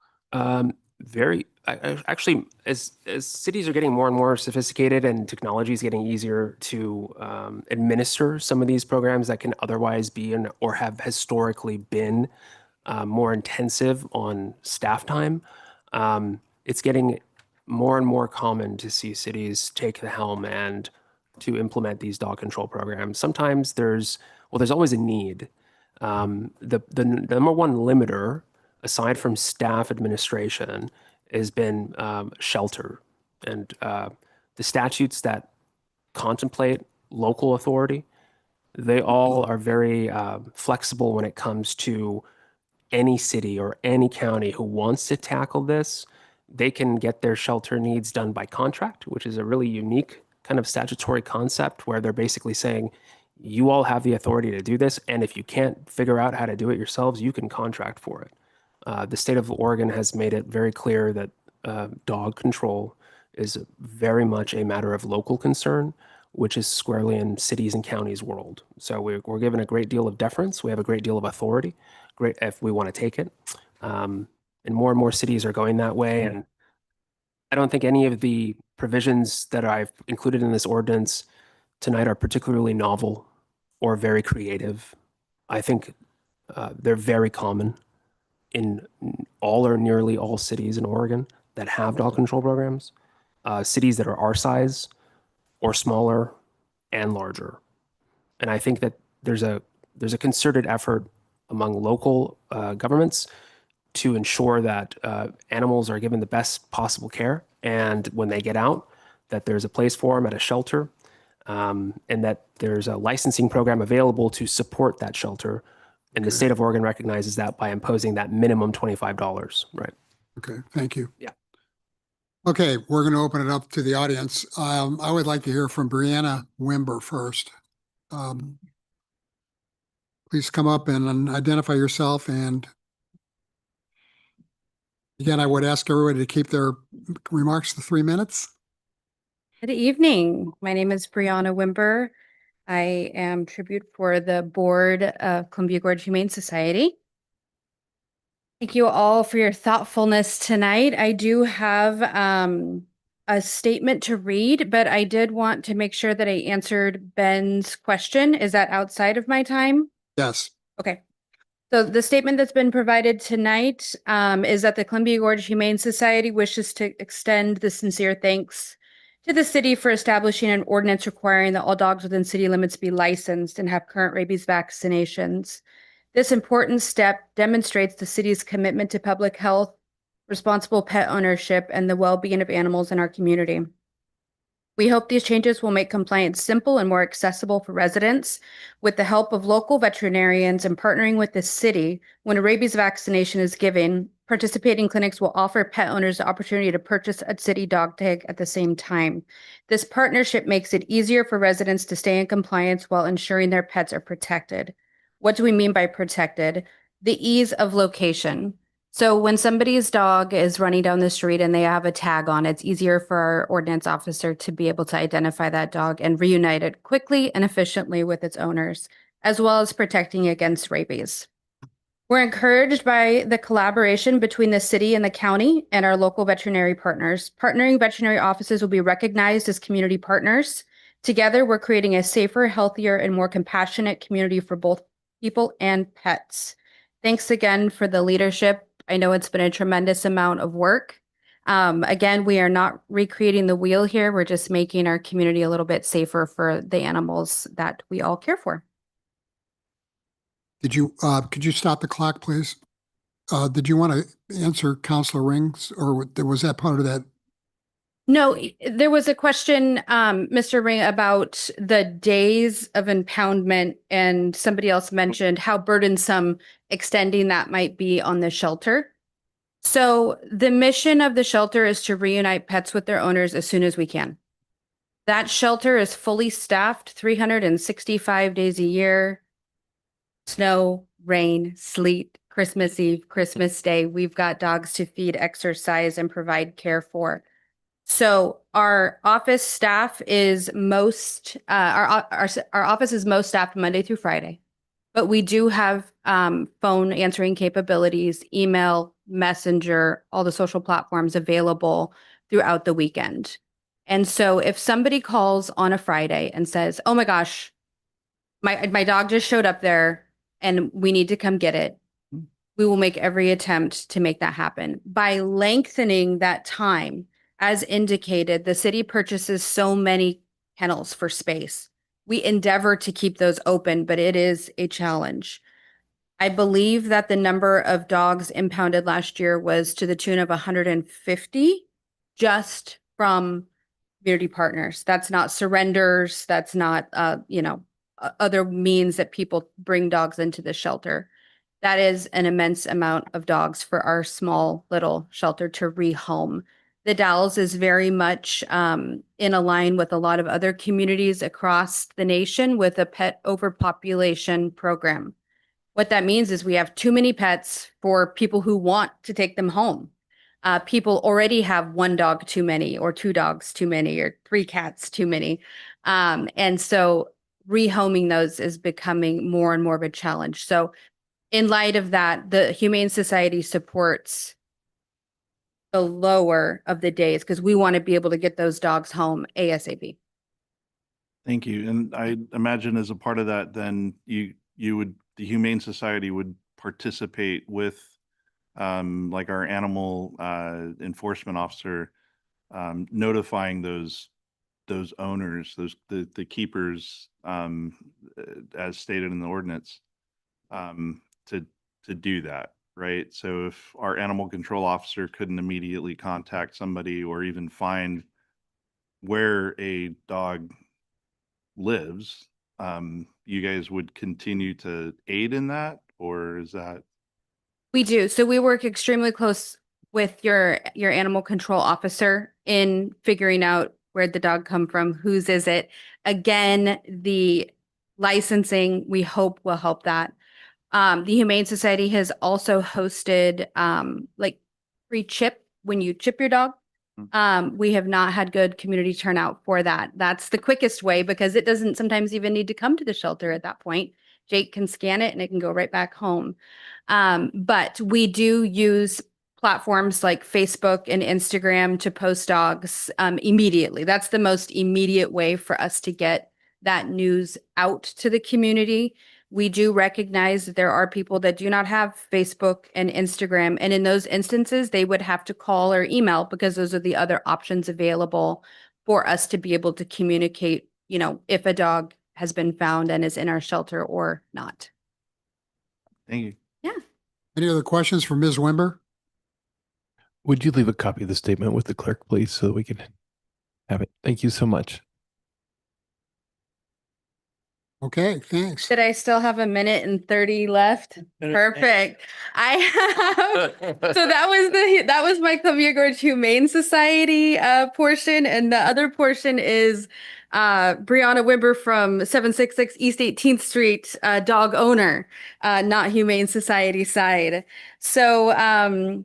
Actually, as cities are getting more and more sophisticated and technology is getting easier to administer some of these programs that can otherwise be or have historically been more intensive on staff time, it's getting more and more common to see cities take the helm and to implement these dog control programs. Sometimes there's always a need. The number one limiter, aside from staff administration, has been shelter. And the statutes that contemplate local authority, they all are very flexible when it comes to any city or any county who wants to tackle this. They can get their shelter needs done by contract, which is a really unique kind of statutory concept where they're basically saying, you all have the authority to do this, and if you can't figure out how to do it yourselves, you can contract for it. The state of Oregon has made it very clear that dog control is very much a matter of local concern, which is squarely in cities and counties world. So we're given a great deal of deference. We have a great deal of authority, great if we want to take it. And more cities are going that way. And I don't think any of the provisions that I've included in this ordinance tonight are particularly novel or very creative. I think they're very common in all or nearly all cities in Oregon that have dog control programs, cities that are our size or smaller and larger. And I think that there's a concerted effort among local governments to ensure that animals are given the best possible care, and when they get out, that there's a place for them at a shelter, and that there's a licensing program available to support that shelter. And the state of Oregon recognizes that by imposing that minimum $25, right? Okay, thank you. Yeah. Okay, we're going to open it up to the audience. I would like to hear from Brianna Wimber first. please come up and identify yourself. And again, I would ask everybody to keep their remarks to 3 minutes. Good evening. My name is Brianna Wimber. I am tribute for the board of Columbia Gorge Humane Society. Thank you all for your thoughtfulness tonight. I do have a statement to read, but I did want to make sure that I answered Ben's question. Is that outside of my time? Yes. Okay. So the statement that's been provided tonight is that the Columbia Gorge Humane Society wishes to extend the sincere thanks to the city for establishing an ordinance requiring that all dogs within city limits be licensed and have current rabies vaccinations. This important step demonstrates the city's commitment to public health, responsible pet ownership, and the well-being of animals in our community. We hope these changes will make compliance simple and more accessible for residents. With the help of local veterinarians and partnering with the city, when a rabies vaccination is given, participating clinics will offer pet owners the opportunity to purchase a city dog tag at the same time. This partnership makes it easier for residents to stay in compliance while ensuring their pets are protected. What do we mean by protected? The ease of location. So when somebody's dog is running down the street and they have a tag on, it's easier for our ordinance officer to be able to identify that dog and reunite it quickly and efficiently with its owners, as well as protecting against rabies. We're encouraged by the collaboration between the city and the county and our local veterinary partners. Partnering veterinary offices will be recognized as community partners. Together, we're creating a safer, healthier, and more compassionate community for both people and pets. Thanks again for the leadership. I know it's been a tremendous amount of work. Again, we are not recreating the wheel here. We're just making our community a little bit safer for the animals that we all care for. Could you stop the clock, please? Did you want to answer Counselor Rings, or was that part of that? No, there was a question, Mr. Ring, about the days of impoundment, and somebody else mentioned how burdensome extending that might be on the shelter. So the mission of the shelter is to reunite pets with their owners as soon as we can. That shelter is fully staffed 365 days a year. Snow, rain, sleet, Christmas Eve, Christmas Day. We've got dogs to feed, exercise, and provide care for. So our office staff is our office is most staffed Monday through Friday, but we do have phone answering capabilities, email, messenger, all the social platforms available throughout the weekend. And so if somebody calls on a Friday and says, "Oh my gosh, my dog just showed up there and we need to come get it," we will make every attempt to make that happen. By lengthening that time, as indicated, the city purchases so many kennels for space. We endeavor to keep those open, but it is a challenge. I believe that the number of dogs impounded last year was to the tune of 150 just from community partners. That's not surrenders. That's not, other means that people bring dogs into the shelter. That is an immense amount of dogs for our small little shelter to rehome. The Dalles is very much in a line with a lot of other communities across the nation with a pet overpopulation program. What that means is we have too many pets for people who want to take them home. People already have one dog too many, or two dogs too many, or three cats too many. And so rehoming those is becoming more and more of a challenge. So in light of that, the Humane Society supports the lower of the days because we want to be able to get those dogs home ASAP. Thank you. And I imagine as a part of that, then the Humane Society would participate with like our animal enforcement officer, notifying those owners, the keepers, as stated in the ordinance, to do that, right? So if our animal control officer couldn't immediately contact somebody or even find where a dog lives, you guys would continue to aid in that, or is that? We do. So we work extremely close with your animal control officer in figuring out where'd the dog come from, whose is it. Again, the licensing, we hope will help that. The Humane Society has also hosted like free chip when you chip your dog. We have not had good community turnout for that. That's the quickest way because it doesn't sometimes even need to come to the shelter at that point. Jake can scan it and it can go right back home. But we do use platforms like Facebook and Instagram to post dogs immediately. That's the most immediate way for us to get that news out to the community. We do recognize that there are people that do not have Facebook and Instagram. And in those instances, they would have to call or email because those are the other options available for us to be able to communicate, you know, if a dog has been found and is in our shelter or not. Thank you. Yeah. Any other questions for Ms. Wimber? Would you leave a copy of the statement with the clerk, please, so that we can have it? Thank you so much. Okay, thanks. Did I still have a minute and 30 left? Perfect. I have, so that was my Columbia Gorge Humane Society portion. And the other portion is Brianna Wimber from 766 East 18th Street, dog owner, not Humane Society side. So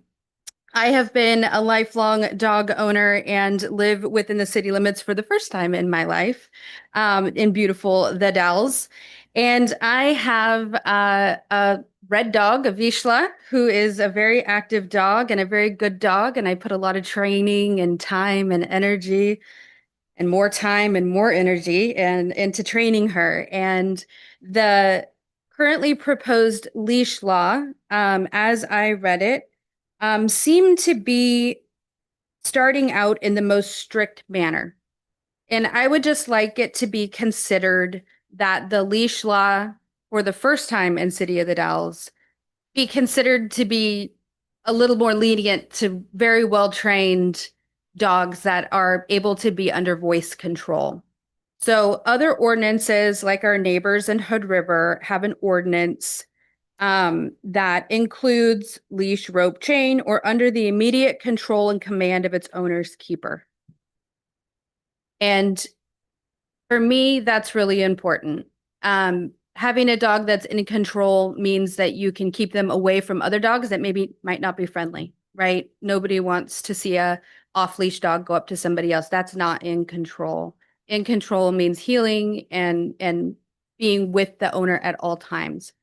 I have been a lifelong dog owner and live within the city limits for the first time in my life in beautiful the Dalles. And I have a red dog, a Vizsla, who is a very active dog and a very good dog. And I put a lot of training and time and energy and more time and more energy and into training her. And the currently proposed leash law, as I read it, seem to be starting out in the most strict manner. And I would just like it to be considered that the leash law for the first time in City of the Dalles be considered to be a little more lenient to very well-trained dogs that are able to be under voice control. So other ordinances like our neighbors in Hood River have an ordinance that includes leash, rope, chain, or under the immediate control and command of its owner's keeper. And for me, that's really important. Having a dog that's in control means that you can keep them away from other dogs that maybe might not be friendly, right? Nobody wants to see a off-leash dog go up to somebody else. That's not in control. In control means healing and being with the owner at all times.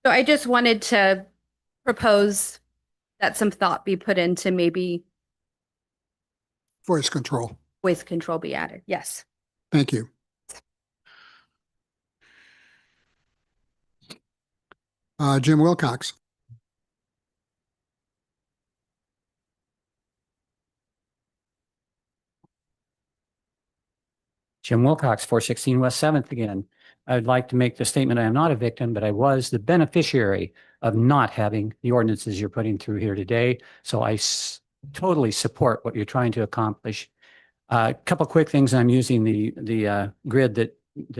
So I just wanted to propose that some thought be put into maybe Voice control. voice control be added. Yes. Thank you. Jim Wilcox. Jim Wilcox, 416 West 7th again. I'd like to make the statement, I am not a victim, but I was the beneficiary of not having the ordinances you're putting through here today. So I totally support what you're trying to accomplish. A couple quick things. I'm using the grid that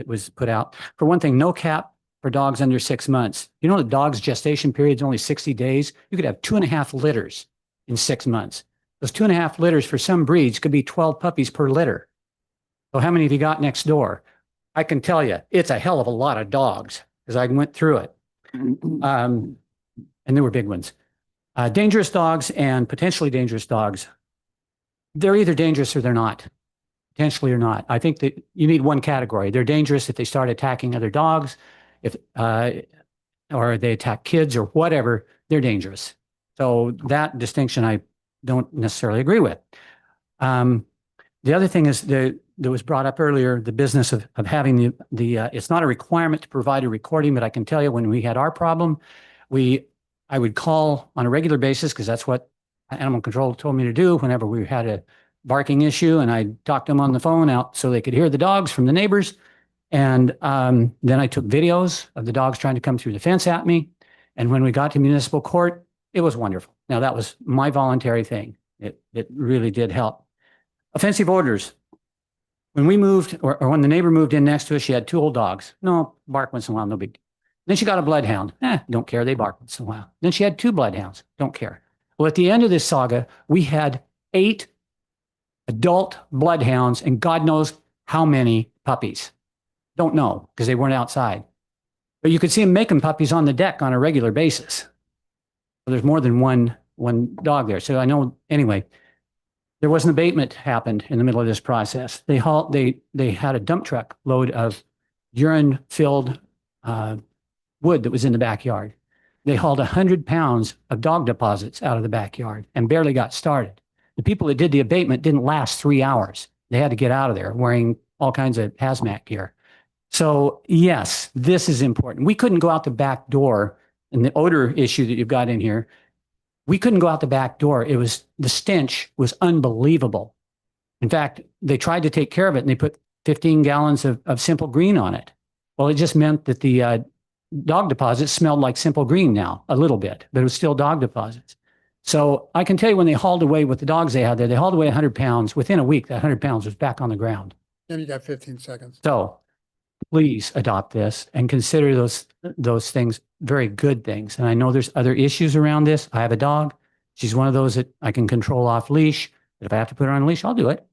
was put out. For one thing, no cap for dogs under 6 months. You know, the dog's gestation period is only 60 days. You could have 2.5 litters in 6 months. Those 2.5 litters for some breeds could be 12 puppies per litter. So how many have you got next door? I can tell you, it's a hell of a lot of dogs because I went through it. And they were big ones. Dangerous dogs and potentially dangerous dogs. They're either dangerous or they're not. Potentially or not. I think that you need one category. They're dangerous if they start attacking other dogs, if or they attack kids or whatever, they're dangerous. So that distinction I don't necessarily agree with. The other thing is that was brought up earlier, the business of having it's not a requirement to provide a recording, but I can tell you when we had our problem, I would call on a regular basis because that's what animal control told me to do whenever we had a barking issue, and I'd talk to them on the phone out so they could hear the dogs from the neighbors. And then I took videos of the dogs trying to come through the fence at me. And when we got to municipal court, it was wonderful. Now that was my voluntary thing. It really did help. Offensive orders. When we moved, or when the neighbor moved in next to us, she had 2 old dogs. No, bark once in a while, no big. Then she got a bloodhound. Don't care, they bark once in a while. Then she had 2 bloodhounds. Don't care. Well, at the end of this saga, we had 8 adult bloodhounds and God knows how many puppies. Don't know because they weren't outside. But you could see them making puppies on the deck on a regular basis. So there's more than one dog there. So I know, anyway, there was an abatement happened in the middle of this process. They had a dump truck load of urine-filled wood that was in the backyard. They hauled 100 pounds of dog deposits out of the backyard and barely got started. The people that did the abatement didn't last 3 hours. They had to get out of there wearing all kinds of hazmat gear. So yes, this is important. We couldn't go out the back door, and the odor issue that you've got in here, we couldn't go out the back door. The stench was unbelievable. In fact, they tried to take care of it and they put 15 gallons of Simple Green on it. Well, it just meant that the dog deposits smelled like Simple Green now, a little bit, but it was still dog deposits. So I can tell you when they hauled away with the dogs they had there, they hauled away 100 pounds. Within a week, that 100 pounds was back on the ground. And you got 15 seconds. So please adopt this and consider those things very good things. And I know there's other issues around this. I have a dog. She's one of those that I can control off leash. But if I have to put her on a leash, I'll do it.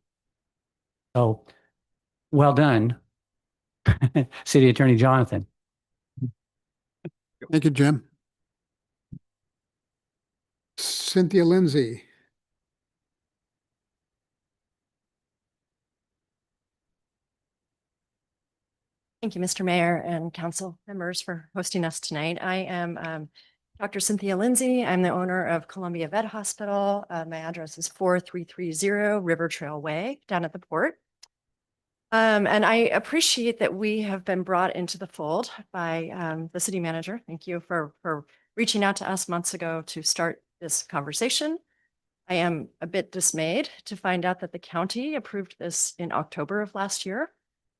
So well done, City Attorney Jonathan. Thank you, Jim. Cynthia Lindsay. Thank you, Mr. Mayor and council members for hosting us tonight. I am Dr. Cynthia Lindsay. I'm the owner of Columbia Vet Hospital. My address is 4330 River Trail Way down at the port. And I appreciate that we have been brought into the fold by the city manager. Thank you for reaching out to us months ago to start this conversation. I am a bit dismayed to find out that the county approved this in October of last year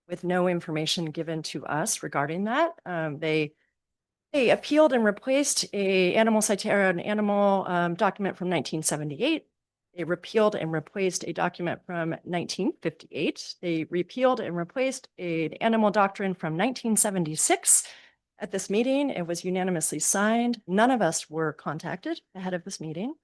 with no information given to us regarding that. They appealed and replaced an animal document from 1978. They repealed and replaced a document from 1958. They repealed and replaced an animal doctrine from 1976. At this meeting, it was unanimously signed. None of us were contacted ahead of this meeting.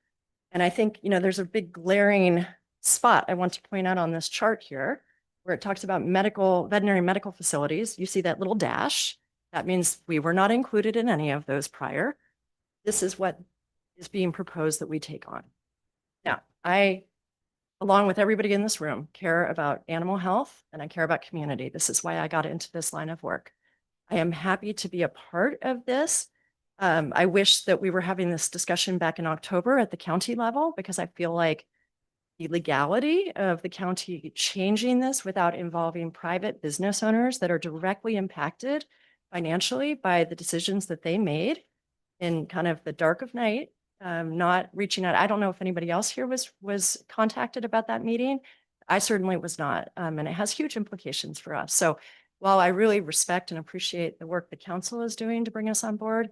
And I think, there's a big glaring spot I want to point out on this chart here, where it talks about veterinary medical facilities. You see that little dash. That means we were not included in any of those prior. This is what is being proposed that we take on. Now, I, along with everybody in this room, care about animal health and I care about community. This is why I got into this line of work. I am happy to be a part of this. I wish that we were having this discussion back in October at the county level, because I feel like the legality of the county changing this without involving private business owners that are directly impacted financially by the decisions that they made in kind of the dark of night, not reaching out. I don't know if anybody else here was contacted about that meeting. I certainly was not, and it has huge implications for us. So while I really respect and appreciate the work the council is doing to bring us on board,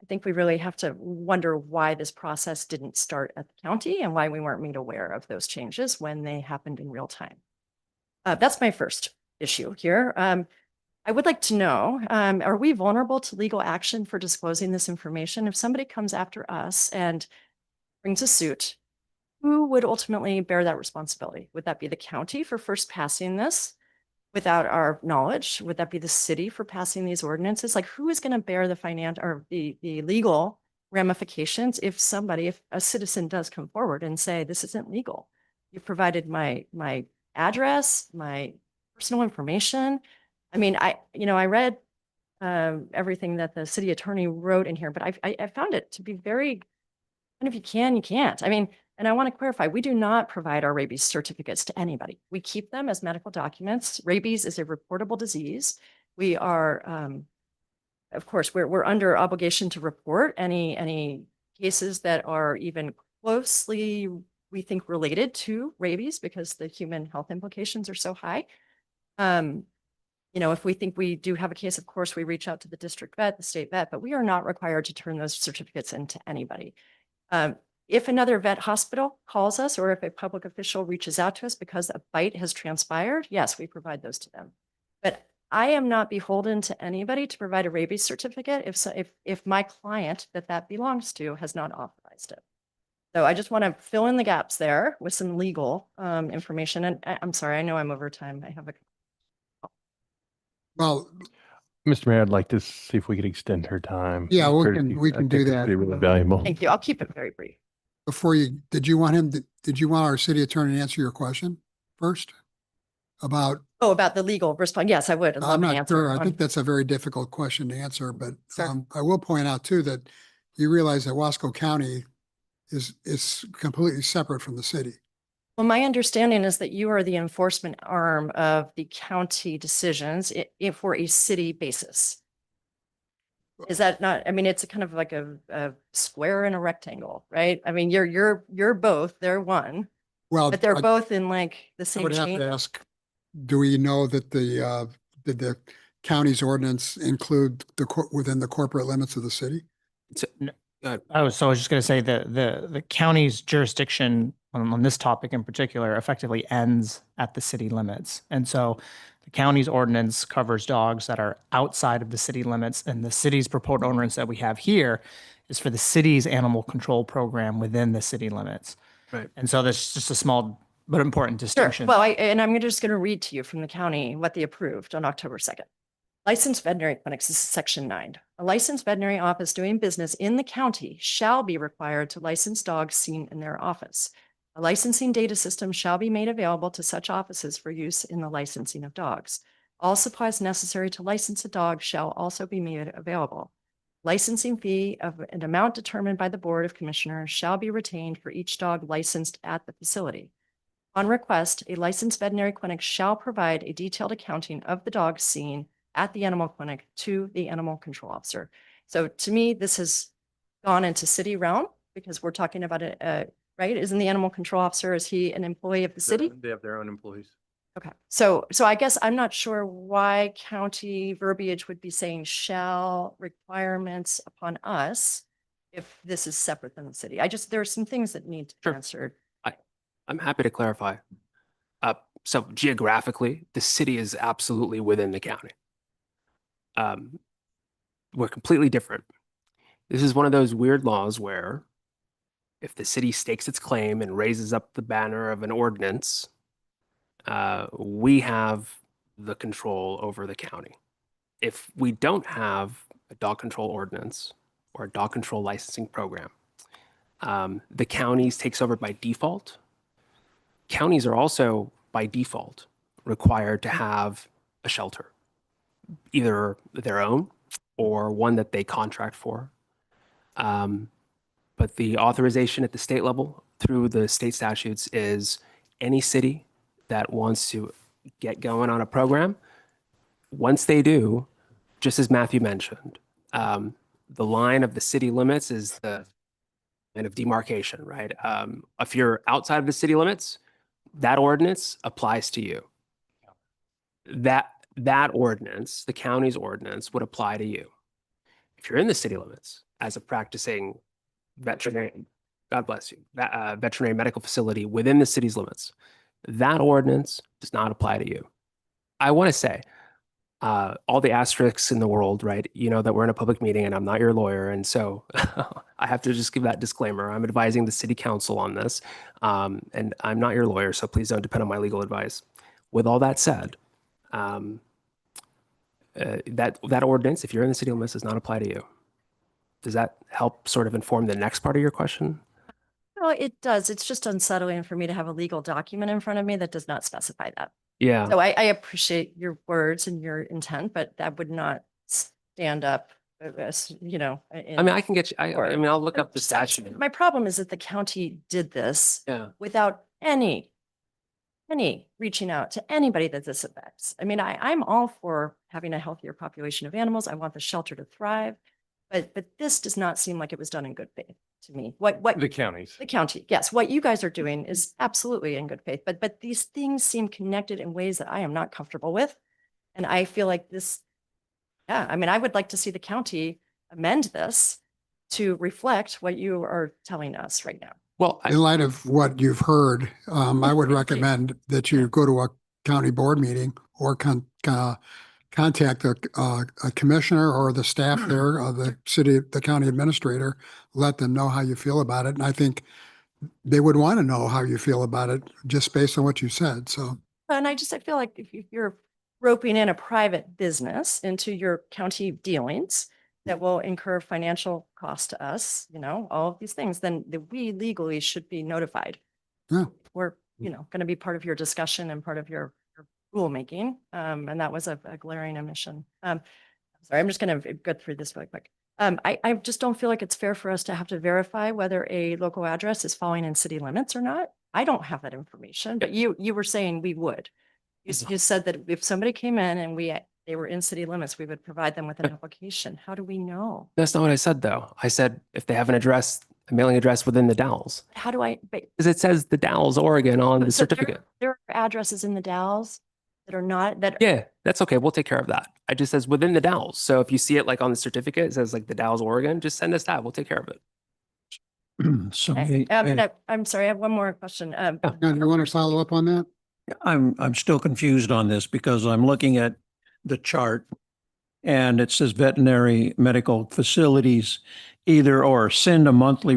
I think we really have to wonder why this process didn't start at the county and why we weren't made aware of those changes when they happened in real time. That's my first issue here. I would like to know, are we vulnerable to legal action for disclosing this information? If somebody comes after us and brings a suit, who would ultimately bear that responsibility? Would that be the county for first passing this without our knowledge? Would that be the city for passing these ordinances? Like, who is going to bear the financial or the legal ramifications if a citizen does come forward and say, this isn't legal? You provided my address, my personal information. I mean, I read everything that the city attorney wrote in here, but I found it to be very, and if you can, you can't. I mean, and I want to clarify, we do not provide our rabies certificates to anybody. We keep them as medical documents. Rabies is a reportable disease. We are, of course, we're under obligation to report any cases that are even closely, we think, related to rabies because the human health implications are so high. If we think we do have a case, of course, we reach out to the district vet, the state vet, but we are not required to turn those certificates into anybody. If another vet hospital calls us or if a public official reaches out to us because a bite has transpired, yes, we provide those to them. But I am not beholden to anybody to provide a rabies certificate if my client that belongs to has not authorized it. So I just want to fill in the gaps there with some legal information. And I'm sorry, I know I'm over time. I have a Well, Mr. Mayor, I'd like to see if we could extend her time. yeah, Courtesy. we I can think do that'd that. be really valuable. Thank you. I'll keep it very brief. Before you, did you want our city attorney to answer your question first? Oh, about the legal response. Yes, I would. I'd love I'm an not answer sure. I on- think that's a very difficult question to answer, but Sure. I will point out too that you realize that Wasco County is completely separate from the city. Well, my understanding is that you are the enforcement arm of the county decisions for a city basis. Is that not, I mean, it's a kind of like a square and a rectangle, right? I mean, you're both, they're one, Well, but they're I both in like the I same would have chain. to ask, do we know that did the county's ordinance include within the corporate limits of the city? I was just going to say the county's jurisdiction on this topic in particular effectively ends at the city limits. And so the county's ordinance covers dogs that are outside of the city limits, and the city's proposed ordinance that we have here is for the city's animal control program within the city limits. Right. And so there's just a small but important Sure. distinction. Well, I'm just going to read to you from the county what they approved on October 2nd. Licensed veterinary clinics, this is section 9. A licensed veterinary office doing business in the county shall be required to license dogs seen in their office. A licensing data system shall be made available to such offices for use in the licensing of dogs. All supplies necessary to license a dog shall also be made available. Licensing fee of an amount determined by the Board of Commissioners shall be retained for each dog licensed at the facility. On request, a licensed veterinary clinic shall provide a detailed accounting of the dogs seen at the animal clinic to the animal control officer. So to me, this has gone into city realm because we're talking about it, right? Isn't the animal control officer, is he an employee of the city? They have their own employees. Okay, so I guess I'm not sure why county verbiage would be saying shall requirements upon us if this is separate than the city. There are some things that need to be Sure. answered. I'm happy to clarify. So geographically, the city is absolutely within the county. We're completely different. This is one of those weird laws where if the city stakes its claim and raises up the banner of an ordinance, we have the control over the county. If we don't have a dog control ordinance or a dog control licensing program, the counties takes over by default. Counties are also by default required to have a shelter, either their own or one that they contract for. But the authorization at the state level through the state statutes is any city that wants to get going on a program, once they do, just as Matthew mentioned, the line of the city limits is the line of demarcation, right? If you're outside of the city limits, that ordinance applies to you. That ordinance, the county's ordinance, would apply to you. If you're in the city limits as a practicing veterinary, God bless you, veterinary medical facility within the city's limits, that ordinance does not apply to you. I want to say, all the asterisks in the world, right? You know that we're in a public meeting and I'm not your lawyer. And so I have to just give that disclaimer. I'm advising the city council on this. And I'm not your lawyer, so please don't depend on my legal advice. With all that said, that ordinance, if you're in the city limits, does not apply to you. Does that help sort of inform the next part of your question? No, it does. It's just unsettling for me to have a legal document in front of me that does not specify that. Yeah. So I appreciate your words and your intent, but that would not stand up as, you know. I mean, I can get you, I mean, I'll look up the statute. My problem is that the county did this without any reaching out to anybody that this affects. I mean, I'm all for having a healthier population of animals. I want the shelter to thrive, but this does not seem like it was done in good faith to me. What The counties. the county, yes, what you guys are doing is absolutely in good faith, but these things seem connected in ways that I am not comfortable with. And I feel like this, yeah, I mean, I would like to see the county amend this to reflect what you are telling us right now. Well, In light of what you've heard, I would recommend that you go to a county board meeting or contact a commissioner or the staff there, the county administrator, let them know how you feel about it. And I think they would want to know how you feel about it just based on what you said. So, And I feel like if you're roping in a private business into your county dealings that will incur financial cost to us, all of these things, then we legally should be notified. Yeah. We're, going to be part of your discussion and part of your rulemaking. And that was a glaring omission. Sorry, I'm just going to go through this really quick. I just don't feel like it's fair for us to have to verify whether a local address is falling in city limits or not. I don't have that information, but you were saying we would. You said that if somebody came in and they were in city limits, we would provide them with an application. How do we know? That's not what I said, though. I said if they have an address, a mailing address within the Dalles, How do I? because it says the Dalles, Oregon on the So certificate. there are addresses in the Dalles that are not that. Yeah, that's okay. We'll take care of that. It just says within the Dalles. So if you see it like on the certificate, it says like the Dalles, Oregon, just send us that. We'll take care of it. So I'm sorry, I have one more question. Now, do you want to follow up on that? I'm still confused on this because I'm looking at the chart and it says veterinary medical facilities either or send a monthly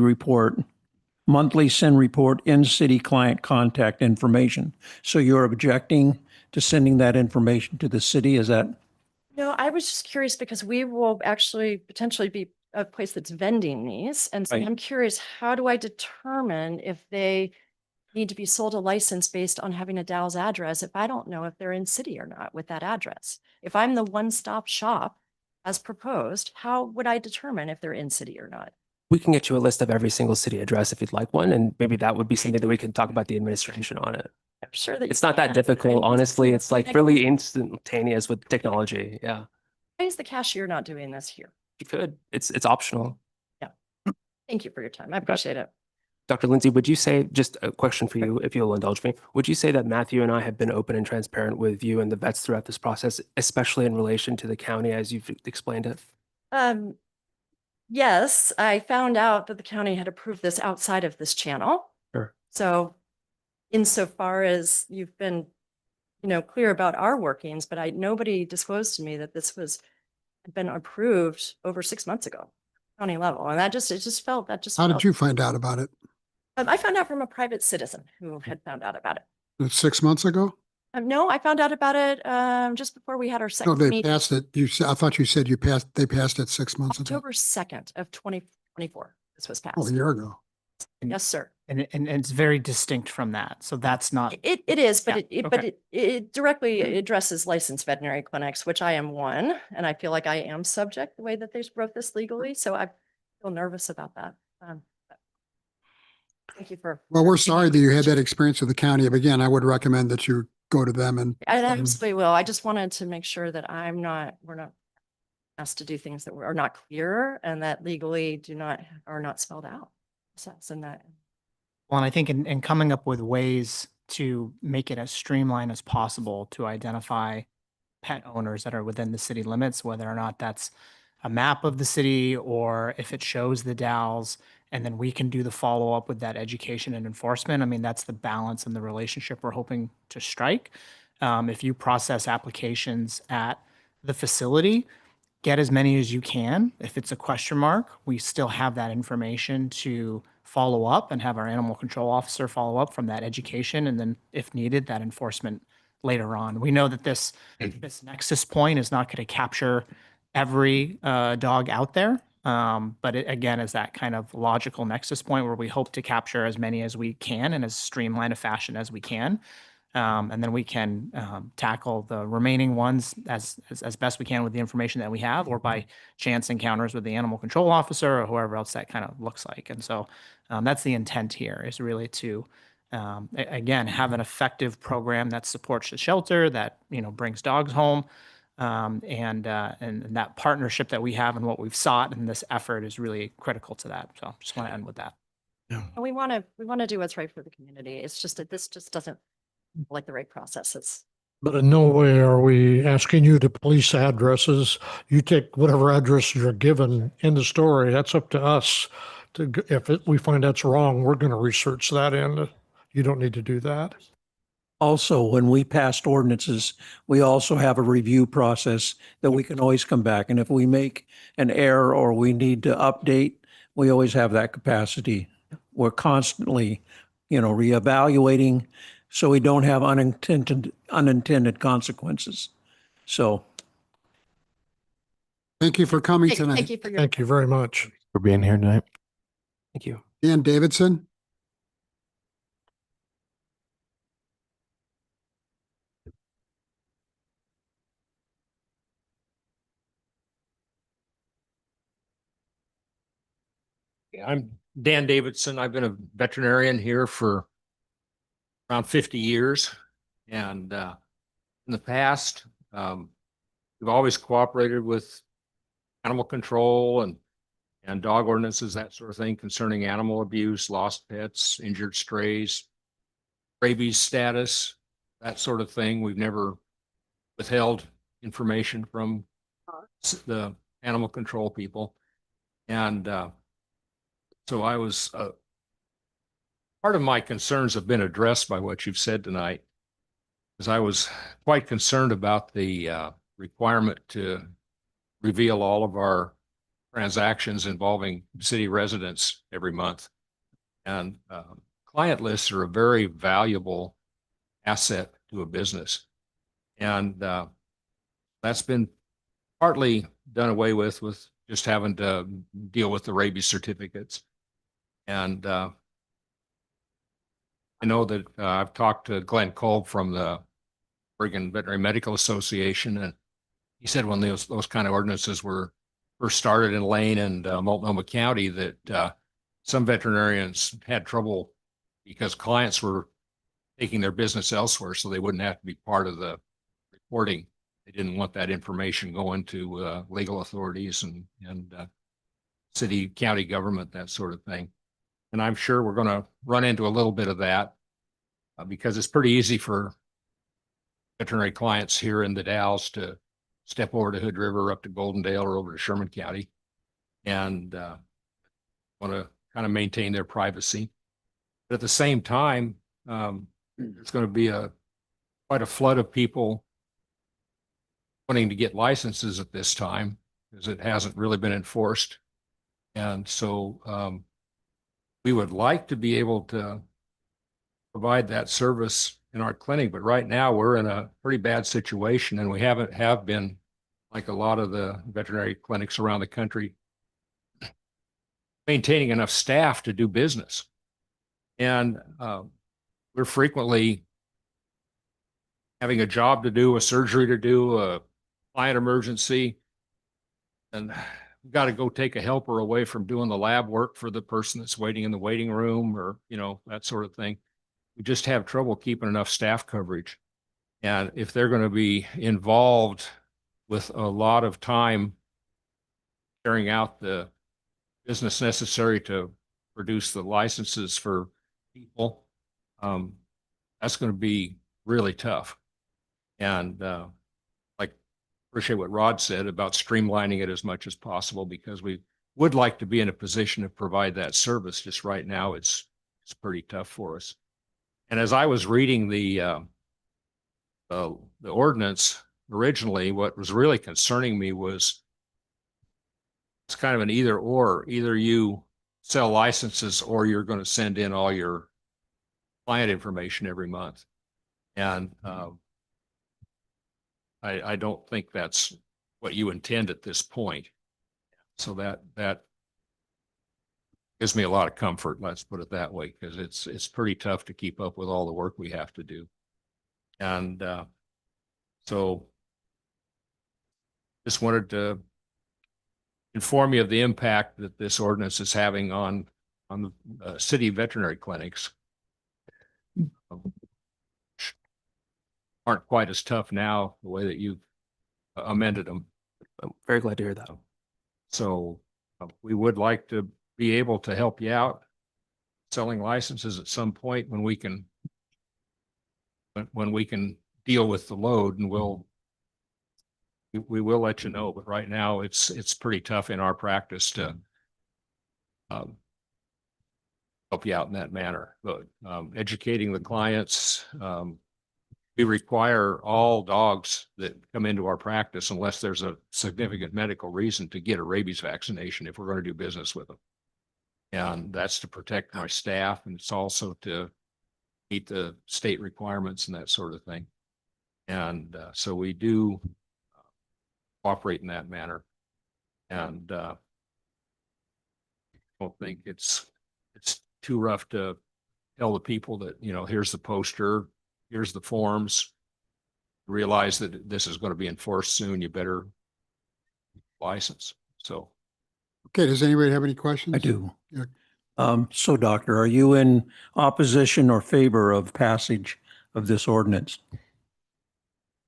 send report in city client contact information. So you're objecting to sending that information to the city, is that? No, I was just curious because we will actually potentially be a place that's vending these. And so Right. I'm curious, how do I determine if they need to be sold a license based on having a Dalles address if I don't know if they're in city or not with that address? If I'm the one-stop shop as proposed, how would I determine if they're in city or not? We can get you a list of every single city address if you'd like one, and maybe that would be something that we could talk about the administration on it. I'm sure that It's not that difficult, honestly. It's like really instantaneous with technology. Yeah, Why is the cashier not doing this here? you could. It's optional. Thank you for your time. I appreciate it. Dr. Lindsay, would you say, just a question for you, if you'll indulge me, would you say that Matthew and I have been open and transparent with you and the vets throughout this process, especially in relation to the county as you've explained it? Yes, I found out that the county had approved this outside of this channel. Sure. So insofar as you've been, clear about our workings, but nobody disclosed to me that this had been approved over 6 months ago, county level. And it just felt. How did you find out about it? I found out from a private citizen who had found out about it. 6 months ago? No, I found out about it just before we had our No, second they meeting, passed it. I thought you said they passed it 6 months ago. October 2nd of 2024. This was Oh, a passed. year ago. Yes, sir. And it's very distinct from that. So that's not. It is, but Yeah, but okay. it directly addresses licensed veterinary clinics, which I am one, and I feel like I am subject the way that they wrote this legally. So I feel nervous about that. Thank you for. Well, we're sorry that you had that experience with the county. But again, I would recommend that you go to them and I absolutely will. I just wanted to make sure that we're not asked to do things that are not clear and that legally are not spelled out. So in that. Well, and I think in coming up with ways to make it as streamlined as possible to identify pet owners that are within the city limits, whether or not that's a map of the city or if it shows the Dalles, and then we can do the follow up with that education and enforcement. I mean, that's the balance and the relationship we're hoping to strike. If you process applications at the facility, get as many as you can. If it's a question mark, we still have that information to follow up and have our animal control officer follow up from that education. And then if needed, that enforcement later on. We know that this nexus point is not going to capture every dog out there. But it, again, is that kind of logical nexus point where we hope to capture as many as we can in as streamlined a fashion as we can. And then we can tackle the remaining ones as best we can with the information that we have, or by chance encounters with the animal control officer or whoever else that kind of looks like. And so that's the intent here, is really to, again, have an effective program that supports the shelter, that brings dogs home, and that partnership that we have and what we've sought in this effort is really critical to that. So just want to end with that. And we want to do what's right for the community. It's just that this just doesn't like the right processes. But in no way are we asking you to police addresses. You take whatever address you're given in the story. That's up to us. We find that's wrong, we're going to research that in. You don't need to do that. Also, when we passed ordinances, we also have a review process that we can always come back. And if we make an error or we need to update, we always have that capacity. We're constantly, reevaluating so we don't have unintended consequences. So Thank you for coming Thank tonight. you for your. Thank you very much. For being here tonight. Thank you. Dan Davidson. I'm Dan Davidson. I've been a veterinarian here for around 50 years. And in the past, we've always cooperated with animal control and dog ordinances, that sort of thing concerning animal abuse, lost pets, injured strays, rabies status, that sort of thing. We've never withheld information from the animal control people. And so I was, part of my concerns have been addressed by what you've said tonight, because I was quite concerned about the requirement to reveal all of our transactions involving city residents every month. And client lists are a very valuable asset to a business. And that's been partly done away with just having to deal with the rabies certificates. And I know that I've talked to Glenn Kolb from the Oregon Veterinary Medical Association, and he said when those kind of ordinances were first started in Lane and Multnomah County, that some veterinarians had trouble because clients were taking their business elsewhere, so they wouldn't have to be part of the reporting. They didn't want that information going to legal authorities and city, county government, that sort of thing. And I'm sure we're going to run into a little bit of that because it's pretty easy for veterinary clients here in the Dalles to step over to Hood River, up to Goldendale, or over to Sherman County, and want to kind of maintain their privacy. But at the same time, there's going to be quite a flood of people wanting to get licenses at this time because it hasn't really been enforced. And so we would like to be able to provide that service in our clinic, but right now we're in a pretty bad situation, and we have been, like a lot of the veterinary clinics around the country, maintaining enough staff to do business. And we're frequently having a job to do, a surgery to do, a client emergency, and we've got to go take a helper away from doing the lab work for the person that's waiting in the waiting room, or, that sort of thing. We just have trouble keeping enough staff coverage. And if they're going to be involved with a lot of time carrying out the business necessary to produce the licenses for people, that's going to be really tough. And appreciate what Rod said about streamlining it as much as possible, because we would like to be in a position to provide that service. Just right now, it's pretty tough for us. And as I was reading the ordinance originally, what was really concerning me was it's kind of an either or. Either you sell licenses or you're going to send in all your client information every month. And I don't think that's what you intend at this point. So that gives me a lot of comfort, let's put it that way, because it's pretty tough to keep up with all the work we have to do. And so just wanted to inform you of the impact that this ordinance is having on the city veterinary clinics. Aren't quite as tough now, the way that you've amended them. I'm very glad to hear that. So we would like to be able to help you out selling licenses at some point when we can deal with the load, and we will let you know. But right now it's pretty tough in our practice to help you out in that manner. But educating the clients, we require all dogs that come into our practice, unless there's a significant medical reason, to get a rabies vaccination if we're going to do business with them. And that's to protect our staff, and it's also to meet the state requirements and that sort of thing. And so we do operate in that manner. And I don't think it's too rough to tell the people that, you know, here's the poster, here's the forms. Realize that this is going to be enforced soon. You better license. So. Okay, does anybody have any questions? I do. Yeah. So doctor, are you in opposition or favor of passage of this ordinance? I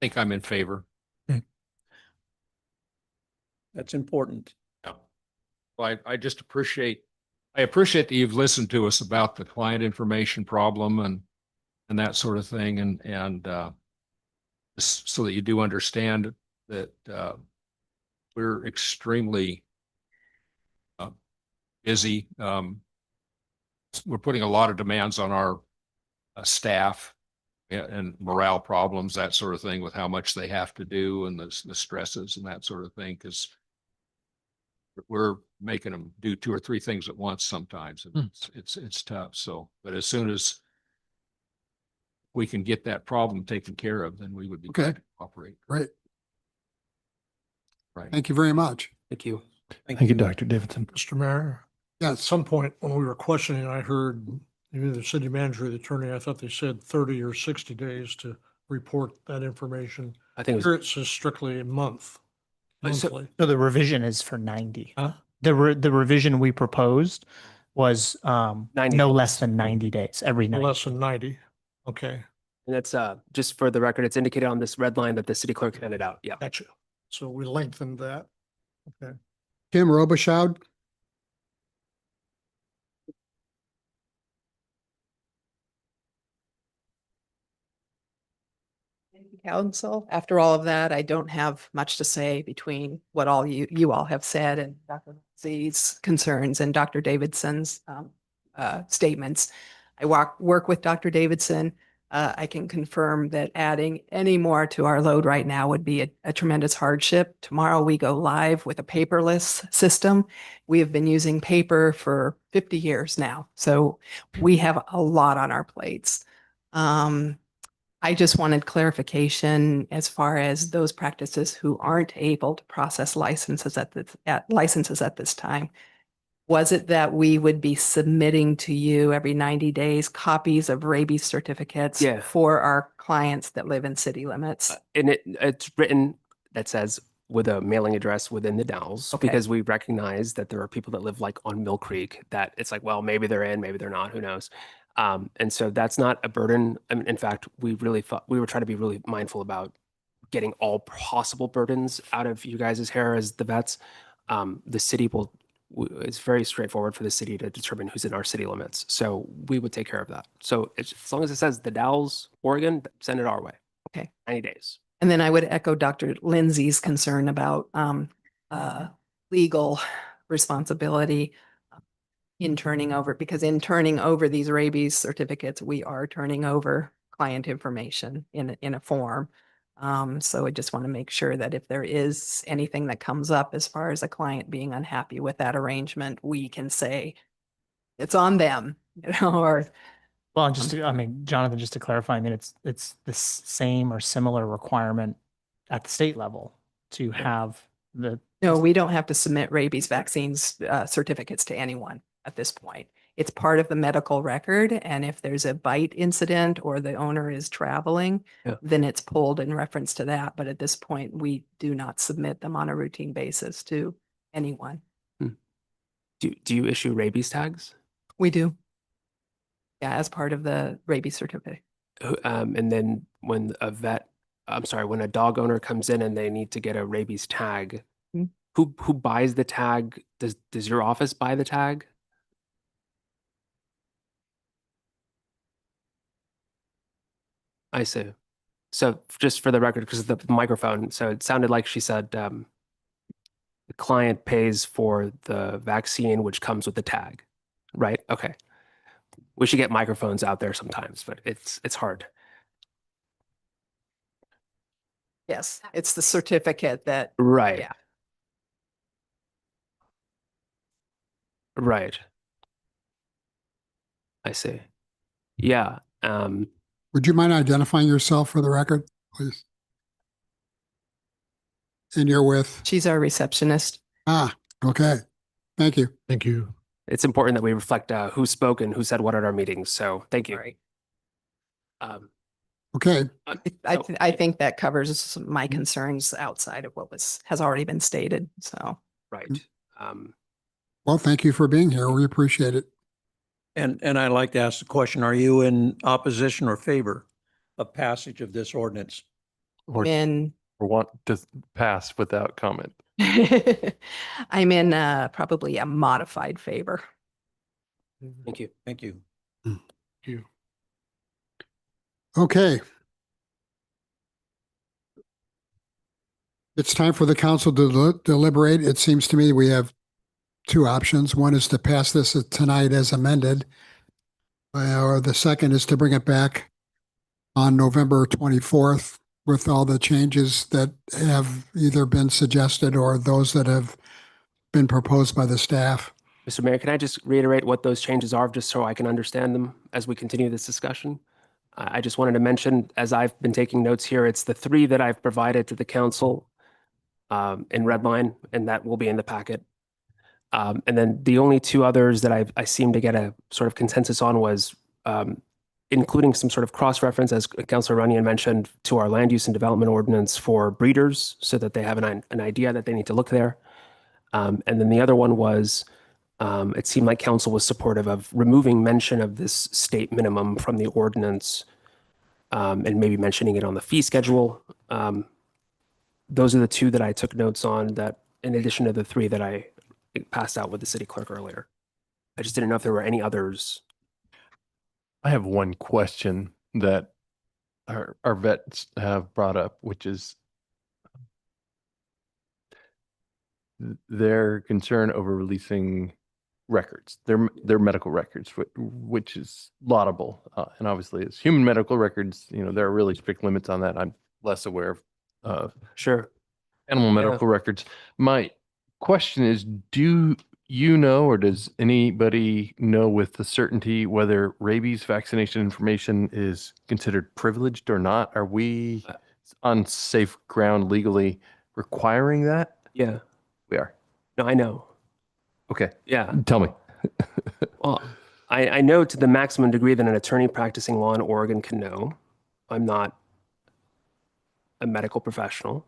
think I'm in favor. That's important. Yeah. Well, I just appreciate that you've listened to us about the client information problem and that sort of thing. And so that you do understand that we're extremely busy. We're putting a lot of demands on our staff and morale problems, that sort of thing, with how much they have to do and the stresses and that sort of thing, because we're making them do 2 or 3 things at once sometimes, and it's tough. So, but as soon as we can get that problem taken care of, then we would be glad to cooperate. Great. Right. Thank you very much. Thank you. Thank you, Dr. Davidson. Mr. Mayor, at some point when we were questioning, I heard either the city manager or the attorney, I thought they said 30 or 60 days to report that information. I think it Here was, it says strictly a month, monthly. No, the revision is for 90. Huh? The revision we proposed was 90 no days. less than 90 days, every 90. Less than 90. Okay, and that's just for the record, it's indicated on this red line that the city clerk handed out. Yeah. gotcha. So we lengthened that. Okay. Kim Robichaud. Council. After all of that, I don't have much to say between what all you all have said and Dr. Z's concerns and Dr. Davidson's statements. I work with Dr. Davidson. I can confirm that adding any more to our load right now would be a tremendous hardship. Tomorrow we go live with a paperless system. We have been using paper for 50 years now, so we have a lot on our plates. I just wanted clarification as far as those practices who aren't able to process licenses at this time. Was it that we would be submitting to you every 90 days copies of rabies certificates Yeah. for our clients that live in city limits? And it's written that says with a mailing address within the Dalles, Okay. because we recognize that there are people that live like on Mill Creek that it's like, well, maybe they're in, maybe they're not, who knows? And so that's not a burden. I mean, in fact, we really thought we were trying to be really mindful about getting all possible burdens out of you guys' hair as the vets. The city it's very straightforward for the city to determine who's in our city limits. So we would take care of that. So as long as it says the Dalles, Oregon, send it our way. Okay. 90 days. And then I would echo Dr. Lindsay's concern about legal responsibility in turning over, because in turning over these rabies certificates, we are turning over client information in a form. So I just want to make sure that if there is anything that comes up as far as a client being unhappy with that arrangement, we can say it's on them, or Well, and I mean, Jonathan, just to clarify, I mean, it's the same or similar requirement at the state level to have the. no, we don't have to submit rabies vaccines certificates to anyone at this point. It's part of the medical record. And if there's a bite incident or the owner is traveling, Yeah. then it's pulled in reference to that. But at this point, we do not submit them on a routine basis to anyone. Do you issue rabies tags? We do. Yeah, as part of the rabies certificate. And then when when a dog owner comes in and they need to get a rabies tag, Hmm. who buys the tag? Does your office buy the tag? I see. So just for the record, because of the microphone, so it sounded like she said the client pays for the vaccine, which comes with the tag, right? Okay. We should get microphones out there sometimes, but it's hard. Yes, it's the certificate that, Right. yeah. Right. I see. Yeah. Would you mind identifying yourself for the record, please? And you're with? She's our receptionist. Ah, okay. Thank you. Thank you. It's important that we reflect who spoke and who said what at our meetings. So thank you. Right. Okay. I think that covers my concerns outside of what has already been stated. So. Right. Well, thank you for being here. We appreciate it. And I'd like to ask the question, are you in opposition or favor of passage of this ordinance? Or, In or want to pass without comment. I'm in probably a modified favor. Thank you. Thank you. Thank you. Okay. It's time for the council to deliberate. It seems to me we have two options. One is to pass this tonight as amended, or the second is to bring it back on November 24th with all the changes that have either been suggested or those that have been proposed by the staff. Mr. Mayor, can I just reiterate what those changes are just so I can understand them as we continue this discussion? I just wanted to mention, as I've been taking notes here, it's the three that I've provided to the council in red line, and that will be in the packet. And then the only two others that I seem to get a sort of consensus on was including some sort of cross-reference, as Councilor Runyon mentioned, to our land use and development ordinance for breeders so that they have an idea that they need to look there. And then the other one was, it seemed like council was supportive of removing mention of this state minimum from the ordinance and maybe mentioning it on the fee schedule. Those are the two that I took notes on, that in addition to the three that I passed out with the city clerk earlier. I just didn't know if there were any others. I have one question that our vets have brought up, which is their concern over releasing records, their medical records, which is laudable. And obviously, as human medical records, there are really strict limits on that. I'm less aware of Sure. animal medical records. My question is, do you know, or does anybody know with the certainty whether rabies vaccination information is considered privileged or not? Are we on safe ground legally requiring that? Yeah. We are. No, I know. Okay. Yeah. Tell me. Well, I know to the maximum degree that an attorney practicing law in Oregon can know. I'm not a medical professional.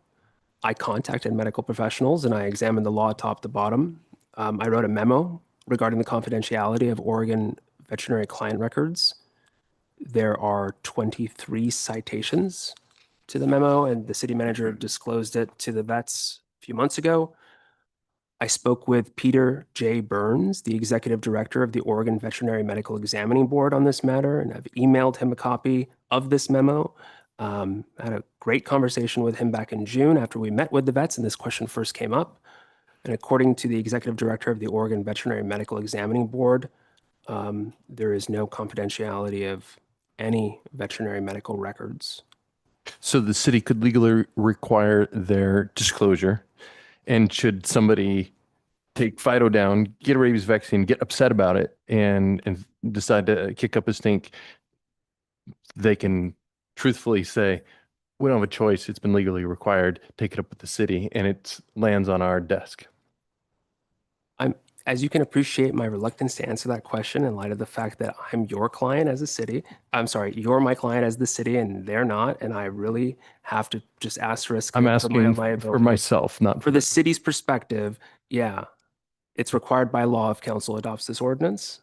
I contacted medical professionals and I examined the law top to bottom. I wrote a memo regarding the confidentiality of Oregon veterinary client records. There are 23 citations to the memo, and the city manager disclosed it to the vets a few months ago. I spoke with Peter J. Burns, the executive director of the Oregon Veterinary Medical Examining Board, on this matter, and I've emailed him a copy of this memo. I had a great conversation with him back in June after we met with the vets and this question first came up. And according to the executive director of the Oregon Veterinary Medical Examining Board, there is no confidentiality of any veterinary medical records. So the city could legally require their disclosure. And should somebody take Fido down, get a rabies vaccine, get upset about it, and decide to kick up a stink, they can truthfully say, we don't have a choice. It's been legally required. Take it up with the city, and it lands on our desk. As you can appreciate my reluctance to answer that question in light of the fact that I'm your client as a city. I'm sorry, you're my client as the city and they're not. And I really have to just asterisk. I'm asking for myself, not for the city's perspective. Yeah, it's required by law if council adopts this ordinance.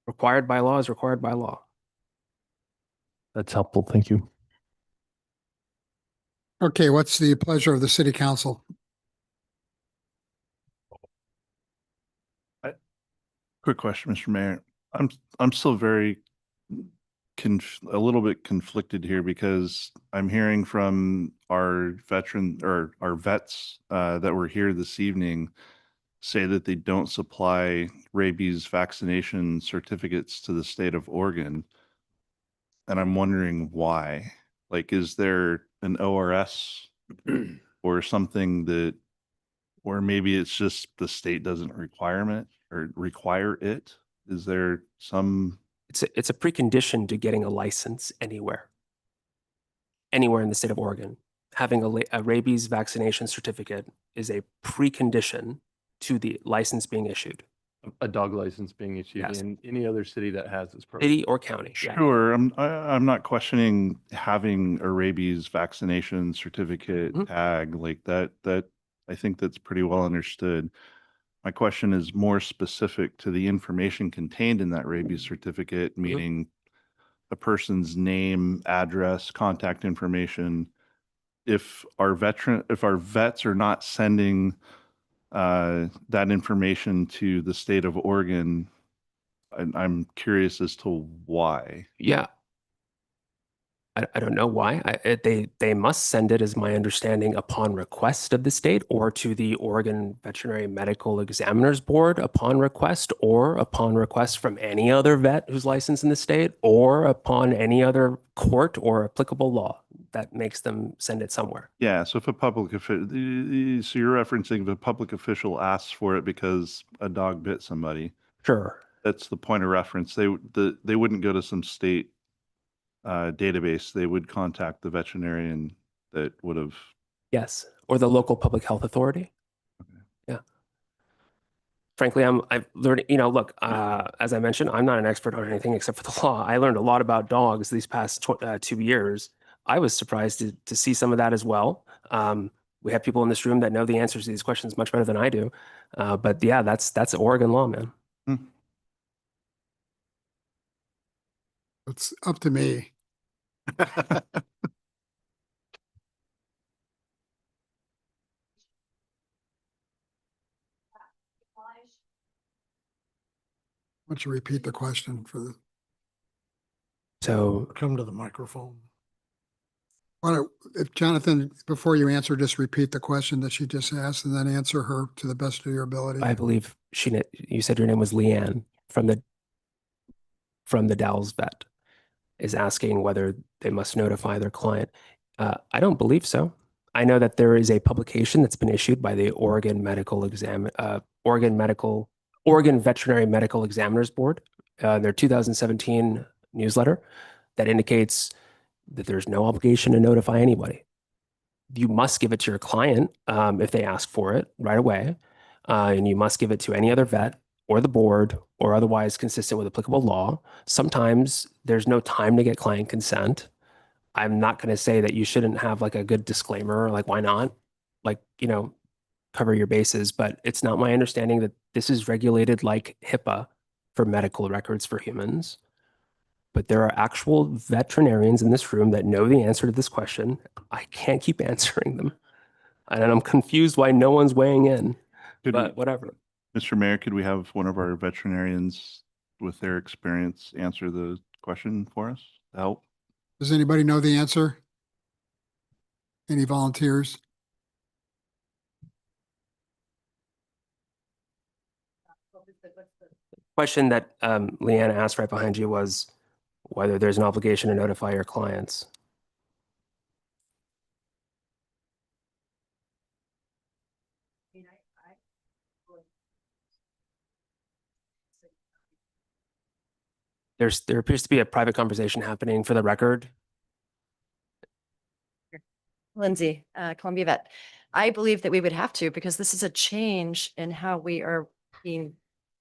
Required by law is required by law. That's helpful. Thank you. Okay, what's the pleasure of the city council? Quick question, Mr. Mayor. I'm still very a little bit conflicted here because I'm hearing from our our vets that were here this evening say that they don't supply rabies vaccination certificates to the state of Oregon. And I'm wondering why. Like, is there an ORS or something that, or maybe it's just the state doesn't require it? Is there some? It's a precondition to getting a license anywhere in the state of Oregon. having a rabies vaccination certificate is a precondition to the license being issued. A dog license being issued Yes. in any other city that has this program. City or county. Yeah. Sure, I'm not questioning having a rabies vaccination certificate tag like that. I think that's pretty well understood. My question is more specific to the information contained in that rabies certificate, meaning a person's name, address, contact information. If our vets are not sending that information to the state of Oregon, I'm curious as to why. Yeah. I don't know why. They must send it, as my understanding, upon request of the state or to the Oregon Veterinary Medical Examiners Board upon request, or upon request from any other vet who's licensed in the state, or upon any other court or applicable law that makes them send it somewhere. Yeah, so if a public official, so you're referencing if a public official asks for it because a dog bit somebody. Sure. That's the point of reference. They wouldn't go to some state database. They would contact the veterinarian that would have. Yes, or the local public health authority. Yeah. Frankly, I've learned, look, as I mentioned, I'm not an expert on anything except for the law. I learned a lot about dogs these past 2 years. I was surprised to see some of that as well. We have people in this room that know the answers to these questions much better than I do. But yeah, that's Oregon law, man. It's up to me. Why don't you repeat the question for the, So Come to the microphone. if Jonathan, before you answer, just repeat the question that she just asked and then answer her to the best of your ability. I believe you said your name was Leanne from the Dalles vet, is asking whether they must notify their client. I don't believe so. I know that there is a publication that's been issued by the Oregon Veterinary Medical Examiners Board, their 2017 newsletter, that indicates that there's no obligation to notify anybody. You must give it to your client if they ask for it right away, and you must give it to any other vet or the board or otherwise consistent with applicable law. Sometimes there's no time to get client consent. I'm not going to say that you shouldn't have like a good disclaimer, like why not? Like, cover your bases, but it's not my understanding that this is regulated like HIPAA for medical records for humans. But there are actual veterinarians in this room that know the answer to this question. I can't keep answering them. And I'm confused why no one's weighing in, but whatever. Mr. Mayor, could we have one of our veterinarians with their experience answer the question for us to help? Does anybody know the answer? Any volunteers? Question that Leanne asked right behind you was whether there's an obligation to notify your clients. There appears to be a private conversation happening for the record. Lindsay, Columbia Vet. I believe that we would have to, because this is a change in how we are being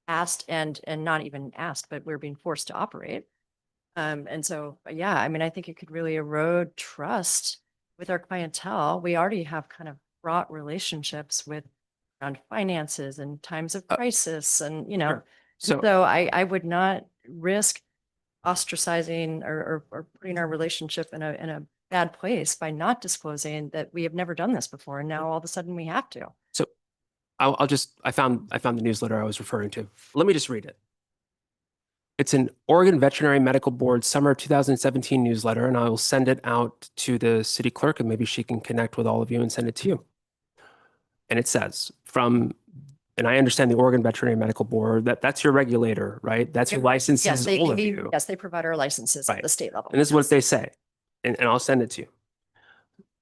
asked and not even asked, but we're being forced to operate. And so, yeah, I mean, I think it could really erode trust with our clientele. We already have kind of fraught relationships with around finances and times of crisis and, Sure. so I would not risk ostracizing or putting our relationship in a bad place by not disclosing that we have never done this before. And now all of a sudden we have to. So I found the newsletter I was referring to. Let me just read it. It's an Oregon Veterinary Medical Board summer 2017 newsletter, and I will send it out to the city clerk, and maybe she can connect with all of you and send it to you. And it says and I understand the Oregon Veterinary Medical Board, that's your regulator, right? That's who licenses all of you. Yes, they provide our licenses at the state level. And this is what they say, and I'll send it to you.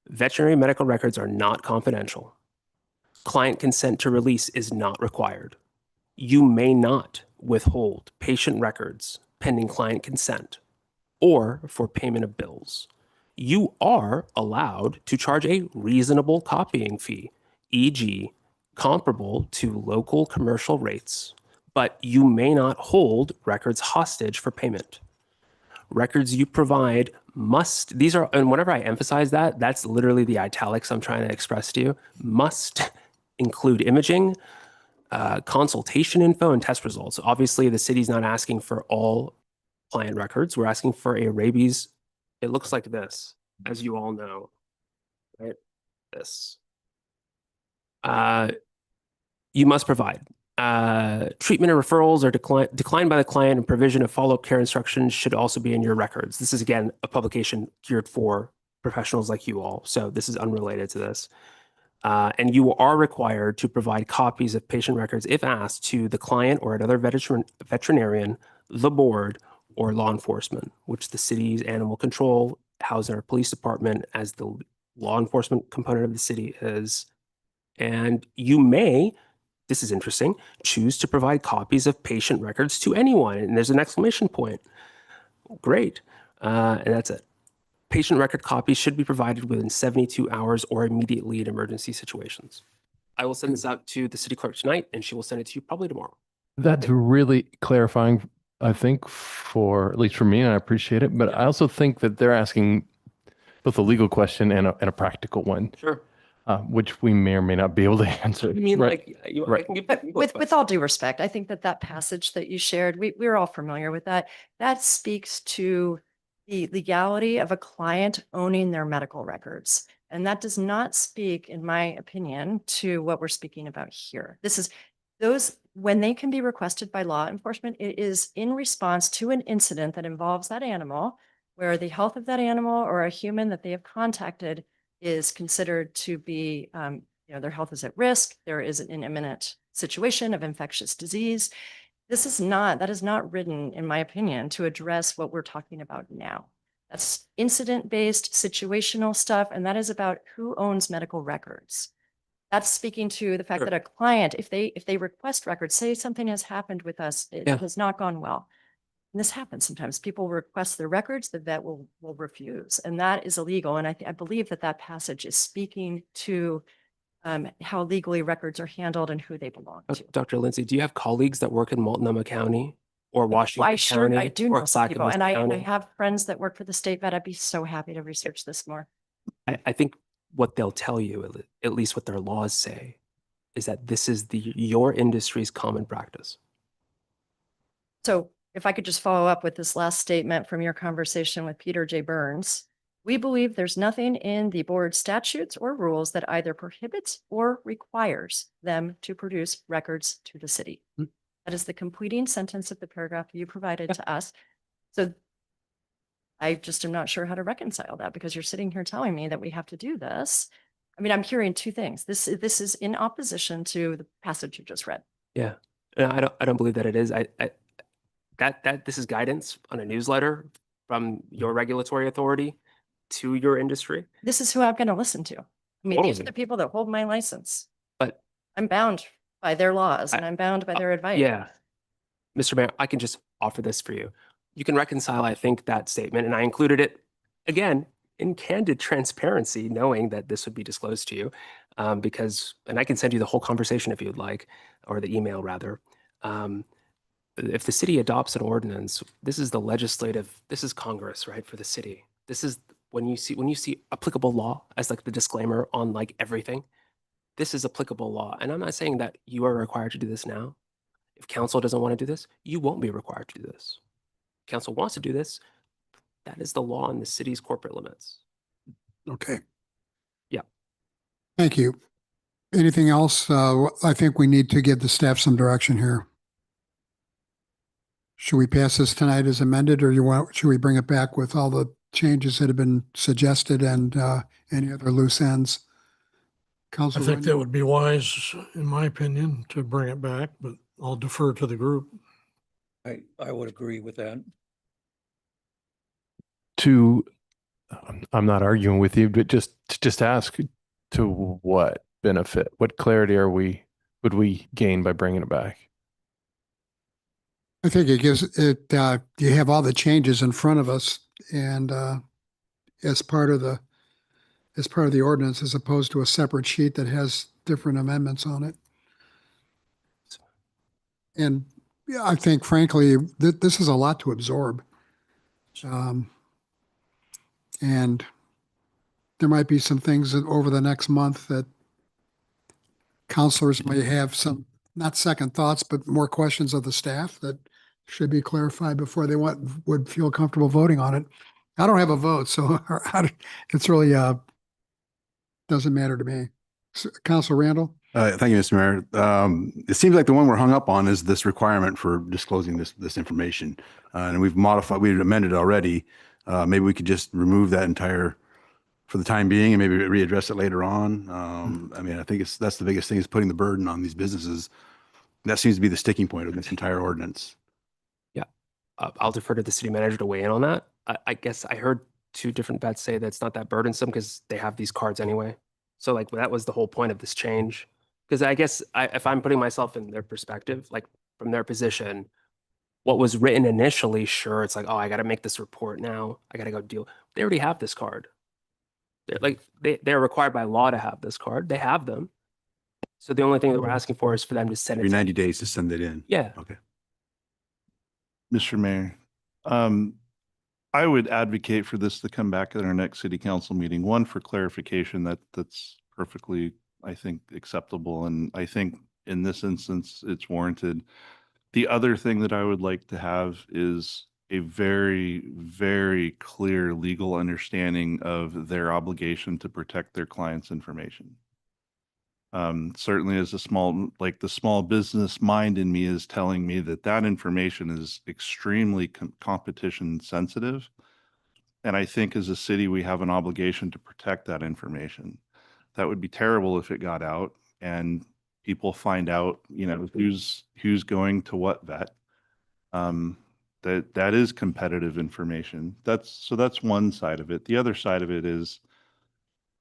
Veterinary medical records are not confidential. Client consent to release is not required. You may not withhold patient records pending client consent or for payment of bills. you are allowed to charge a reasonable copying fee, e.g., comparable to local commercial rates, but you may not hold records hostage for payment. Records you provide must, these are, and whenever I emphasize that, that's literally the italics I'm trying to express to you, must include imaging, consultation info, and test results. Obviously, the city's not asking for all client records. We're asking for a rabies. It looks like this, as you all know, right? This. You must provide treatment or referrals are declined by the client, and provision of follow-up care instructions should also be in your records. This is, again, a publication geared for professionals like you all, so this is unrelated to this. And you are required to provide copies of patient records if asked to the client or another veterinarian, the board, or law enforcement, which the city's animal control, housing, or police department as the law enforcement component of the city is. And you may, this is interesting, choose to provide copies of patient records to anyone. And there's an exclamation point. Great. And that's it. Patient record copies should be provided within 72 hours or immediately in emergency situations. I will send this out to the city clerk tonight, and she will send it to you probably tomorrow. That's really clarifying, I think, for at least for me, and I appreciate it. But I also think that they're asking both a legal question and a practical one. Sure. Which we may or may not be able to answer. You mean right. like you, right. I can give But with all due respect, I think that that passage that you shared, we're all familiar with that. That speaks to the legality of a client owning their medical records. And that does not speak, in my opinion, to what we're speaking about here. This is those, when they can be requested by law enforcement, it is in response to an incident that involves that animal, where the health of that animal or a human that they have contacted is considered to be, their health is at risk. There is an imminent situation of infectious disease. That is not written, in my opinion, to address what we're talking about now. That's incident-based situational stuff, and that is about who owns medical records. That's speaking to the fact that a client, if they request records, say something has happened with us, it has not gone well. And this happens sometimes. People request their records, the vet will refuse, and that is illegal. And I believe that passage is speaking to how legally records are handled and who they belong to. Dr. Lindsay, do you have colleagues that work in Multnomah County or Washington County? I do know some people, and I County? have friends that work for the state vet. I'd be so happy to research this more. I think what they'll tell you, at least what their laws say, is that this is your industry's common practice. So if I could just follow up with this last statement from your conversation with Peter J. Burns, we believe there's nothing in the board statutes or rules that either prohibits or requires them to produce records to the city. That is the completing sentence of the paragraph you provided to us. So I just am not sure how to reconcile that, because you're sitting here telling me that we have to do this. I mean, I'm hearing two things. This is in opposition to the passage you just read. Yeah, I don't believe that it is. That this is guidance on a newsletter from your regulatory authority to your industry. This is who I'm going to listen to. I mean, these are the people that hold my license. But I'm bound by their laws, and I'm bound by their advice. Yeah, Mr. Mayor, I can just offer this for you. You can reconcile, I think, that statement, and I included it again in candid transparency, knowing that this would be disclosed to you, because, and I can send you the whole conversation if you'd like, or the email rather. If the city adopts an ordinance, this is this is Congress, right, for the city. This is when you see applicable law as like the disclaimer on like everything, this is applicable law. And I'm not saying that you are required to do this now. If council doesn't want to do this, you won't be required to do this. If council wants to do this, that is the law in the city's corporate limits. Okay. Yeah. Thank you. Anything else? I think we need to give the staff some direction here. Should we pass this tonight as amended, or should we bring it back with all the changes that have been suggested and any other loose ends? I think that would be wise, in my opinion, to bring it back, but I'll defer to the group. I would agree with that. I'm not arguing with you, but just ask, to what benefit, what clarity would we gain by bringing it back? I think it gives it, you have all the changes in front of us, and as part of the ordinance as opposed to a separate sheet that has different amendments on it. And yeah, I think frankly, this is a lot to absorb. And there might be some things that over the next month that counselors may have some, not second thoughts, but more questions of the staff that should be clarified before they would feel comfortable voting on it. I don't have a vote, so it's really, doesn't matter to me. Counselor Randall? Thank you, Mr. Mayor. It seems like the one we're hung up on is this requirement for disclosing this information. And we've amended it already. Maybe we could just remove that entire, for the time being, and maybe readdress it later on. I mean, I think that's the biggest thing, is putting the burden on these businesses. That seems to be the sticking point of this entire ordinance. Yeah, I'll defer to the city manager to weigh in on that. I guess I heard two different vets say that it's not that burdensome because they have these cards anyway. So like that was the whole point of this change. Because I guess if I'm putting myself in their perspective, like from their position, what was written initially, sure, it's like, oh, I got to make this report now. I got to go deal. They already have this card. They're required by law to have this card. They have them. So the only thing that we're asking for is for them to send it. Every 90 days to send it in. Yeah. Okay. Mr. Mayor, I would advocate for this to come back at our next city council meeting. One, for clarification, that's perfectly, I think, acceptable. And I think in this instance, it's warranted. The other thing that I would like to have is a very, very clear legal understanding of their obligation to protect their clients' information. Certainly as the small business mind in me is telling me that information is extremely competition sensitive. And I think as a city, we have an obligation to protect that information. That would be terrible if it got out and people find out, who's going to what vet. That is competitive information. That's one side of it. The other side of it is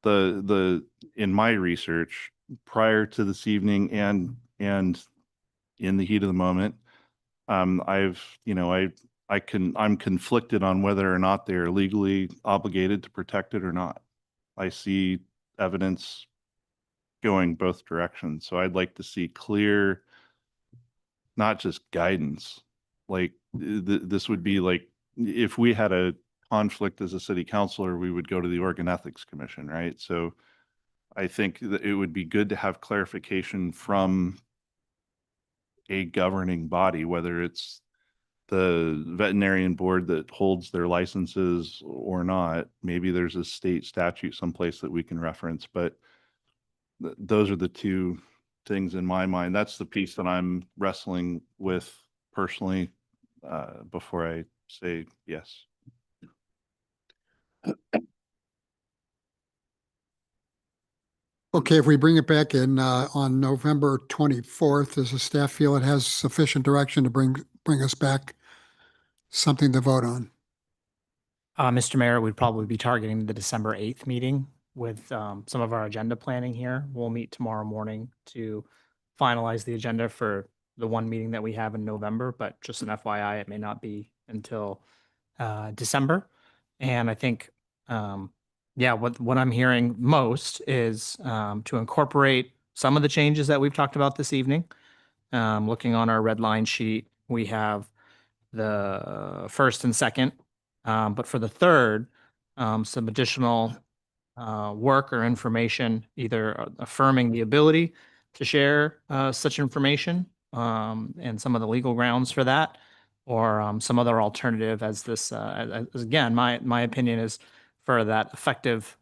in my research prior to this evening and in the heat of the moment, I'm conflicted on whether or not they're legally obligated to protect it or not. I see evidence going both directions. So I'd like to see clear, not just guidance. Like this would be like, if we had a conflict as a city councilor, we would go to the Oregon Ethics Commission, right? So I think that it would be good to have clarification from a governing body, whether it's the veterinarian board that holds their licenses or not. Maybe there's a state statute someplace that we can reference, but those are the two things in my mind. That's the piece that I'm wrestling with personally before I say yes. Okay, if we bring it back in on November 24th, does the staff feel it has sufficient direction to bring us back something to vote on? Mr. Mayor, we'd probably be targeting the December 8th meeting with some of our agenda planning here. We'll meet tomorrow morning to finalize the agenda for the one meeting that we have in November, but just an FYI, it may not be until December. And I think, what I'm hearing most is to incorporate some of the changes that we've talked about this evening. Looking on our red line sheet, we have the first and second, but for the third, some additional work or information, either affirming the ability to share such information and some of the legal grounds for that, or some other alternative as this, as again, my opinion is for that effective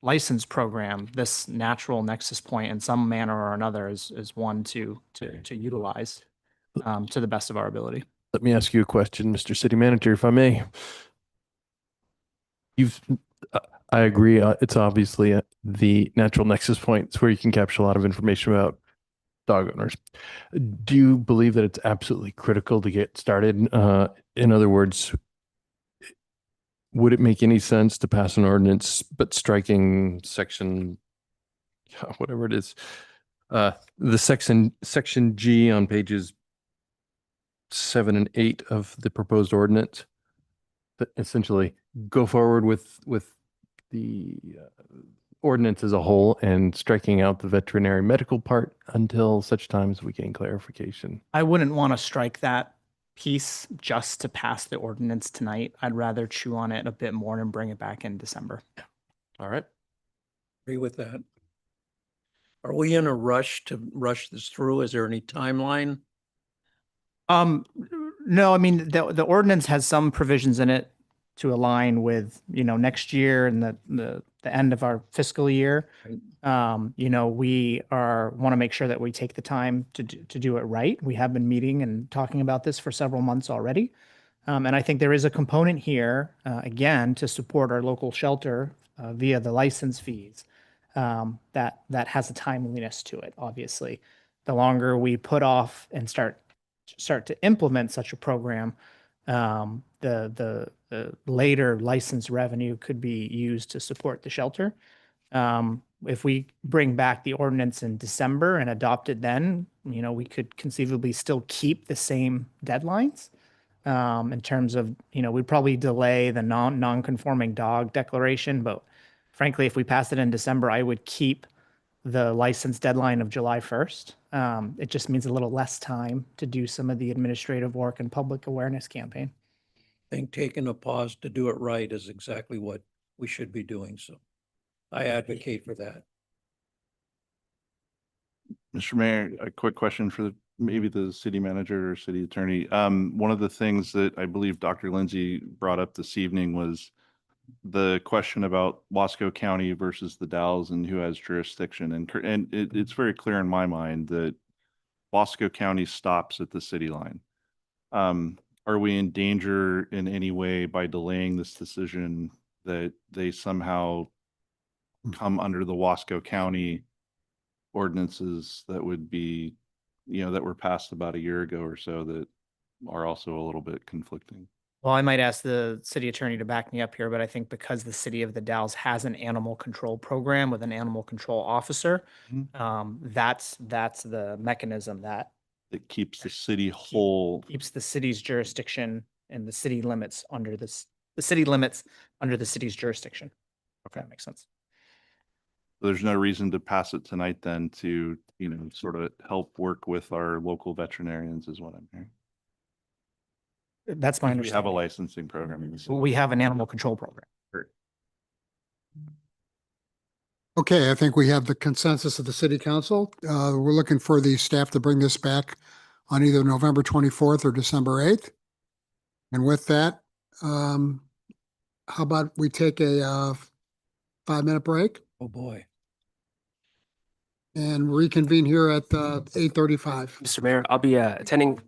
license program, this natural nexus point in some manner or another is one to utilize to the best of our ability. Let me ask you a question, Mr. City Manager, if I may. I agree. It's obviously the natural nexus point. It's where you can capture a lot of information about dog owners. Do you believe that it's absolutely critical to get started? In other words, would it make any sense to pass an ordinance, but striking section, whatever it is, the section G on pages 7 and 8 of the proposed ordinance, that essentially go forward with the ordinance as a whole and striking out the veterinary medical part until such times we gain clarification. I wouldn't want to strike that piece just to pass the ordinance tonight. I'd rather chew on it a bit more and bring it back in December. All right. Agree with that. Are we in a rush to rush this through? Is there any timeline? Um, no, I mean, the ordinance has some provisions in it to align with, next year and the end of our fiscal year. We want to make sure that we take the time to do it right. We have been meeting and talking about this for several months already. And I think there is a component here, again, to support our local shelter via the license fees that has a timeliness to it, obviously. The longer we put off and start to implement such a program, the later license revenue could be used to support the shelter. If we bring back the ordinance in December and adopt it then, we could conceivably still keep the same deadlines. In terms of, we'd probably delay the non-conforming dog declaration, but frankly, if we pass it in December, I would keep the license deadline of July 1st. It just means a little less time to do some of the administrative work and public awareness campaign. I think taking a pause to do it right is exactly what we should be doing. So I advocate for that. Mr. Mayor, a quick question for maybe the city manager or city attorney. One of the things that I believe Dr. Lindsay brought up this evening was the question about Wasco County versus the Dalles and who has jurisdiction. And it's very clear in my mind that Wasco County stops at the city line. Are we in danger in any way by delaying this decision that they somehow come under the Wasco County ordinances that would be, that were passed about a year ago or so that are also a little bit conflicting? Well, I might ask the city attorney to back me up here, but I think because the city of the Dalles has an animal control program with an animal control officer, that's the mechanism that It keeps the city whole. keeps the city's jurisdiction and the city limits under the city limits under the city's jurisdiction. Okay, that makes sense. There's no reason to pass it tonight then to, sort of help work with our local veterinarians is what I'm hearing. That's my We understanding. have a licensing program. In the city. We have an animal control program. Okay, I think we have the consensus of the city council. We're looking for the staff to bring this back on either November 24th or December 8th. And with that, how about we take a 5-minute break Oh, boy. and reconvene here at 8:35. Mr. Mayor, I'll be attending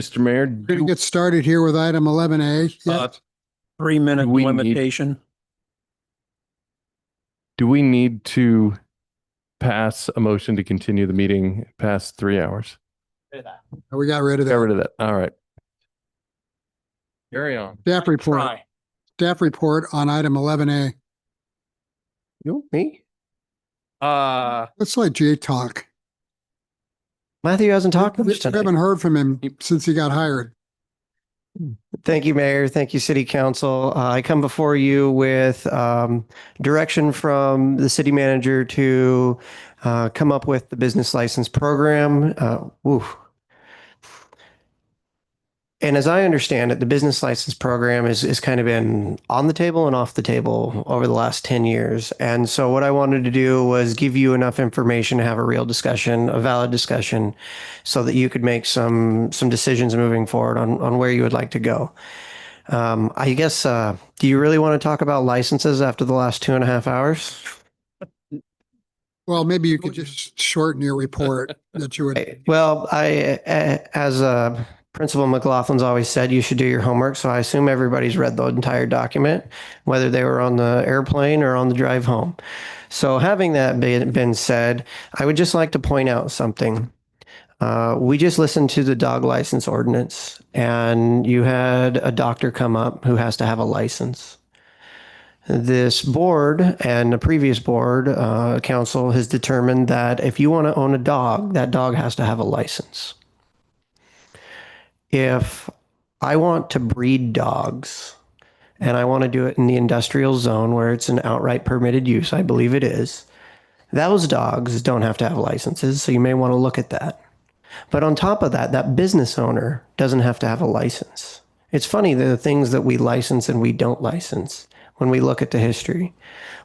Mr. Mayor, Going to get started here with item 11A. Uh, Yes. 3-minute we need- limitation. do we need to pass a motion to continue the meeting past 3 hours? We got rid of Got that. rid of that. All right. Carry on. Staff report. Try. Staff report on item 11A. You, me? Let's let Jay talk. Matthew hasn't talked We much tonight. haven't heard from him since he got hired. Thank you, Mayor. Thank you, City Council. I come before you with direction from the city manager to come up with the business license program. And as I understand it, the business license program is kind of been on the table and off the table over the last 10 years. And so what I wanted to do was give you enough information to have a real discussion, a valid discussion, so that you could make some decisions moving forward on where you would like to go. I guess, do you really want to talk about licenses after the last 2.5 hours? Well, maybe you could just shorten your report that you would. Well, as Principal McLaughlin's always said, you should do your homework. So I assume everybody's read the entire document, whether they were on the airplane or on the drive home. So having that been said, I would just like to point out something. We just listened to the dog license ordinance, and you had a doctor come up who has to have a license. This board and the previous board council has determined that if you want to own a dog, that dog has to have a license. If I want to breed dogs and I want to do it in the industrial zone where it's an outright permitted use, I believe it is, those dogs don't have to have licenses, so you may want to look at that. But on top of that, that business owner doesn't have to have a license. It's funny, the things that we license and we don't license when we look at the history.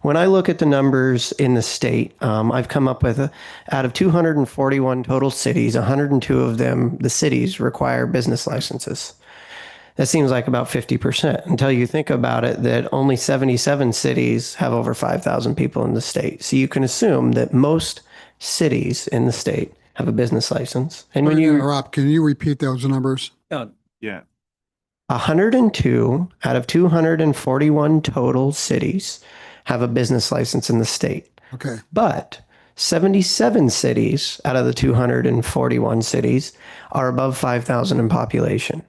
When I look at the numbers in the state, I've come up with out of 241 total cities, 102 of them, the cities require business licenses. That seems like about 50% until you think about it, that only 77 cities have over 5,000 people in the state. So you can assume that most cities in the state have a business license. And when you interrupt, can you repeat those numbers? Yeah. 102 out of 241 total cities have a business license in the state. Okay. But 77 cities out of the 241 cities are above 5,000 in population.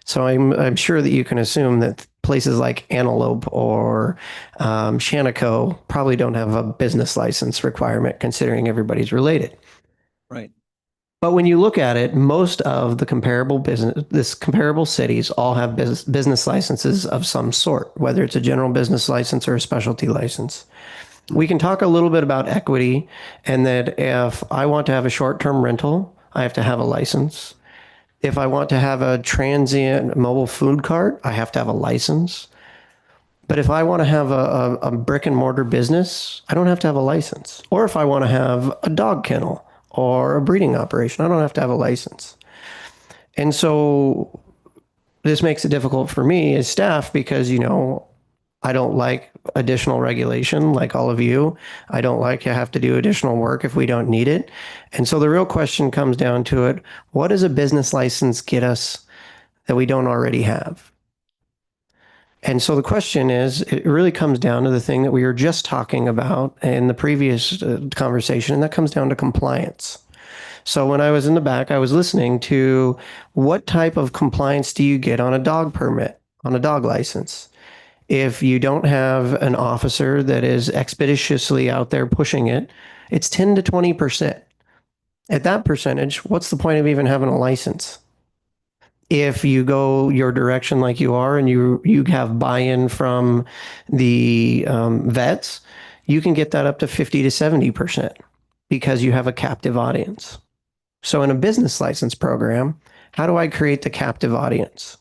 So I'm sure that you can assume that places like Antelope or Shaniko probably don't have a business license requirement, considering everybody's related. Right. But when you look at it, most of the comparable cities all have business licenses of some sort, whether it's a general business license or a specialty license. We can talk a little bit about equity, and that if I want to have a short-term rental, I have to have a license. If I want to have a transient mobile food cart, I have to have a license. But if I want to have a brick and mortar business, I don't have to have a license. Or if I want to have a dog kennel or a breeding operation, I don't have to have a license. And so this makes it difficult for me as staff because, I don't like additional regulation like all of you. I don't like to have to do additional work if we don't need it. And so the real question comes down to it, what does a business license get us that we don't already have? And so the question is, it really comes down to the thing that we were just talking about in the previous conversation, and that comes down to compliance. So when I was in the back, I was listening to what type of compliance do you get on a dog permit, on a dog license? If you don't have an officer that is expeditiously out there pushing it, it's 10 to 20%. At that percentage, what's the point of even having a license? If you go your direction like you are and you have buy-in from the vets, you can get that up to 50 to 70% because you have a captive audience. So in a business license program, how do I create the captive audience?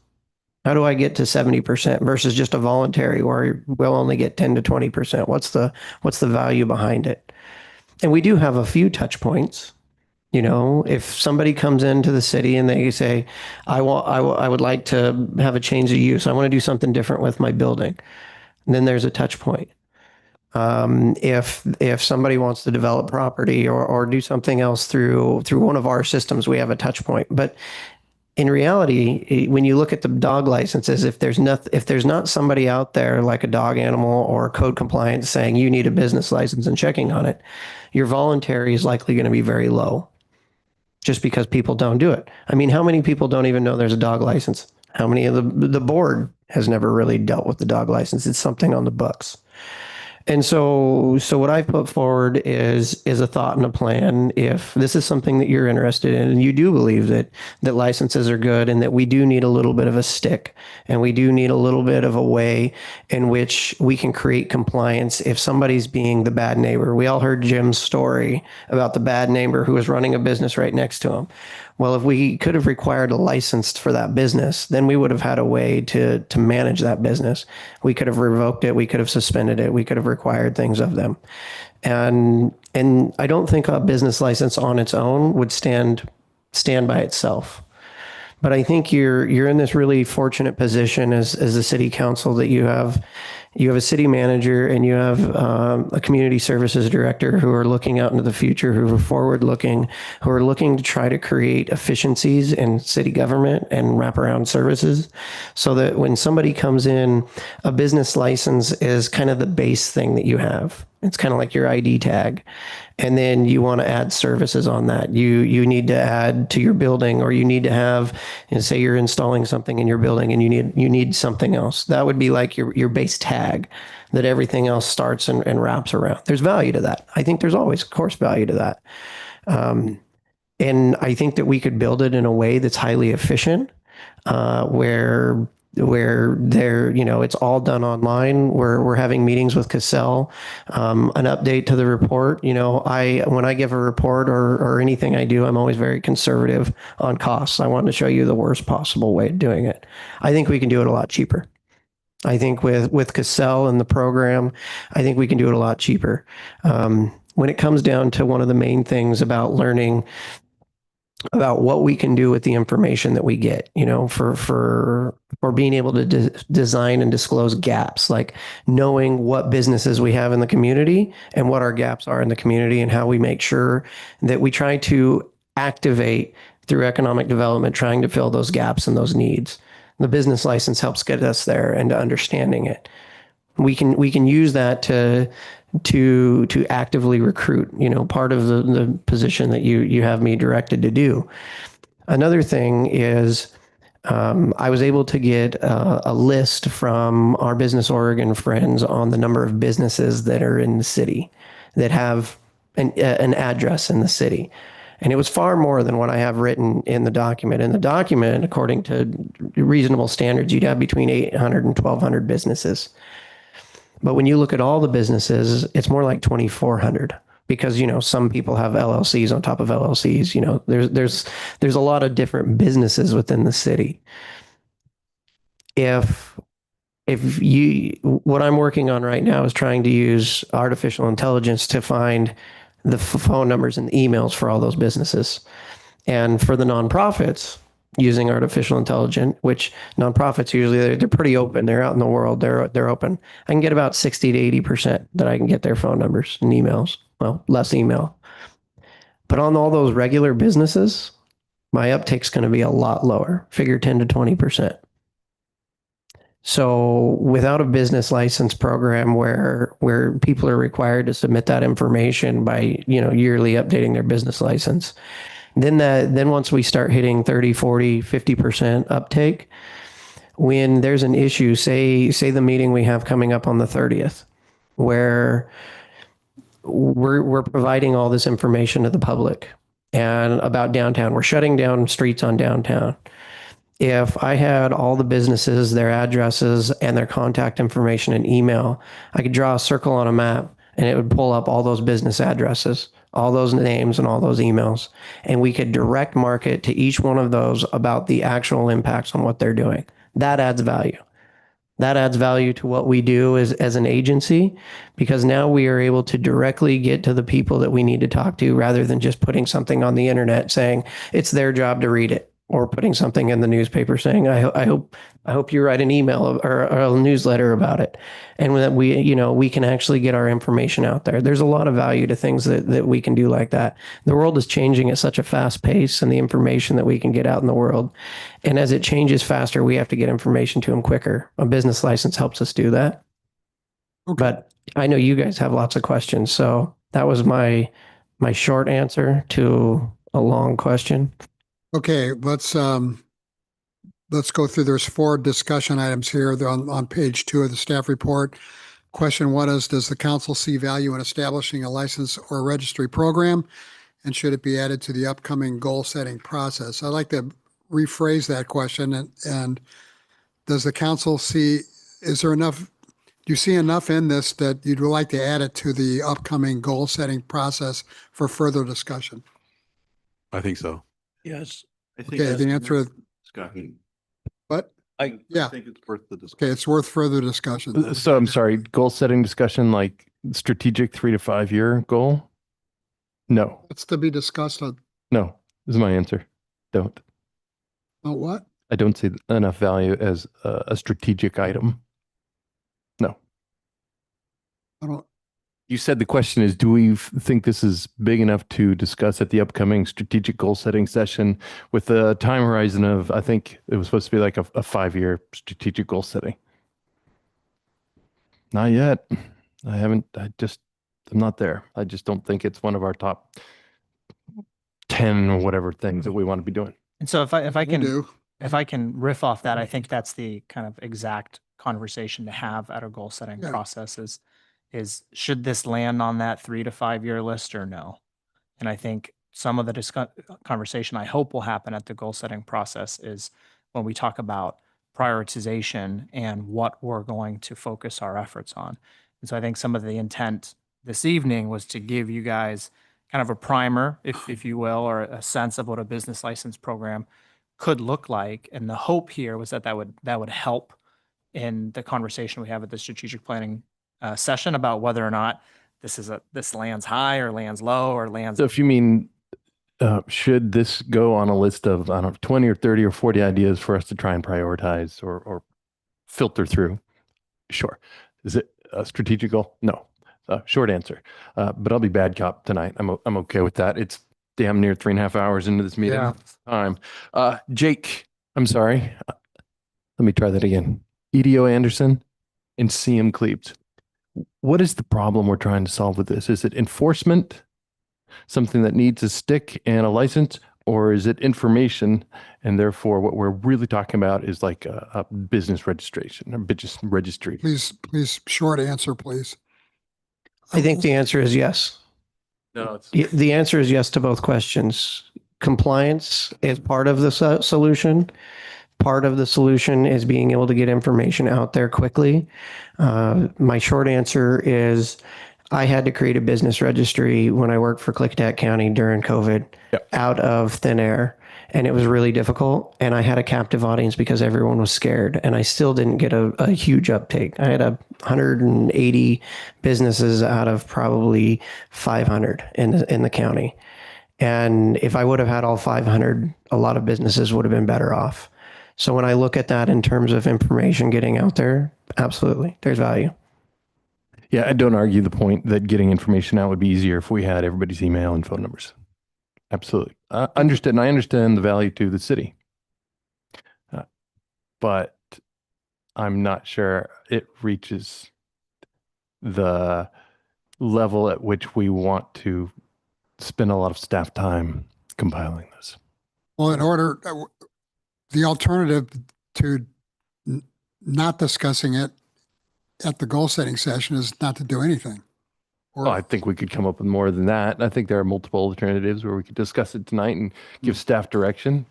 How do I get to 70% versus just a voluntary where we'll only get 10 to 20%? What's the value behind it? And we do have a few touch points. If somebody comes into the city and they say, I would like to have a change of use. I want to do something different with my building. And then there's a touch point. If somebody wants to develop property or do something else through one of our systems, we have a touch point. But in reality, when you look at the dog licenses, if there's not somebody out there like a dog animal or code compliance saying you need a business license and checking on it, your voluntary is likely going to be very low just because people don't do it. I mean, how many people don't even know there's a dog license? How many of the board has never really dealt with the dog license? It's something on the books. And so what I've put forward is a thought and a plan. If this is something that you're interested in and you do believe that licenses are good and that we do need a little bit of a stick and we do need a little bit of a way in which we can create compliance if somebody's being the bad neighbor. We all heard Jim's story about the bad neighbor who was running a business right next to him. Well, if we could have required a license for that business, then we would have had a way to manage that business. We could have revoked it. We could have suspended it. We could have required things of them. And I don't think a business license on its own would stand by itself. But I think you're in this really fortunate position as a city council that you have a city manager and you have a community services director who are looking out into the future, who are forward looking, who are looking to try to create efficiencies in city government and wraparound services so that when somebody comes in, a business license is kind of the base thing that you have. It's kind of like your ID tag. And then you want to add services on that. You need to add to your building, or you need to have, say you're installing something in your building and you need something else. That would be like your base tag that everything else starts and wraps around. There's value to that. I think there's always, of course, value to that. And I think that we could build it in a way that's highly efficient, where there, it's all done online. We're having meetings with Cassell, an update to the report. When I give a report or anything I do, I'm always very conservative on costs. I want to show you the worst possible way of doing it. I think we can do it a lot cheaper. I think with Cassell and the program, I think we can do it a lot cheaper. When it comes down to one of the main things about learning about what we can do with the information that we get, for being able to design and disclose gaps, like knowing what businesses we have in the community and what our gaps are in the community and how we make sure that we try to activate through economic development, trying to fill those gaps and those needs. The business license helps get us there and to understanding it. We can use that to actively recruit, part of the position that you have me directed to do. Another thing is I was able to get a list from our Business Oregon friends on the number of businesses that are in the city that have an address in the city. And it was far more than what I have written in the document. In the document, according to reasonable standards, you'd have between 800 and 1,200 businesses. But when you look at all the businesses, it's more like 2,400 because, some people have LLCs on top of LLCs. There's a lot of different businesses within the city. What I'm working on right now is trying to use artificial intelligence to find the phone numbers and emails for all those businesses. And for the nonprofits, using artificial intelligence, which nonprofits usually they're pretty open. They're out in the world. They're open. I can get about 60 to 80% that I can get their phone numbers and emails. Well, less email. But on all those regular businesses, my uptake's going to be a lot lower. Figure 10 to 20%. So without a business license program where people are required to submit that information by, yearly updating their business license, then once we start hitting 30, 40, 50% uptake, when there's an issue, say the meeting we have coming up on the 30th, where we're providing all this information to the public and about downtown, we're shutting down streets on downtown. If I had all the businesses, their addresses and their contact information and email, I could draw a circle on a map and it would pull up all those business addresses, all those names and all those emails. And we could direct market to each one of those about the actual impacts on what they're doing. That adds value. That adds value to what we do as an agency, because now we are able to directly get to the people that we need to talk to rather than just putting something on the internet saying it's their job to read it. or putting something in the newspaper saying, I hope you write an email or a newsletter about it. And that we can actually get our information out there. There's a lot of value to things that we can do like that. The world is changing at such a fast pace, and the information that we can get out in the world. And as it changes faster, we have to get information to them quicker. A business license helps us do that. Okay. But I know you guys have lots of questions. So that was my short answer to a long question. Okay, let's go through. There's 4 discussion items here. They're on page 2 of the staff report. Question 1 is, does the council see value in establishing a license or registry program? And should it be added to the upcoming goal setting process? I'd like to rephrase that question. And does the council see, do you see enough in this that you'd like to add it to the upcoming goal setting process for further discussion? I think so. Yes. I think Okay, that's the answer is, discussion. what? I Yeah. think it's worth the discussion. Okay, it's worth further discussion. So I'm sorry, goal setting discussion, like strategic 3 to 5 year goal? No, It's to be discussed on, no, is my answer. Don't. what? I don't see enough value as a strategic item. No. I don't, You said the question is, do we think this is big enough to discuss at the upcoming strategic goal setting session with a time horizon of, I think it was supposed to be like a 5-year strategic goal setting? Not yet. I'm not there. I just don't think it's one of our top 10 or whatever things that we want to be doing. And so if I you can, do. if I can riff off that, I think that's the kind of exact conversation to have at a goal setting Yeah. process is should this land on that 3 to 5 year list or no? And I think some of the conversation I hope will happen at the goal setting process is when we talk about prioritization and what we're going to focus our efforts on. And so I think some of the intent this evening was to give you guys kind of a primer, if you will, or a sense of what a business license program could look like. And the hope here was that would help in the conversation we have at the strategic planning session about whether or not this lands high or lands low or lands. So if you mean, should this go on a list of, I don't know, 20 or 30 or 40 ideas for us to try and prioritize or filter through? Sure. Is it a strategic goal? No. Short answer. But I'll be bad cop tonight. I'm okay with that. It's damn near 3.5 hours into this meeting. Yeah. Time. Jake, I'm sorry. Let me try that again. EDO Anderson and CM Cleaves. What is the problem we're trying to solve with this? Is it enforcement, something that needs a stick and a license, or is it information? And therefore, what we're really talking about is like a business registration, or business registry. Please, short answer, please. I think the answer is yes. No, The answer is yes to both questions. Compliance is part of the solution. Part of the solution is being able to get information out there quickly. My short answer is I had to create a business registry when I worked for Clickatack County during COVID out of thin air. And it was really difficult. And I had a captive audience because everyone was scared. And I still didn't get a huge uptake. I had 180 businesses out of probably 500 in the county. And if I would have had all 500, a lot of businesses would have been better off. So when I look at that in terms of information getting out there, absolutely, there's value. Yeah, I don't argue the point that getting information out would be easier if we had everybody's email and phone numbers. Absolutely. I understand the value to the city. But I'm not sure it reaches the level at which we want to spend a lot of staff time compiling this. Well, the alternative to not discussing it at the goal setting session is not to do anything. Well, I think we could come up with more than that. I think there are multiple alternatives where we could discuss it tonight and give staff direction.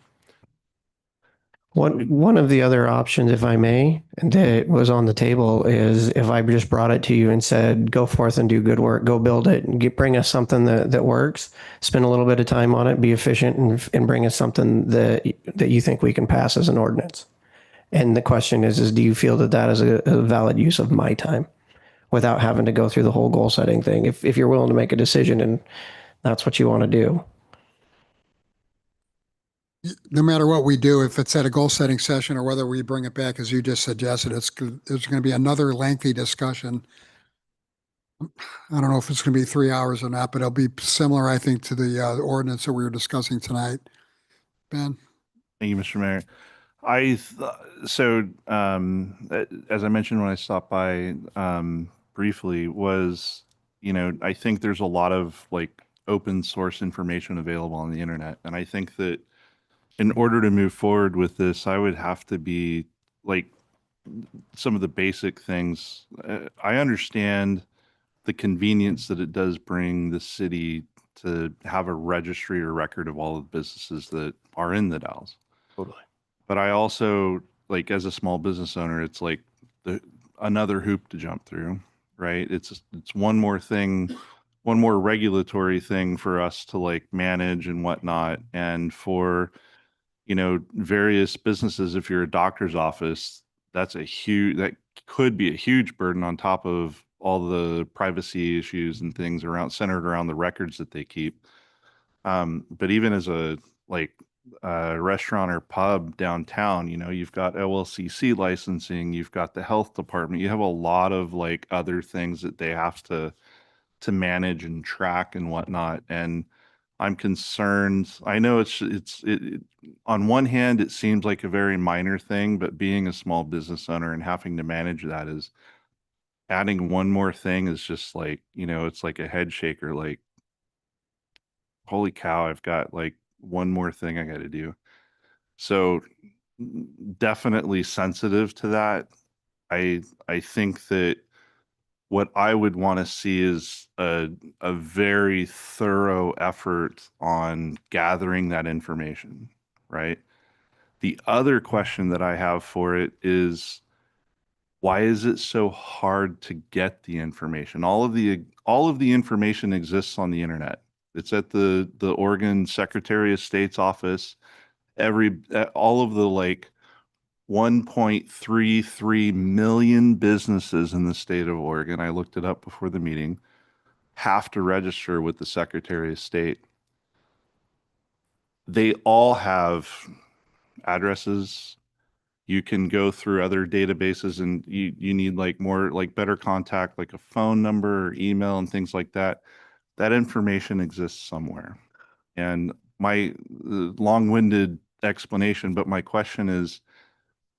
One of the other options, if I may, that was on the table is if I just brought it to you and said, go forth and do good work, go build it and bring us something that works, spend a little bit of time on it, be efficient and bring us something that you think we can pass as an ordinance. And the question is do you feel that is a valid use of my time without having to go through the whole goal setting thing? If you're willing to make a decision and that's what you want to do. no matter what we do, if it's at a goal setting session or whether we bring it back, as you just suggested, there's going to be another lengthy discussion. I don't know if it's going to be 3 hours or not, but it'll be similar, I think, to the ordinance that we were discussing tonight. Ben? Thank you, Mr. Mayor. As I mentioned when I stopped by briefly, was, I think there's a lot of like open source information available on the internet. And I think that in order to move forward with this, I would have to be like some of the basic things. I understand the convenience that it does bring the city to have a registry or record of all of the businesses that are in the Dalles. Totally. But I also, like, as a small business owner, it's like another hoop to jump through, right? It's one more thing, one more regulatory thing for us to like manage and whatnot. And for, various businesses, if you're a doctor's office, that could be a huge burden on top of all the privacy issues and things centered around the records that they keep. But even as a restaurant or pub downtown, you've got OLCC licensing, you've got the health department, you have a lot of like other things that they have to manage and track and whatnot. And I'm concerned. I know it on one hand, it seems like a very minor thing, but being a small business owner and having to manage that is adding one more thing is just like, it's like a head shaker, like, holy cow, I've got like one more thing I got to do. So definitely sensitive to that. I think that what I would want to see is a very thorough effort on gathering that information, right? The other question that I have for it is, why is it so hard to get the information? All of the information exists on the internet. It's at the Oregon Secretary of State's office. All of the like 1.33 million businesses in the state of Oregon, I looked it up before the meeting, have to register with the Secretary of State. They all have addresses. You can go through other databases and you need like more, like better contact, like a phone number or email and things like that. That information exists somewhere. And my long-winded explanation, but my question is,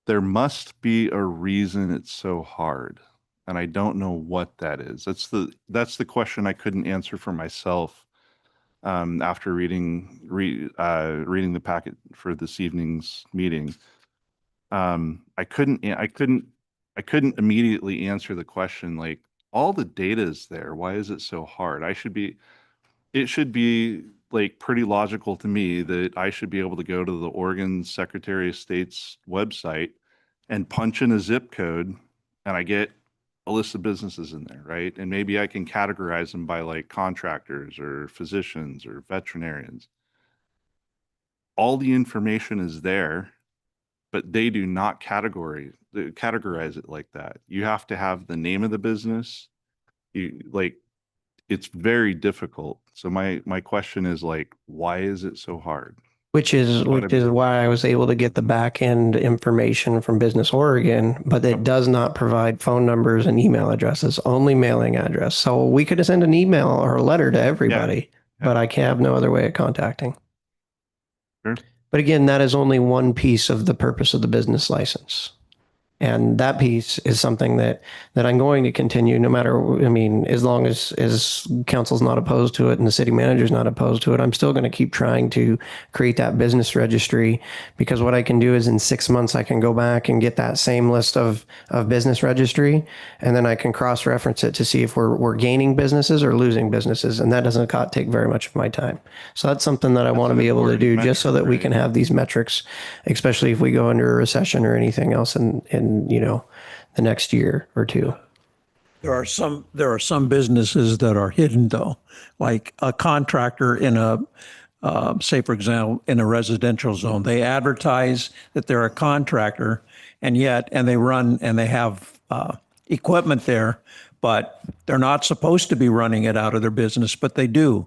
there must be a reason it's so hard. And I don't know what that is. That's the question I couldn't answer for myself after reading the packet for this evening's meeting. I couldn't immediately answer the question, like, all the data is there. Why is it so hard? It should be like pretty logical to me that I should be able to go to the Oregon Secretary of State's website and punch in a zip code and I get a list of businesses in there, right? And maybe I can categorize them by like contractors or physicians or veterinarians. All the information is there, but they do not categorize it like that. You have to have the name of the business. It's very difficult. So my question is like, why is it so hard? Which is why I was able to get the back end information from Business Oregon, but it does not provide phone numbers and email addresses, only mailing address. So we could send an email or a letter to everybody, but I can't have no other way of contacting. Sure. But again, that is only one piece of the purpose of the business license. And that piece is something that I'm going to continue no matter, as long as council's not opposed to it and the city manager's not opposed to it, I'm still going to keep trying to create that business registry, because what I can do is in 6 months, I can go back and get that same list of business registry. And then I can cross-reference it to see if we're gaining businesses or losing businesses. And that doesn't take very much of my time. So that's something that I want to be able to do just so that we can have these metrics, especially if we go under a recession or anything else in the next year or two. There are some businesses that are hidden though, like a contractor in a, say for example, in a residential zone. They advertise that they're a contractor and they have equipment there, but they're not supposed to be running it out of their business, but they do.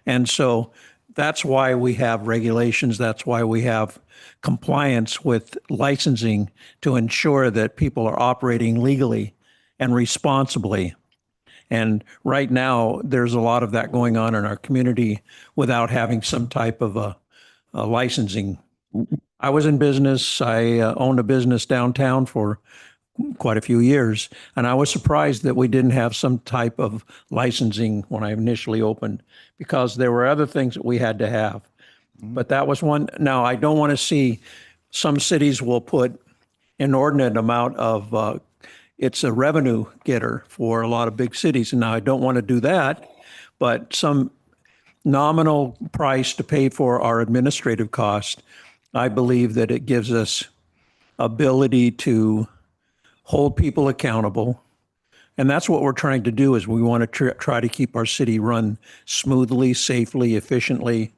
And so That's why we have regulations. That's why we have compliance with licensing to ensure that people are operating legally and responsibly. And right now, there's a lot of that going on in our community without having some type of a licensing. I was in business. I owned a business downtown for quite a few years, and I was surprised that we didn't have some type of licensing when I initially opened, because there were other things that we had to have. But that was one. Now, I don't want to see, some cities will put inordinate amount of, it's a revenue getter for a lot of big cities. And now I don't want to do that, but some nominal price to pay for our administrative cost, I believe that it gives us ability to hold people accountable. And that's what we're trying to do, is we want to try to keep our city run smoothly, safely, efficiently.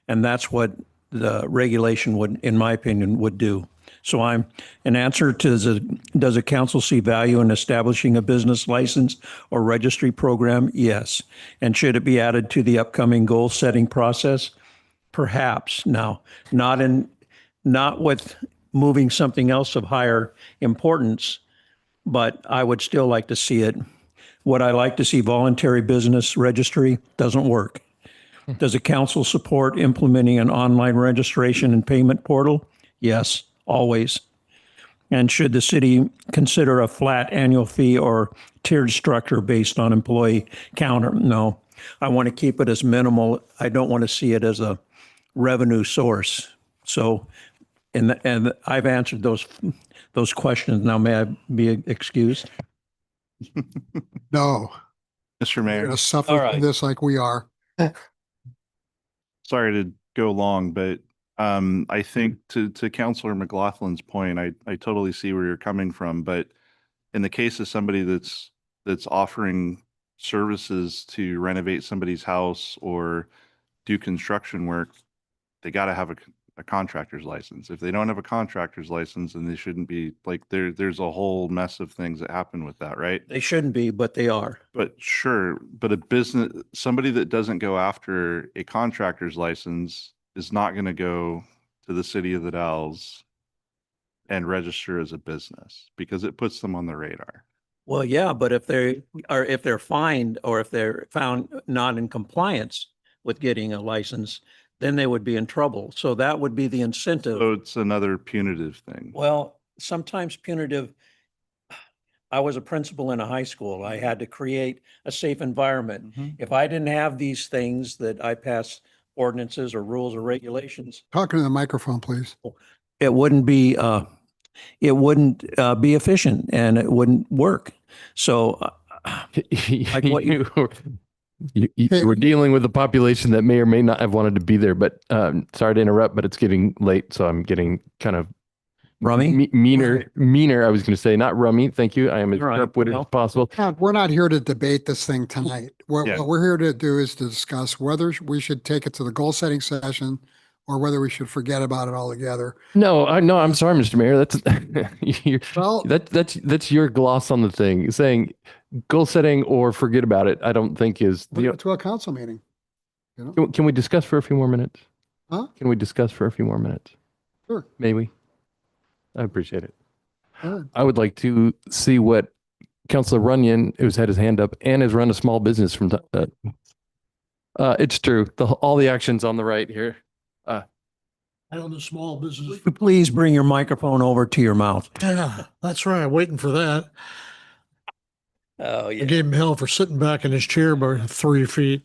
And that's what the regulation would, in my opinion, would do. So I'm, in answer to does a council see value in establishing a business license or registry program? Yes. And should it be added to the upcoming goal setting process? Perhaps. Now, not with moving something else of higher importance, but I would still like to see it. Would I like to see voluntary business registry? Doesn't work. Does the council support implementing an online registration and payment portal? Yes, always. And should the city consider a flat annual fee or tiered structure based on employee count? No, I want to keep it as minimal. I don't want to see it as a revenue source. So, and I've answered those questions. Now, may I be excused? No, Mr. you're Mayor, going to suffer All through right. this like we are. sorry to go long, but I think to Counselor McLaughlin's point, I totally see where you're coming from. But in the case of somebody that's offering services to renovate somebody's house or do construction work, they got to have a contractor's license. If they don't have a contractor's license, then they shouldn't be, like, there's a whole mess of things that happen with that, right? They shouldn't be, but they are. But sure, but somebody that doesn't go after a contractor's license is not going to go to the city of the Dalles and register as a business because it puts them on the radar. Well, yeah, but if they're fined or if they're found not in compliance with getting a license, then they would be in trouble. So that would be the incentive. So it's another punitive thing. Well, sometimes punitive. I was a principal in a high school. I had to create a safe environment. If I didn't have these things that I pass ordinances or rules or regulations, Talking to the microphone, please. it wouldn't be efficient and it wouldn't work. So like what you were dealing with a population that may or may not have wanted to be there, but sorry to interrupt, but it's getting late. So I'm getting kind of rummy, meaner. I was going to say, not rummy. Thank you. I am as All right. sharp-witted as possible. We're not here to debate this thing tonight. What Yeah. we're here to do is to discuss whether we should take it to the goal setting session or whether we should forget about it altogether. No, I'm sorry, Mr. Mayor. That's Well, that's your gloss on the thing. Saying goal setting or forget about it, I don't think is we'll go to a council meeting. You know? Can we discuss for a few more minutes? Huh? Can we discuss for a few more minutes? Sure. May we? I appreciate it. Good. I would like to see what Councilor Runyon, who's had his hand up and has run a small business from it's true. All the actions on the right here. I own a small business. please bring your microphone over to your mouth? Yeah, that's right. Waiting for that. Oh, I gave him hell for sitting back in his chair by 3 feet.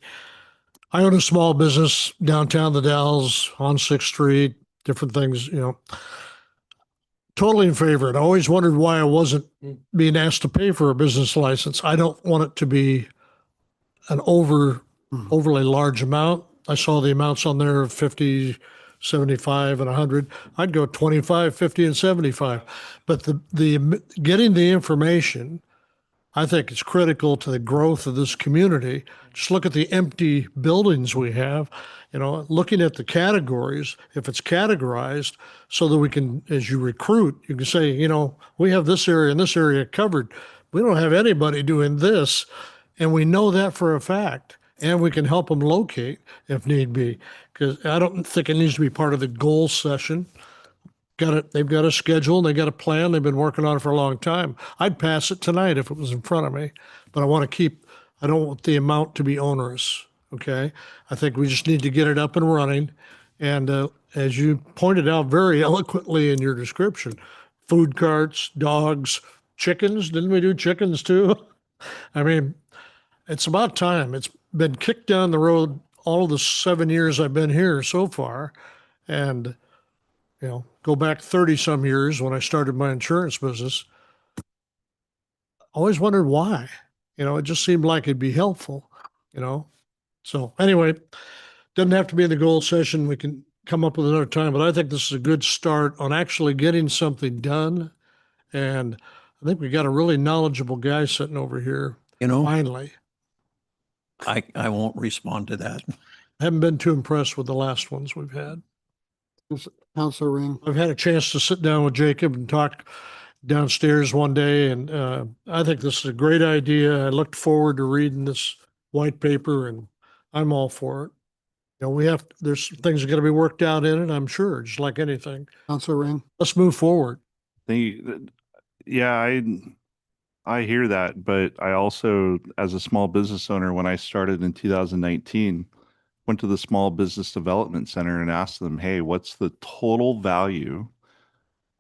I own a small business downtown the Dalles on 6th Street, different things, Totally in favor. And I always wondered why I wasn't being asked to pay for a business license. I don't want it to be an overly large amount. I saw the amounts on there of 50, 75 and 100. I'd go 25, 50 and 75. But the getting the information, I think it's critical to the growth of this community. Just look at the empty buildings we have, looking at the categories, if it's categorized so that we can, as you recruit, you can say, we have this area and this area covered. We don't have anybody doing this. And we know that for a fact. and we can help them locate if need be. Because I don't think it needs to be part of the goal session. They've got a schedule, they got a plan, they've been working on it for a long time. I'd pass it tonight if it was in front of me, but I don't want the amount to be onerous, okay? I think we just need to get it up and running. And as you pointed out very eloquently in your description, food carts, dogs, chickens, didn't we do chickens too? I mean, it's about time. It's been kicked down the road all of the 7 years I've been here so far. And go back 30 some years when I started my insurance business. Always wondered why. It just seemed like it'd be helpful, So anyway, doesn't have to be in the goal session. We can come up with another time, but I think this is a good start on actually getting something done. And I think we got a really knowledgeable guy sitting over here. Finally. I won't respond to that. Haven't been too impressed with the last ones we've had. Counselor Ring. I've had a chance to sit down with Jacob and talk downstairs one day, and I think this is a great idea. I looked forward to reading this white paper, and I'm all for it. There's things that got to be worked out in it, I'm sure, just like anything. Counselor Ring. Let's move forward. Yeah, I hear that, but I also, as a small business owner, when I started in 2019, went to the Small Business Development Center and asked them, hey, what's the total value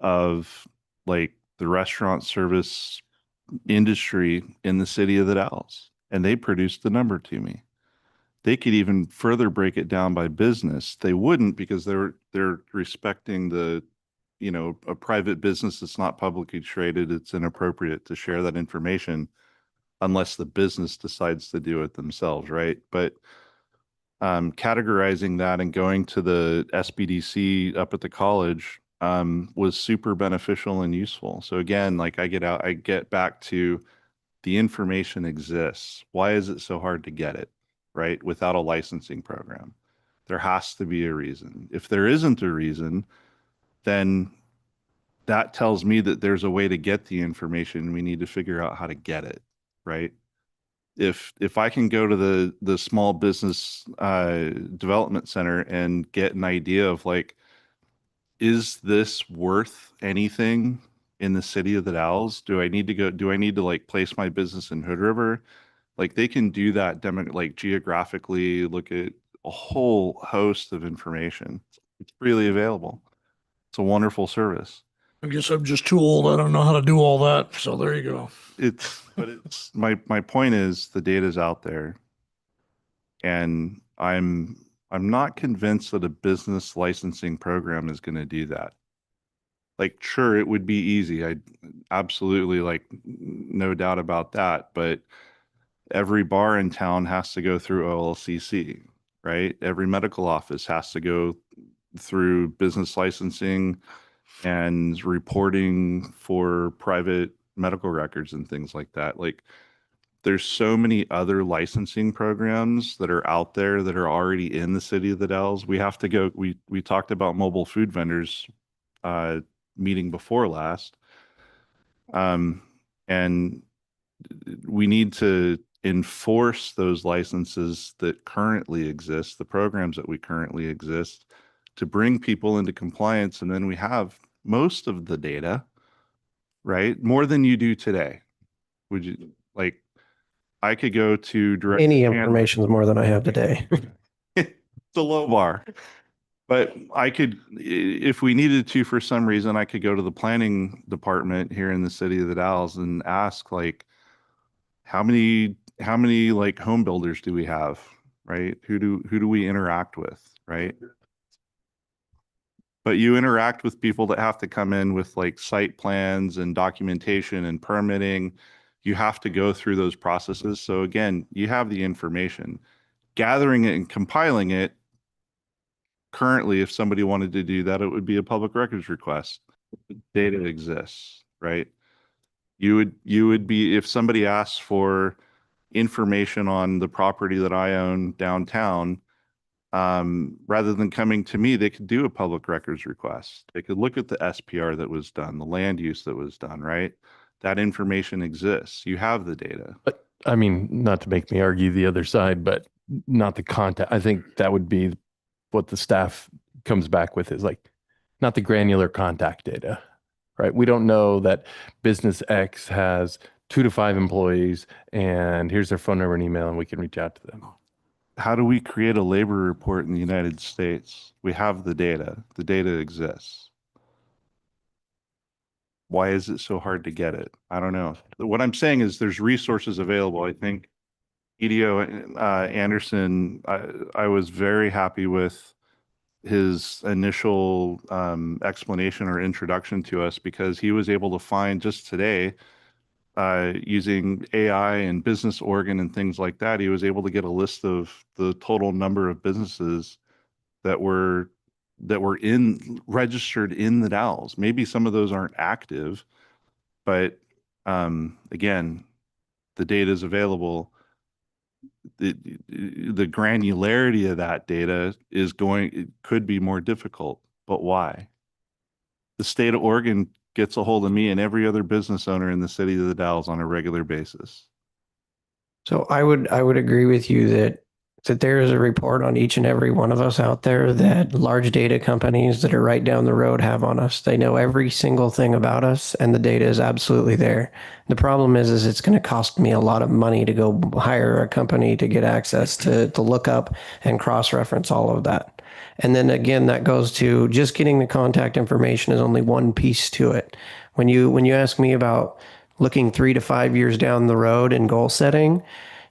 of like the restaurant service industry in the city of the Dalles? And they produced the number to me. They could even further break it down by business. They wouldn't, because they're respecting a private business that's not publicly traded. It's inappropriate to share that information unless the business decides to do it themselves, right? But categorizing that and going to the SBDC up at the college was super beneficial and useful. So again, like I get back to the information exists. Why is it so hard to get it, right? Without a licensing program, there has to be a reason. If there isn't a reason, then that tells me that there's a way to get the information. We need to figure out how to get it, right? If I can go to the Small Business Development Center and get an idea of like, is this worth anything in the city of the Dalles? Do I need to like place my business in Hood River? Like they can do that like geographically, look at a whole host of information. It's freely available. It's a wonderful service. I guess I'm just too old. I don't know how to do all that. So there you go. It's my point is the data's out there, and I'm not convinced that a business licensing program is going to do that. Like, sure, it would be easy. I absolutely, like, no doubt about that. But every bar in town has to go through OLCC, right? Every medical office has to go through business licensing and reporting for private medical records and things like that. Like there's so many other licensing programs that are out there that are already in the city of the Dalles. We have to go, we talked about mobile food vendors meeting before last. And we need to enforce those licenses that currently exist, the programs that we currently exist, to bring people into compliance. And then we have most of the data, right? More than you do today. Would you like, I could go to direct Any information is more than I have today. It's a low bar, but I could, if we needed to, for some reason, I could go to the planning department here in the city of the Dalles and ask like, how many like home builders do we have, right? Who do we interact with, right? But you interact with people that have to come in with like site plans and documentation and permitting. You have to go through those processes. So again, you have the information. Gathering it and compiling it, currently, if somebody wanted to do that, it would be a public records request. Data exists, right? You would be, if somebody asks for information on the property that I own downtown, rather than coming to me, they could do a public records request. They could look at the SPR that was done, the land use that was done, right? That information exists. You have the data. But I mean, not to make me argue the other side, but not the contact. I think that would be what the staff comes back with, is like not the granular contact data, right? We don't know that business X has 2 to 5 employees and here's their phone number and email and we can reach out to them. How do we create a labor report in the United States? We have the data exists. Why is it so hard to get it? I don't know. What I'm saying is there's resources available. I think EDO Anderson, I was very happy with his initial explanation or introduction to us, because he was able to find just today, using AI and business organ and things like that, he was able to get a list of the total number of businesses that were registered in the Dalles. Maybe some of those aren't active, but again, the data is available. The granularity of that data it could be more difficult, but why? The state of Oregon gets a hold of me and every other business owner in the city of the Dalles on a regular basis. So I would agree with you that there is a report on each and every one of us out there that large data companies that are right down the road have on us. They know every single thing about us and the data is absolutely there. The problem is it's going to cost me a lot of money to go hire a company to get access to look up and cross-reference all of that. And then again, that goes to just getting the contact information is only one piece to it. When you ask me about looking 3 to 5 years down the road and goal setting,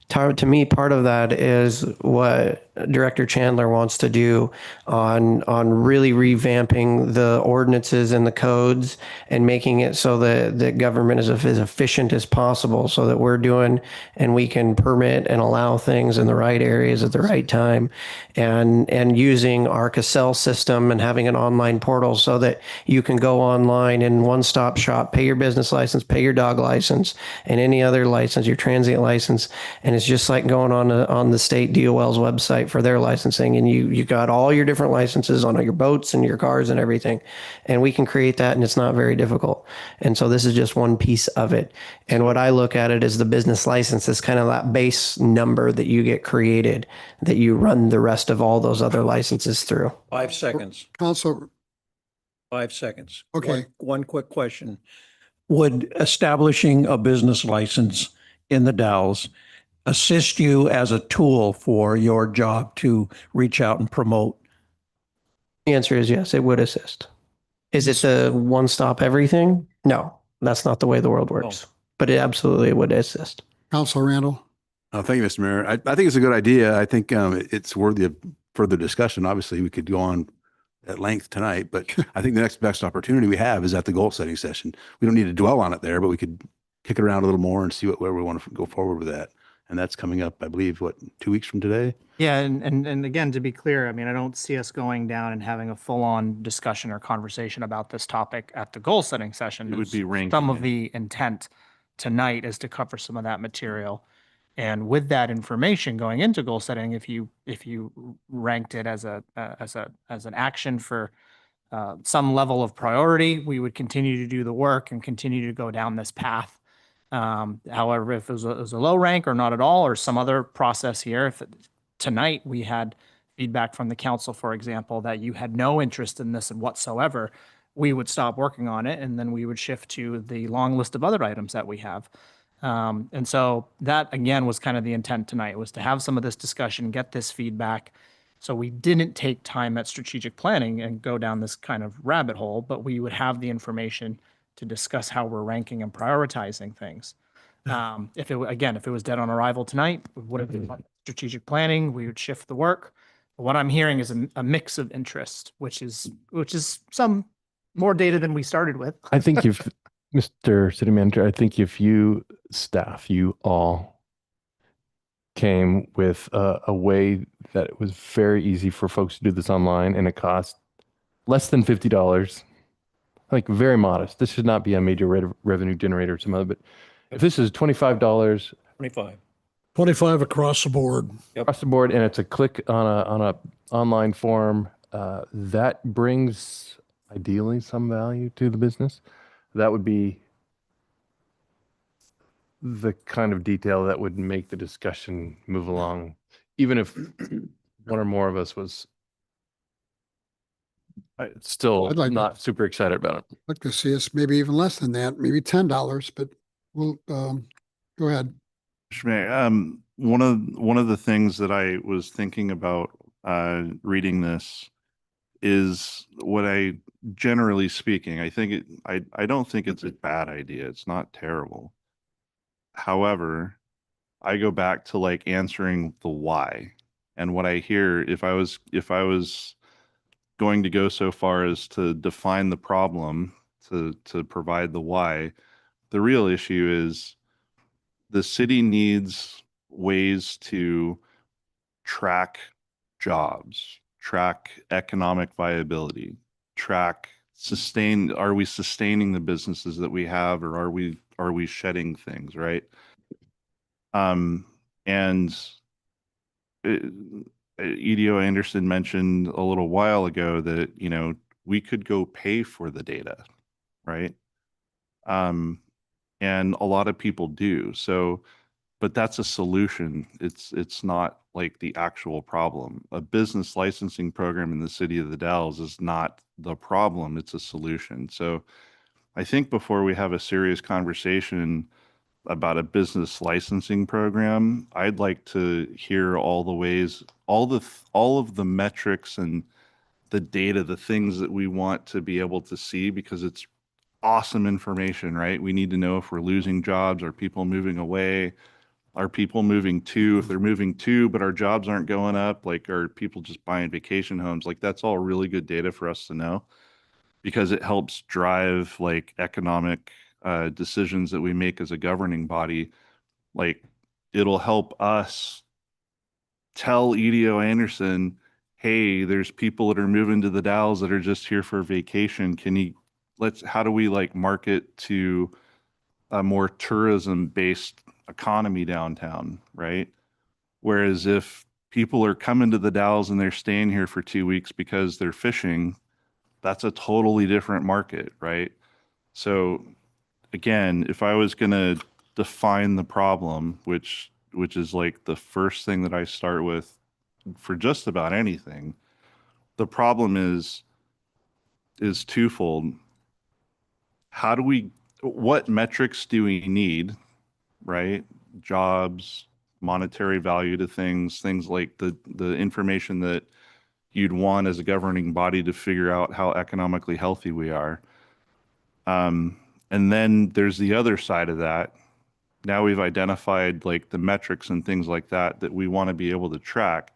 to me, part of that is what Director Chandler wants to do on really revamping the ordinances and the codes and making it so that the government is as efficient as possible, so that we're doing and we can permit and allow things in the right areas at the right time, and using our Cassell system and having an online portal so that you can go online in one-stop shop, pay your business license, pay your dog license, and any other license, your transient license, and it's just like going on the state DOL's website for their licensing, and you got all your different licenses on your boats and your cars and everything, and we can create that, and it's not very difficult. And so this is just one piece of it. And what I look at it is the business license is kind of that base number that you get created, that you run the rest of all those other licenses through. 5 seconds. Council, 5 seconds. Okay. One quick question. Would establishing a business license in the Dalles assist you as a tool for your job to reach out and promote? The answer is yes, it would assist. Is it the one-stop everything? No, that's not the way the world works. But it absolutely would assist. Councilor Randall. Thank you, Mr. Mayor. I think it's a good idea. I think it's worthy of further discussion. Obviously, we could go on at length tonight, but I think the next best opportunity we have is at the goal setting session. We don't need to dwell on it there, but we could kick it around a little more and see where we want to go forward with that. And that's coming up, I believe, 2 weeks from today? Yeah, and again, to be clear, I mean, I don't see us going down and having a full-on discussion or conversation about this topic at the goal setting session. It would be ranking Some of it. the intent tonight is to cover some of that material. And with that information going into goal setting, if you ranked it as an action for some level of priority, we would continue to do the work and continue to go down this path. However, if it was a low rank or not at all, or some other process here, tonight we had feedback from the council, for example, that you had no interest in this whatsoever, we would stop working on it and then we would shift to the long list of other items that we have. And so that again was kind of the intent tonight, was to have some of this discussion, get this feedback. So we didn't take time at strategic planning and go down this kind of rabbit hole, but we would have the information to discuss how we're ranking and prioritizing things. If it was dead on arrival tonight, we would have been strategic planning, we would shift the work. But what I'm hearing is a mix of interest, which is some more data than we started with. I think if, Mr. City Manager, I think if you all came with a way that it was very easy for folks to do this online and it cost less than $50, like very modest. This should not be a major revenue generator or some other, but if this is $25, 25 across the board. across the board, and it's a click on a online form, that brings ideally some value to the business. That would be the kind of detail that would make the discussion move along even if one or more of us was still I'd like to- not super excited about it. Like to see us maybe even less than that, maybe $10, but we'll, go ahead. Mr. Mayor, one of the things that I was thinking about reading this is what I, generally speaking, I don't think it's a bad idea. It's not terrible. However, I go back to like answering the why. And what I hear, if I was going to go so far as to define the problem, to provide the why, the real issue is the city needs ways to track jobs, track economic viability, track are we sustaining the businesses that we have, or are we shedding things, right? And EDO Anderson mentioned a little while ago that, we could go pay for the data, right? And a lot of people do. So, but that's a solution. It's not like the actual problem. A business licensing program in the city of the Dalles is not the problem. It's a solution. So I think before we have a serious conversation about a business licensing program, I'd like to hear all the ways, all of the metrics and the data, the things that we want to be able to see, because it's awesome information, right? We need to know if we're losing jobs, are people moving away, are people moving to, if they're moving to, but our jobs aren't going up, like, are people just buying vacation homes? Like, that's all really good data for us to know, because it helps drive like economic decisions that we make as a governing body. Like, it'll help us tell EDO Anderson, hey, there's people that are moving to the Dalles that are just here for vacation. How do we like market to a more tourism based economy downtown, right? Whereas if people are coming to the Dalles and they're staying here for 2 weeks because they're fishing, that's a totally different market, right? So again, if I was going to define the problem, which is like the first thing that I start with for just about anything, the problem is twofold. What metrics do we need, right? Jobs, monetary value to things like the information that you'd want as a governing body to figure out how economically healthy we are. And then there's the other side of that. Now we've identified like the metrics and things like that we want to be able to track.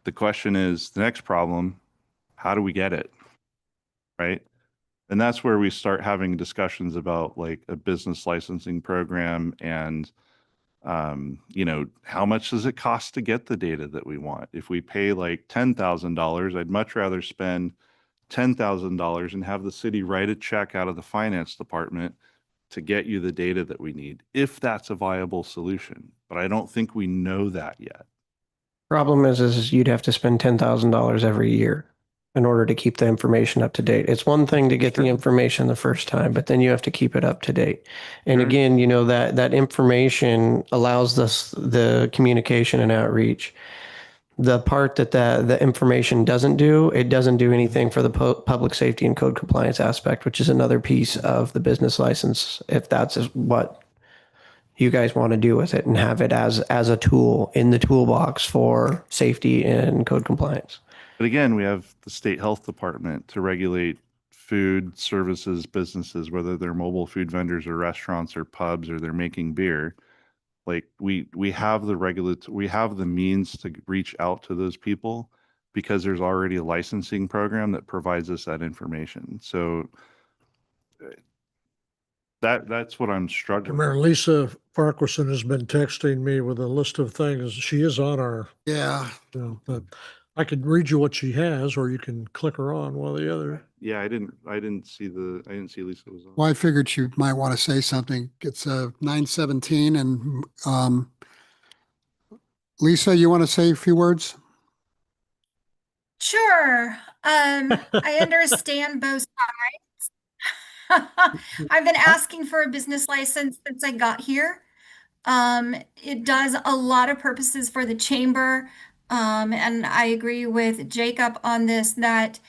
The question is, the next problem, how do we get it? Right? And that's where we start having discussions about like a business licensing program and how much does it cost to get the data that we want? If we pay like $10,000, I'd much rather spend $10,000 and have the city write a check out of the finance department to get you the data that we need, if that's a viable solution. But I don't think we know that yet. Problem is you'd have to spend $10,000 every year in order to keep the information up to date. It's one thing to get the information the first time, but then you have to keep it up to date. And again, that information allows us the communication and outreach. The part that the information doesn't do, it doesn't do anything for the public safety and code compliance aspect, which is another piece of the business license, if that's what you guys want to do with it and have it as a tool in the toolbox for safety and code compliance. But again, we have the state health department to regulate food services businesses, whether they're mobile food vendors or restaurants or pubs or they're making beer. Like we have we have the means to reach out to those people because there's already a licensing program that provides us that information. So that's what I'm struggling Mayor, with. Lisa Farquharson has been texting me with a list of things. She is on our, Yeah. but I could read you what she has, or you can click her on one or the other. Yeah, I didn't see Lisa was on. Well, I figured she might want to say something. It's 9:17 and Lisa, you want to say a few words? Sure. I understand both sides. I've been asking for a business license since I got here. It does a lot of purposes for the chamber. And I agree with Jacob on this, that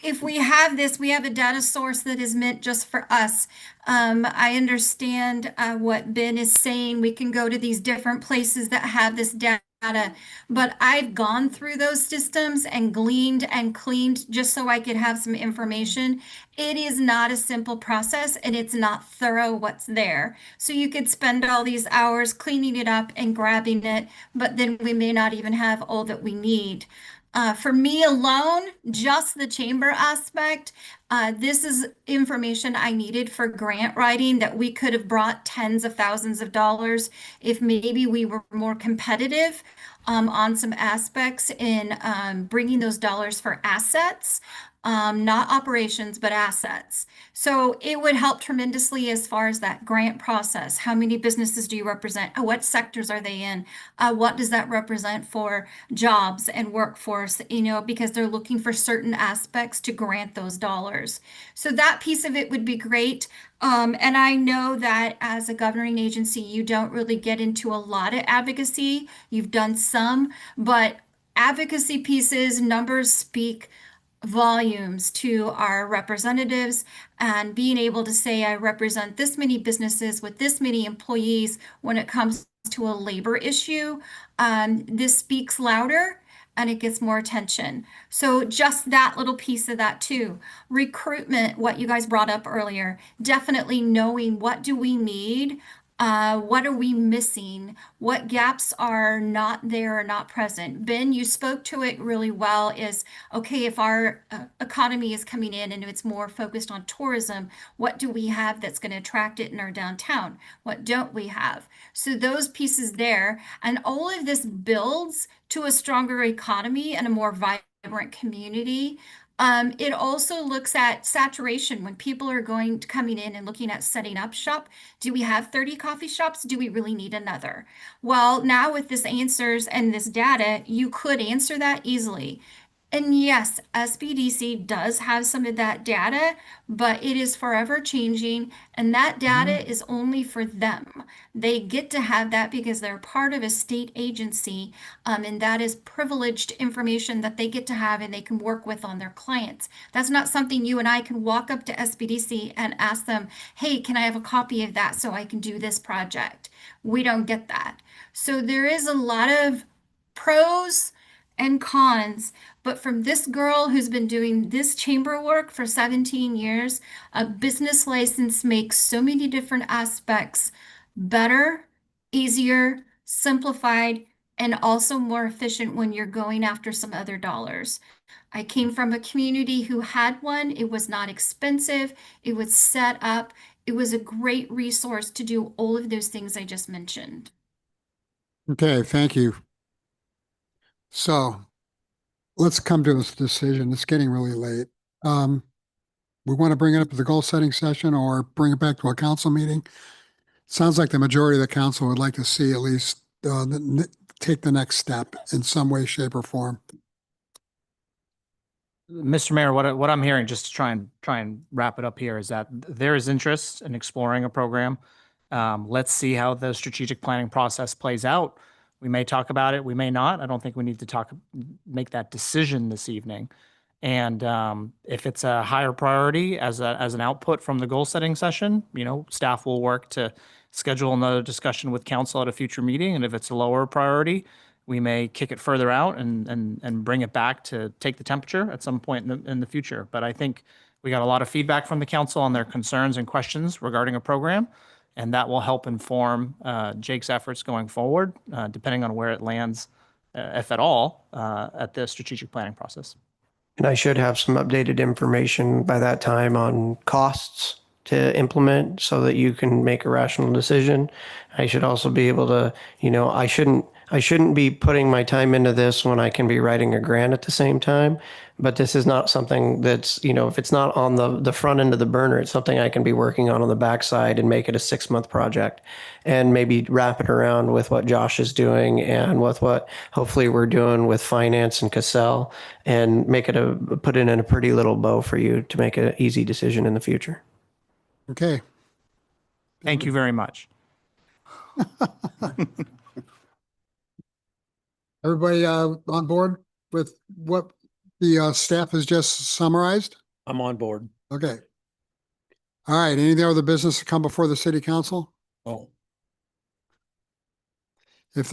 if we have this, we have a data source that is meant just for us. I understand what Ben is saying. We can go to these different places that have this data, but I've gone through those systems and gleaned and cleaned just so I could have some information. It is not a simple process and it's not thorough what's there. So you could spend all these hours cleaning it up and grabbing it, but then we may not even have all that we need. For me alone, just the chamber aspect, this is information I needed for grant writing that we could have brought tens of thousands of dollars if maybe we were more competitive on some aspects in bringing those dollars for assets. Not operations, but assets. So it would help tremendously as far as that grant process. How many businesses do you represent? What sectors are they in? What does that represent for jobs and workforce? Because they're looking for certain aspects to grant those dollars. So that piece of it would be great. And I know that as a governing agency, you don't really get into a lot of advocacy. You've done some, but advocacy pieces, numbers speak volumes to our representatives, and being able to say, I represent this many businesses with this many employees when it comes to a labor issue, this speaks louder and it gets more attention. So just that little piece of that too. Recruitment, what you guys brought up earlier, definitely knowing what do we need, what are we missing? What gaps are not there or not present? Ben, you spoke to it really well, is okay, if our economy is coming in and it's more focused on tourism, what do we have that's going to attract it in our downtown? What don't we have? So those pieces there, and all of this builds to a stronger economy and a more vibrant community. It also looks at saturation when people are coming in and looking at setting up shop. Do we have 30 coffee shops? Do we really need another? Well, now with this answers and this data, you could answer that easily. And yes, SBDC does have some of that data, but it is forever changing, and that data is only for them. They get to have that because they're part of a state agency, and that is privileged information that they get to have and they can work with on their clients. That's not something you and I can walk up to SBDC and ask them, hey, can I have a copy of that so I can do this project? We don't get that. So there is a lot of pros and cons, but from this girl who's been doing this chamber work for 17 years, a business license makes so many different aspects better, easier, simplified, and also more efficient when you're going after some other dollars. I came from a community who had one. It was not expensive. It was set up. It was a great resource to do all of those things I just mentioned. Okay, thank you. So let's come to this decision. It's getting really late. We want to bring it up to the goal setting session or bring it back to a council meeting. Sounds like the majority of the council would like to see at least take the next step in some way, shape, or form. Mr. Mayor, what I'm hearing, just to try and wrap it up here, is that there is interest in exploring a program. Let's see how the strategic planning process plays out. We may talk about it, we may not. I don't think we need to make that decision this evening. And if it's a higher priority as an output from the goal setting session, staff will work to schedule another discussion with council at a future meeting. And if it's a lower priority, we may kick it further out and bring it back to take the temperature at some point in the future. But I think we got a lot of feedback from the council on their concerns and questions regarding a program, and that will help inform Jake's efforts going forward, depending on where it lands, if at all, at the strategic planning process. And I should have some updated information by that time on costs to implement so that you can make a rational decision. I should also be able to, I shouldn't be putting my time into this when I can be writing a grant at the same time. But this is not something that's, if it's not on the front end of the burner, it's something I can be working on the backside and make it a 6-month project and maybe wrap it around with what Josh is doing and with what hopefully we're doing with finance and Cassell, and put it in a pretty little bow for you to make an easy decision in the future. Okay. Thank you very much. Everybody on board with what the staff has just summarized? I'm on board. Okay. All right, any other business to come before the city council? Oh. If there